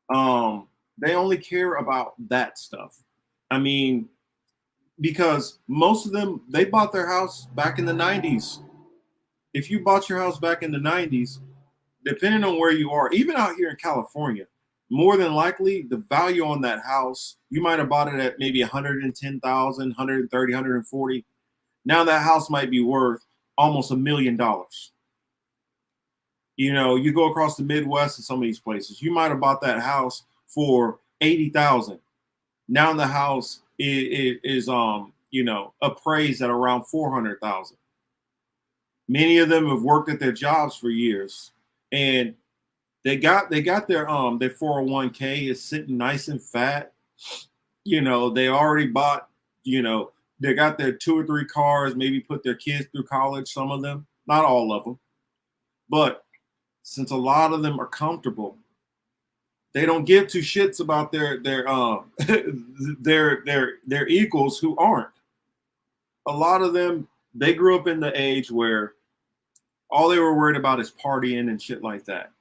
Speaker 1: They only care about that stuff. I mean, because most of them, they bought their house back in the 90s. If you bought your house back in the 90s, depending on where you are, even out here in California, more than likely the value on that house, you might have bought it at maybe 110,000, 130, 140. Now that house might be worth almost $1 million. You know, you go across the Midwest and some of these places, you might have bought that house for 80,000. Now the house is you know, appraised at around 400,000. Many of them have worked at their jobs for years, and they got their 401k is sitting nice and fat. You know, they already bought, you know, they got their 2 or 3 cars, maybe put their kids through college, some of them, not all of them. But since a lot of them are comfortable, they don't give two shits about their their equals who aren't. A lot of them, they grew up in the age where all they were worried about is partying and shit like that.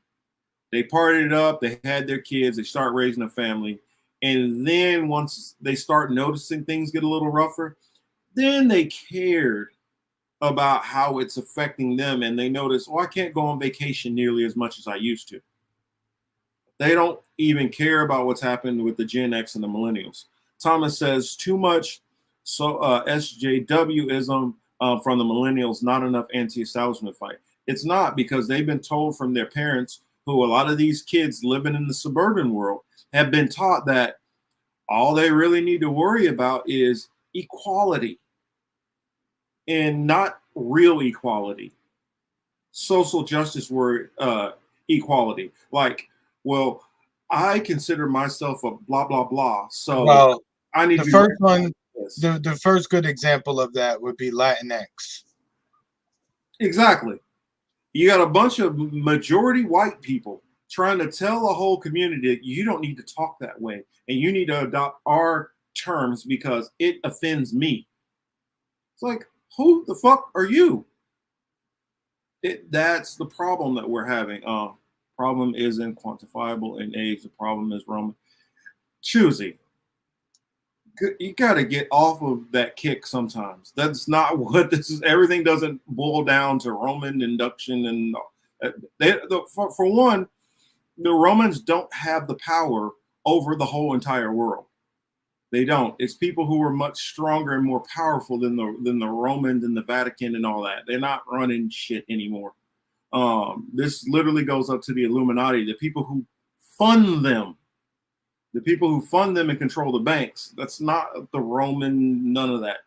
Speaker 1: They partied it up. They had their kids. They start raising a family. And then once they start noticing things get a little rougher, then they cared about how it's affecting them. And they notice, I can't go on vacation nearly as much as I used to. They don't even care about what's happened with the Gen X and the millennials. Thomas says too much SJWism from the millennials, not enough anti-establishment fight. It's not, because they've been told from their parents, who a lot of these kids living in the suburban world have been taught that all they really need to worry about is equality, and not real equality. Social justice word equality. Like, well, I consider myself a blah blah blah, so
Speaker 2: Well,
Speaker 1: I need
Speaker 2: the
Speaker 1: to be
Speaker 2: first one,
Speaker 1: this.
Speaker 2: the first good example of that would be Latinx.
Speaker 1: Exactly. You got a bunch of majority white people trying to tell the whole community that you don't need to talk that way and you need to adopt our terms because it offends me. It's like, who the fuck are you? That's the problem that we're having. Problem isn't quantifiable in age. The problem is Roman. Choosy. You got to get off of that kick sometimes. That's not what this is. Everything doesn't boil down to Roman induction. And for one, the Romans don't have the power over the whole entire world. They don't. It's people who are much stronger and more powerful than the Romans and the Vatican and all that. They're not running shit anymore. This literally goes up to the Illuminati, the people who fund them. The people who fund them and control the banks. That's not the Roman, none of that.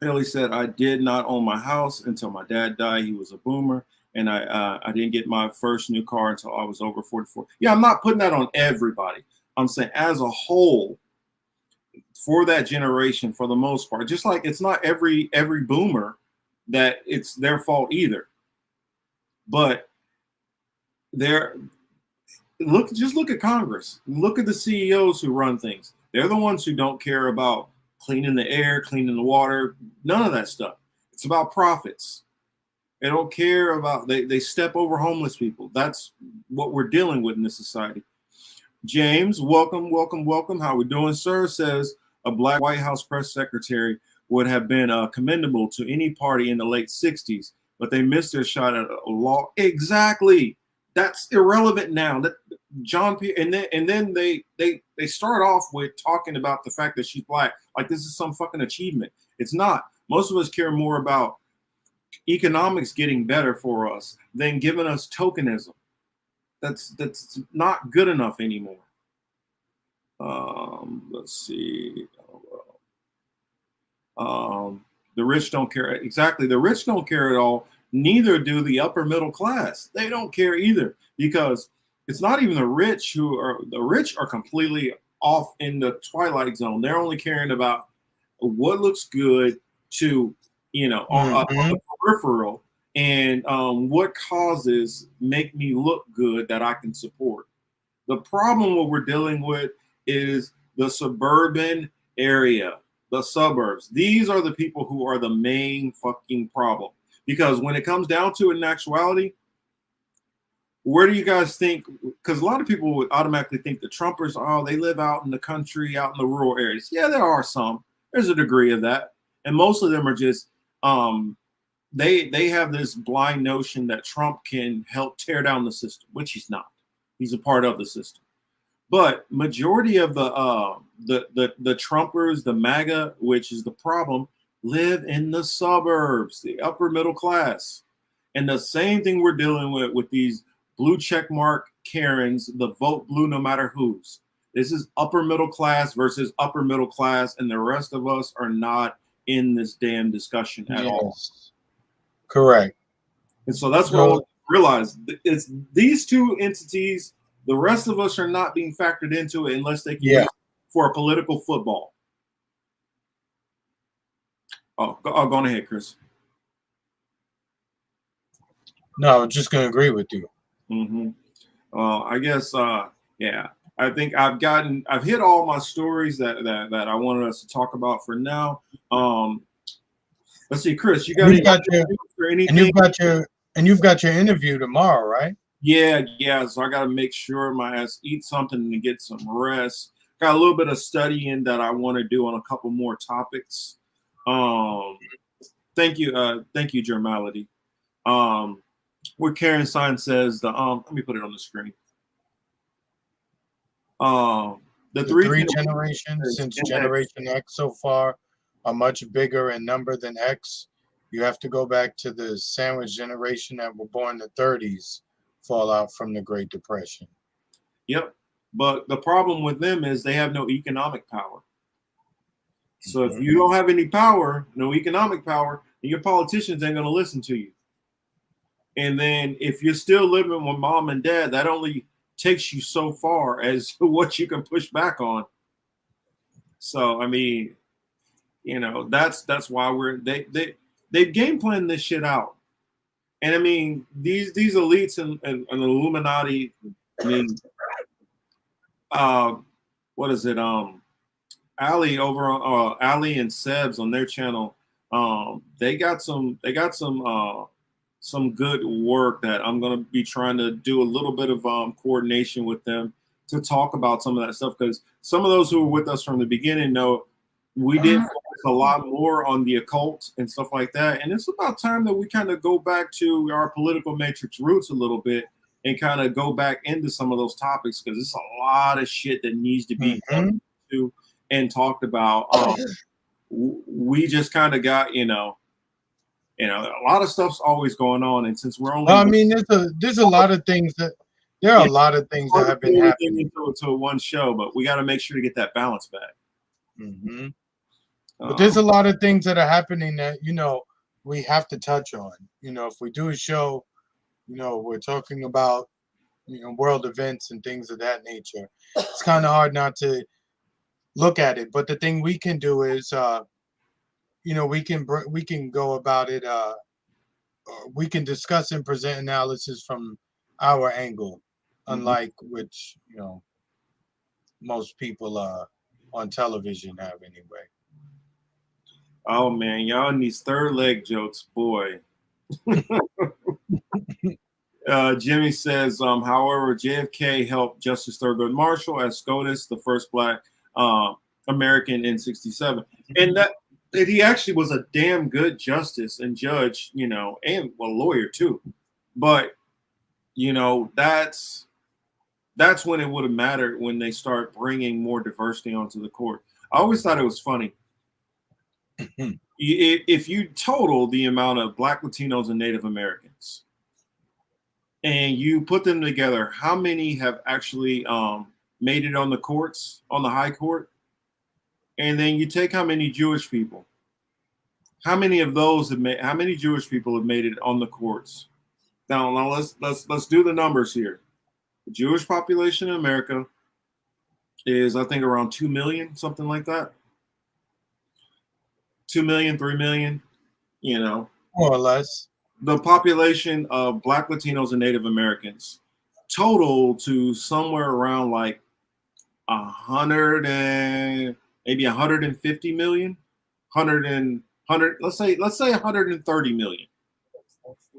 Speaker 1: Ellie said, I did not own my house until my dad died. He was a boomer. And I didn't get my first new car until I was over 44. Yeah, I'm not putting that on everybody. I'm saying as a whole, for that generation, for the most part, just like it's not every boomer that it's their fault either. But just look at Congress. Look at the CEOs who run things. They're the ones who don't care about cleaning the air, cleaning the water, none of that stuff. It's about profits. They don't care about, they step over homeless people. That's what we're dealing with in this society. James, welcome, welcome, welcome. How we doing, sir? Says a black White House press secretary would have been commendable to any party in the late 60s, but they missed their shot at a law. Exactly. That's irrelevant now. That John P. And then they start off with talking about the fact that she's black, like this is some fucking achievement. It's not. Most of us care more about economics getting better for us than giving us tokenism. That's not good enough anymore. Let's see. The rich don't care. Exactly. The rich don't care at all. Neither do the upper middle class. They don't care either, because it's not even the rich the rich are completely off in the twilight zone. They're only caring about what looks good to, on the peripheral, and what causes make me look good that I can support. The problem what we're dealing with is the suburban area, the suburbs. These are the people who are the main fucking problem. Because when it comes down to it in actuality, where do you guys think? Because a lot of people would automatically think the Trumpers, they live out in the country, out in the rural areas. Yeah, there are some. There's a degree of that. And most of them are just, they have this blind notion that Trump can help tear down the system, which he's not. He's a part of the system. But majority of the Trumpers, the MAGA, which is the problem, live in the suburbs, the upper middle class. And the same thing we're dealing with these blue check mark Karens, the vote blue no matter whose. This is upper middle class versus upper middle class, and the rest of us are not in this damn discussion at all.
Speaker 2: Correct.
Speaker 1: And so that's what I want to realize. It's these two entities. The rest of us are not being factored into it unless they can use it for a political football. Go on ahead, Chris.
Speaker 2: No, I was just going to agree with you.
Speaker 1: I guess, yeah. I think I've hit all my stories that I wanted us to talk about for now. Let's see, Chris, you
Speaker 2: And
Speaker 1: got
Speaker 2: you've got your interview tomorrow, right?
Speaker 1: Yeah. So I got to make sure my ass eat something and get some rest. Got a little bit of studying that I want to do on a couple more topics. Thank you, Germality. Where Karen Sign says let me put it on the screen. The
Speaker 2: three generations since Generation X so far are much bigger in number than X. You have to go back to the sandwich generation that were born in the 30s, fallout from the Great Depression.
Speaker 1: Yep. But the problem with them is they have no economic power. So if you don't have any power, no economic power, then your politicians ain't going to listen to you. And then if you're still living with mom and dad, that only takes you so far as what you can push back on. So, I mean, you know, that's why they've game planned this shit out. And I mean, these elites and Illuminati, I mean, what is it? Ali over on Ali and Sebs on their channel, they got some good work that I'm gonna be trying to do a little bit of coordination with them to talk about some of that stuff, because some of those who were with us from the beginning know we did focus a lot more on the occult and stuff like that, and it's about time that we kind of go back to our political matrix roots a little bit and kind of go back into some of those topics, because it's a lot of shit that needs to be done to and talked about. We just kind of got, you know, a lot of stuff's always going on, and since we're only,
Speaker 2: well, I mean, there's a lot of things that there are a lot of things that have been happening
Speaker 1: into one show, but we got to make sure to get that balance back.
Speaker 2: But there's a lot of things that are happening that, you know, we have to touch on. You know, if we do a show, you know, we're talking about, you know, world events and things of that nature. It's kind of hard not to look at it. But the thing we can do is, you know, we can go about it. We can discuss and present analysis from our angle, unlike which, you know, most people on television have anyway.
Speaker 1: Oh man, y'all in these third leg jokes, boy. Jimmy says, however, JFK helped Justice Thurgood Marshall as SCOTUS, the first Black American in '67, and that he actually was a damn good justice and judge, you know, and a lawyer too. But you know, that's when it would have mattered, when they start bringing more diversity onto the court. I always thought it was funny. If you total the amount of Black, Latinos, and Native Americans, and you put them together, how many have actually made it on the courts, on the high court? And then you take how many Jewish people, how many of those have made, how many Jewish people have made it on the courts? Now let's do the numbers here. The Jewish population in America is, I think, around 2 million, something like that. 2 million, 3 million, you know,
Speaker 2: more or less.
Speaker 1: The population of Black, Latinos, and Native Americans total to somewhere around like 100 and maybe 150 million, 100, let's say 130 million.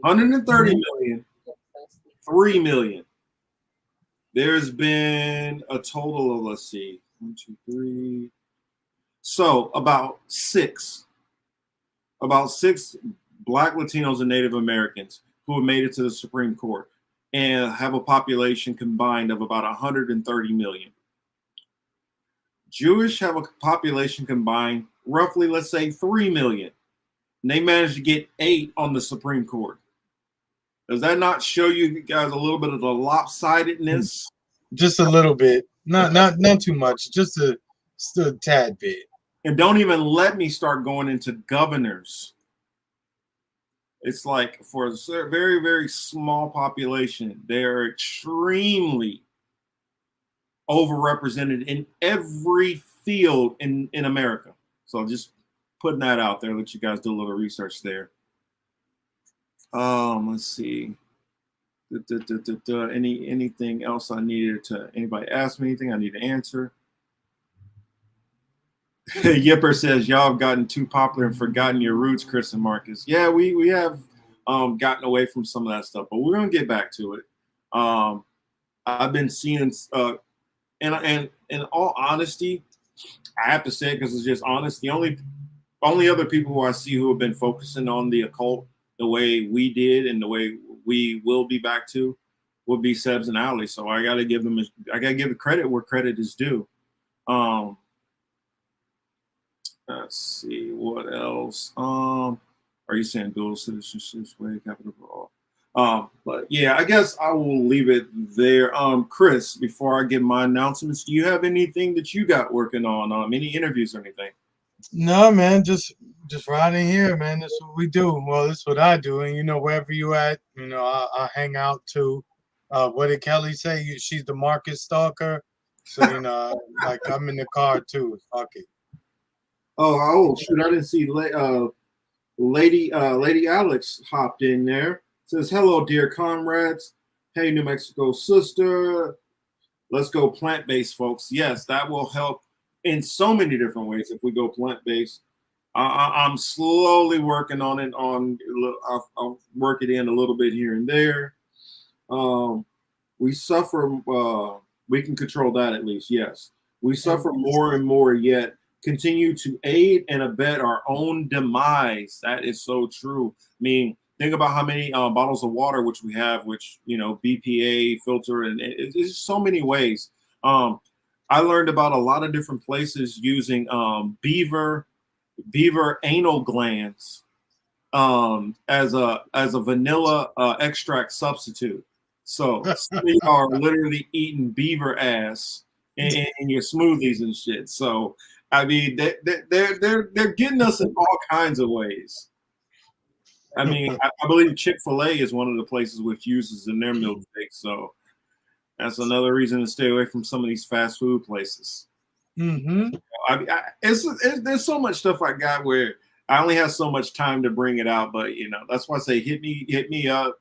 Speaker 1: 130 million, 3 million. There's been a total of, let's see, 1, 2, 3. So about six Black, Latinos, and Native Americans who have made it to the Supreme Court and have a population combined of about 130 million. Jewish have a population combined roughly, let's say, 3 million. And they managed to get 8 on the Supreme Court. Does that not show you guys a little bit of the lopsidedness?
Speaker 2: Just a little bit. Not too much. Just a tad bit.
Speaker 1: And don't even let me start going into governors. It's like, for a very, very small population, they're extremely overrepresented in every field in America. So just putting that out there, let you guys do a little research there. Let's see. Anything else I needed to, anybody ask me anything I need to answer? Yipper says y'all have gotten too popular and forgotten your roots, Chris and Marcus. Yeah, we have gotten away from some of that stuff, but we're gonna get back to it. I've been seeing, and in all honesty, I have to say it because it's just honest. The only other people who I see who have been focusing on the occult the way we did and the way we will be back to would be Sebs and Ali. So I gotta give them. I gotta give the credit where credit is due. Let's see what else. Are you saying dual citizenships way capital? But yeah, I guess I will leave it there. Chris, before I give my announcements, do you have anything that you got working on? Any interviews or anything?
Speaker 2: No, man, just riding here, man. That's what we do. Well, that's what I do. And you know, wherever you at, you know, I hang out too. What did Kelly say? She's the market stalker. So you know, like I'm in the car too. Fuck it.
Speaker 1: Oh shoot! I didn't see Lady Alex hopped in there. Says hello, dear comrades. Hey, New Mexico sister. Let's go plant-based, folks. Yes, that will help in so many different ways if we go plant-based. I'm slowly working on it. I'll work it in a little bit here and there. We suffer. We can control that at least. Yes, we suffer more and more. Yet continue to aid and abet our own demise. That is so true. I mean, think about how many bottles of water which we have, which BPA filter, and it's so many ways. I learned about a lot of different places using beaver anal glands as a vanilla extract substitute. So some of y'all are literally eating beaver ass in your smoothies and shit. So I mean, they're getting us in all kinds of ways. I mean, I believe Chick-fil-A is one of the places which uses in their milkshake. So that's another reason to stay away from some of these fast food places.
Speaker 2: Mm-hmm.
Speaker 1: There's so much stuff I got where I only have so much time to bring it out, but that's why I say hit me up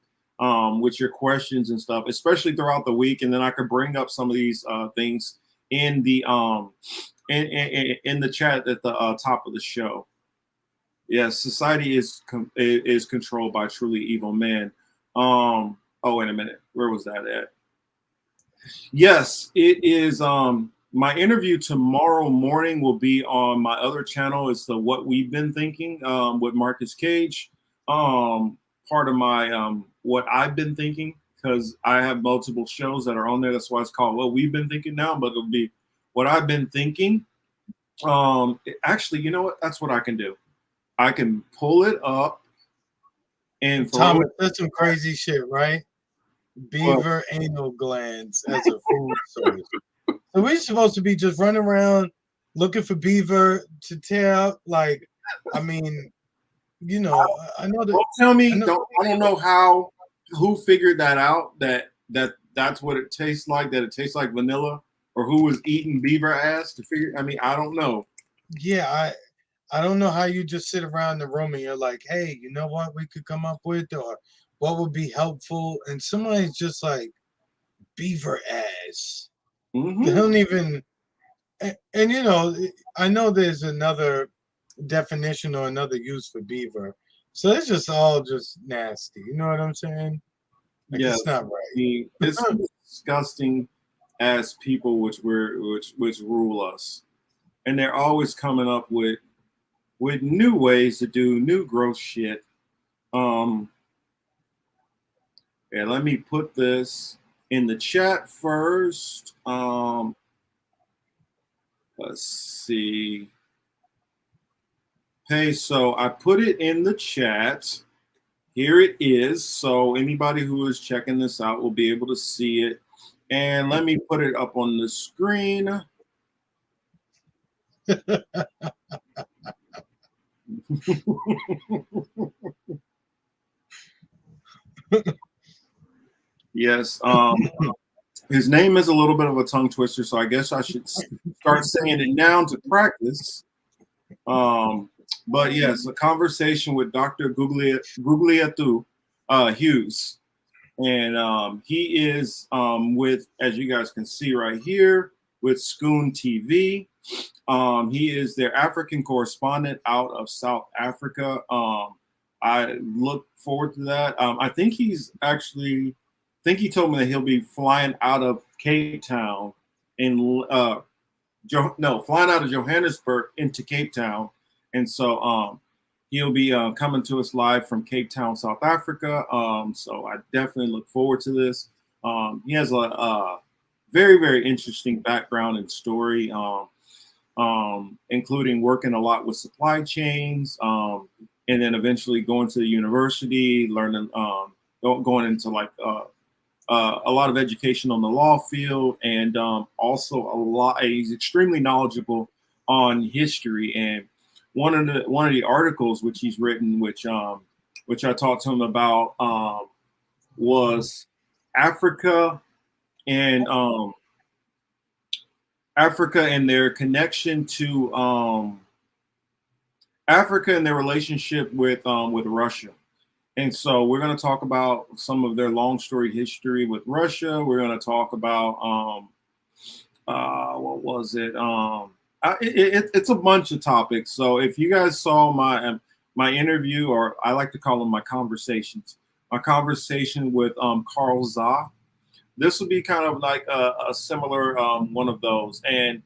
Speaker 1: with your questions and stuff, especially throughout the week, and then I could bring up some of these things in the in the chat at the top of the show. Yes, society is controlled by truly evil men. Oh, wait a minute, where was that at? Yes, it is. My interview tomorrow morning will be on my other channel. It's the What We've Been Thinking with Marcus Cage. Part of my What I've Been Thinking, because I have multiple shows that are on there. That's why it's called What We've Been Thinking now, but it'll be What I've Been Thinking. Actually, you know what? That's what I can do. I can pull it up and
Speaker 2: Thomas, that's some crazy shit, right? Beaver anal glands as a food source. So we're supposed to be just running around looking for beaver to tear out. Like, I mean, I know that.
Speaker 1: Don't tell me. I don't know who figured that out. That's what it tastes like. That it tastes like vanilla, or who was eating beaver ass to figure. I mean, I don't know.
Speaker 2: Yeah, I don't know how you just sit around the room and you're like, hey, you know what we could come up with, or what would be helpful, and somebody's just like beaver ass.
Speaker 1: Mm-hmm.
Speaker 2: They don't even, and I know there's another definition or another use for beaver, so it's just all just nasty. You know what I'm saying? Like,
Speaker 1: yes,
Speaker 2: it's not right.
Speaker 1: It's disgusting as people which rule us, and they're always coming up with new ways to do new gross shit. Yeah, let me put this in the chat first. Let's see. Hey, so I put it in the chat. Here it is. So anybody who is checking this out will be able to see it. And let me put it up on the screen. Yes. His name is a little bit of a tongue twister, so I guess I should start saying it now to practice. But yes, a conversation with Dr. Guglielmo Hughes. And he is with, as you guys can see right here, with Scoon TV. He is their African correspondent out of South Africa. I look forward to that. I think he's actually, I think he told me that he'll be flying out of Cape Town in flying out of Johannesburg into Cape Town, and so he'll be coming to us live from Cape Town, South Africa. So I definitely look forward to this. He has a very, very interesting background and story, including working a lot with supply chains, and then eventually going to the university, learning, going into like a lot of education on the law field, and also he's extremely knowledgeable on history. And one of the articles which he's written, which I talked to him about, was Africa and their connection to Africa and their relationship with Russia. And so we're going to talk about some of their long storied history with Russia. We're going to talk about what was it? It's a bunch of topics. So if you guys saw my interview, or I like to call them my conversation with Carl Zah, this will be kind of like a similar one of those. And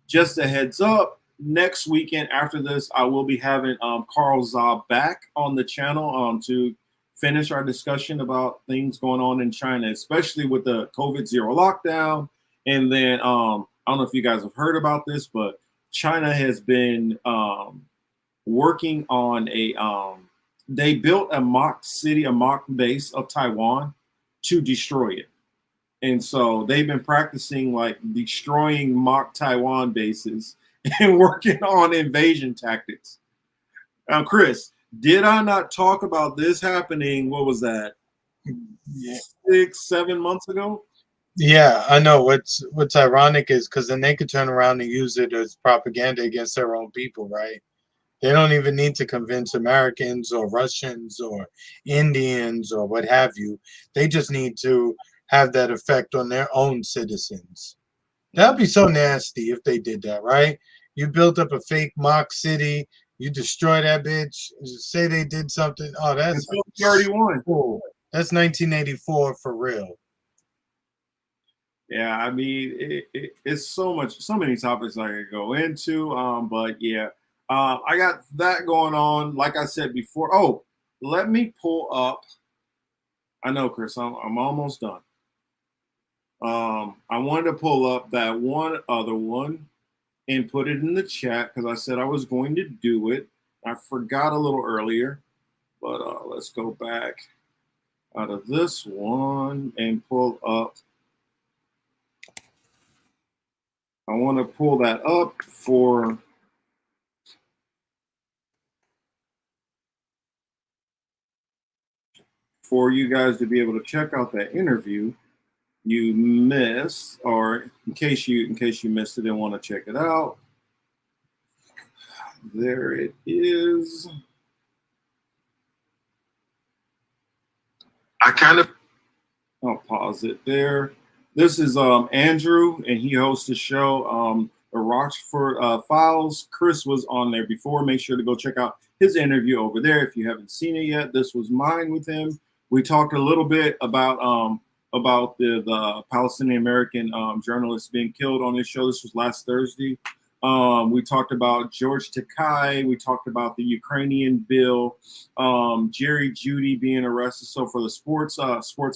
Speaker 1: just a heads up, next weekend after this, I will be having Carl Zah back on the channel to finish our discussion about things going on in China, especially with the COVID-0 lockdown. And then I don't know if you guys have heard about this, but China has been working on they built a mock city, a mock base of Taiwan to destroy it. And so they've been practicing like destroying mock Taiwan bases and working on invasion tactics. Now, Chris, did I not talk about this happening? What was that? 6-7 months ago?
Speaker 2: Yeah, I know. What's ironic is because then they could turn around and use it as propaganda against their own people, right? They don't even need to convince Americans or Russians or Indians or what have you. They just need to have that effect on their own citizens. That'd be so nasty if they did that, right? You built up a fake mock city, you destroy that bitch, say they did something. Oh, that's
Speaker 1: 31.
Speaker 2: Cool. That's 1984 for real.
Speaker 1: Yeah, I mean, it's so many topics I could go into. But yeah, I got that going on. Like I said before. Oh, let me pull up. I know, Chris, I'm almost done. I wanted to pull up that one other one and put it in the chat because I said I was going to do it. I forgot a little earlier, but let's go back out of this one and pull up. I want to pull that up for you guys to be able to check out that interview you missed, or in case you missed it and want to check it out. There it is. I'll pause it there. This is Andrew, and he hosts the show, the Rochford Files. Chris was on there before. Make sure to go check out his interview over there if you haven't seen it yet. This was mine with him. We talked a little bit about the Palestinian-American journalist being killed on this show. This was last Thursday. We talked about George Takei. We talked about the Ukrainian bill, Jerry Judy being arrested. So for the sports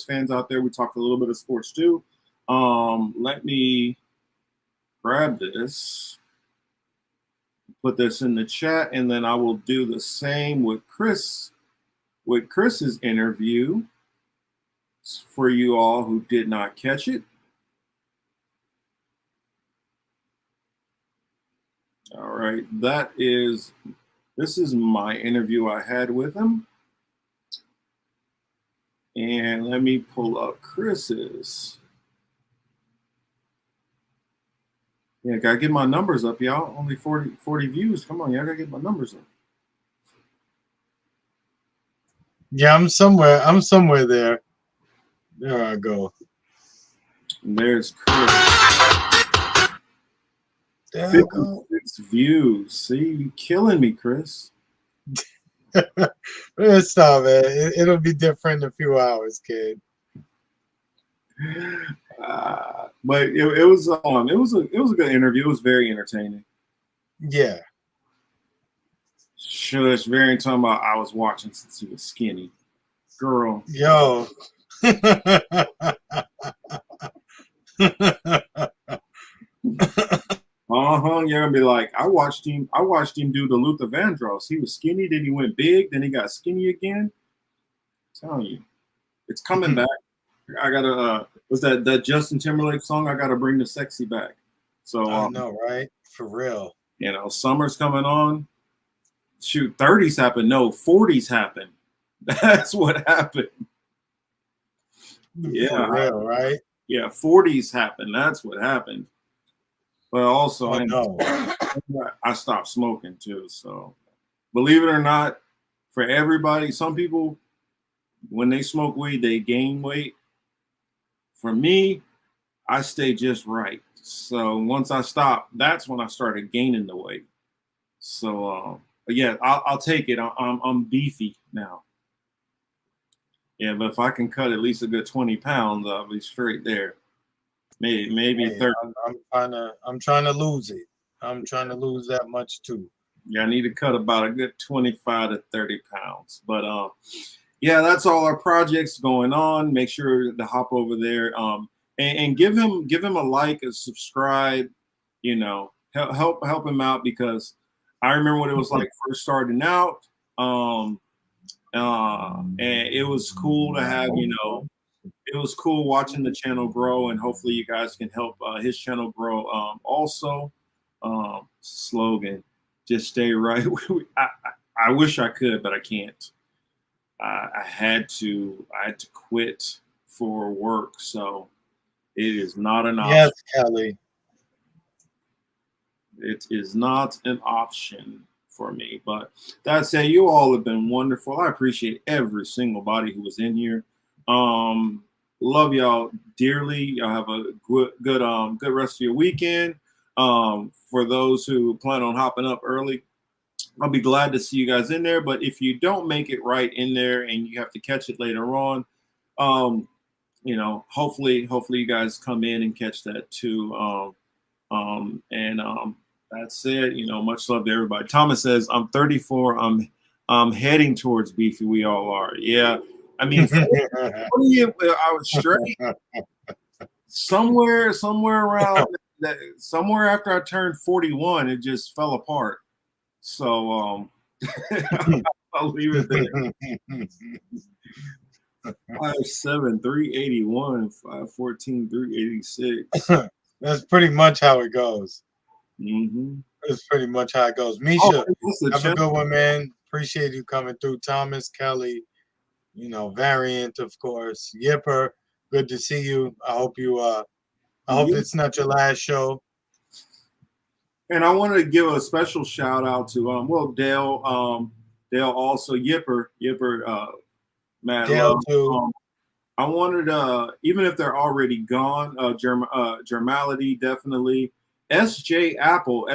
Speaker 1: fans out there, we talked a little bit of sports too. Let me grab this, put this in the chat, and then I will do the same with Chris's interview for you all who did not catch it. All right, this is my interview I had with him. And let me pull up Chris's. Yeah, gotta get my numbers up, y'all. Only 40 views. Come on, y'all gotta get my numbers up.
Speaker 2: Yeah, I'm somewhere there. There I go.
Speaker 1: And there's Chris. 56 views. See, you killing me, Chris.
Speaker 2: Stop, man. It'll be different in a few hours, kid.
Speaker 1: But it was a good interview. It was very entertaining.
Speaker 2: Yeah.
Speaker 1: Shush, very talking about I was watching since he was skinny. Girl.
Speaker 2: Yo.
Speaker 1: You're gonna be like, I watched him do the Luther Vandross. He was skinny, then he went big, then he got skinny again. I'm telling you, it's coming back. I gotta was that Justin Timberlake song? I gotta bring the sexy back. So
Speaker 2: I know, right? For real.
Speaker 1: You know, summer's coming on. Shoot, 30s happen. No, 40s happen. That's what happened. Yeah,
Speaker 2: For real, right?
Speaker 1: Yeah, 40s happen. That's what happened. But also, I stopped smoking too. So, believe it or not, for everybody, some people, when they smoke weed, they gain weight. For me, I stay just right. So once I stopped, that's when I started gaining the weight. So, but yeah, I'll take it. I'm beefy now. Yeah, but if I can cut at least a good 20 pounds, I'll be straight there. Maybe 30.
Speaker 2: I'm trying to lose it. I'm trying to lose that much too.
Speaker 1: Yeah, I need to cut about a good 25 to 30 pounds. But yeah, that's all our projects going on. Make sure to hop over there and give him a like, a subscribe. You know, help him out, because I remember what it was like first starting out. And it was cool to have, it was cool watching the channel grow, and hopefully you guys can help his channel grow. Also, slogan, just stay right. I wish I could, but I can't. I had to quit for work, so it is not an option.
Speaker 2: Yes, Kelly.
Speaker 1: It is not an option for me. But that said, you all have been wonderful. I appreciate every single body who was in here. Love y'all dearly. Y'all have a good rest of your weekend. For those who plan on hopping up early, I'll be glad to see you guys in there. But if you don't make it right in there and you have to catch it later on, hopefully you guys come in and catch that too. That's it. Much love to everybody. Thomas says, I'm 34. I'm heading towards beefy. We all are. Yeah. I mean, 40, I was straight. Somewhere around that, somewhere after I turned 41, it just fell apart. So I'll leave it there. 5'7", 381, 5'14", 386.
Speaker 2: That's pretty much how it goes.
Speaker 1: Mm-hmm.
Speaker 2: That's pretty much how it goes. Misha, have a good one, man. Appreciate you coming through. Thomas, Kelly, Variant, of course. Yipper, good to see you. I hope it's not your last show.
Speaker 1: And I wanted to give a special shout out to Dale. Dale also Yipper, Matt.
Speaker 2: Dale too.
Speaker 1: I wanted even if they're already gone, Germality definitely. SJ Apple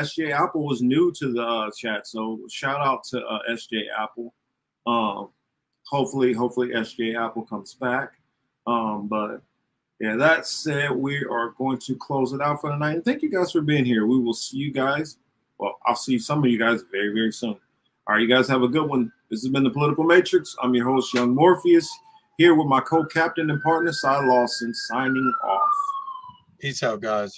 Speaker 1: was new to the chat, so shout out to SJ Apple. Hopefully SJ Apple comes back. But yeah, that said, we are going to close it out for the night. And thank you guys for being here. We will see you guys. Well, I'll see some of you guys very, very soon. All right, you guys have a good one. This has been the Political Matrix. I'm your host, Young Morpheus, here with my co-captain and partner, Cy Lawson, signing off.
Speaker 2: Peace out, guys.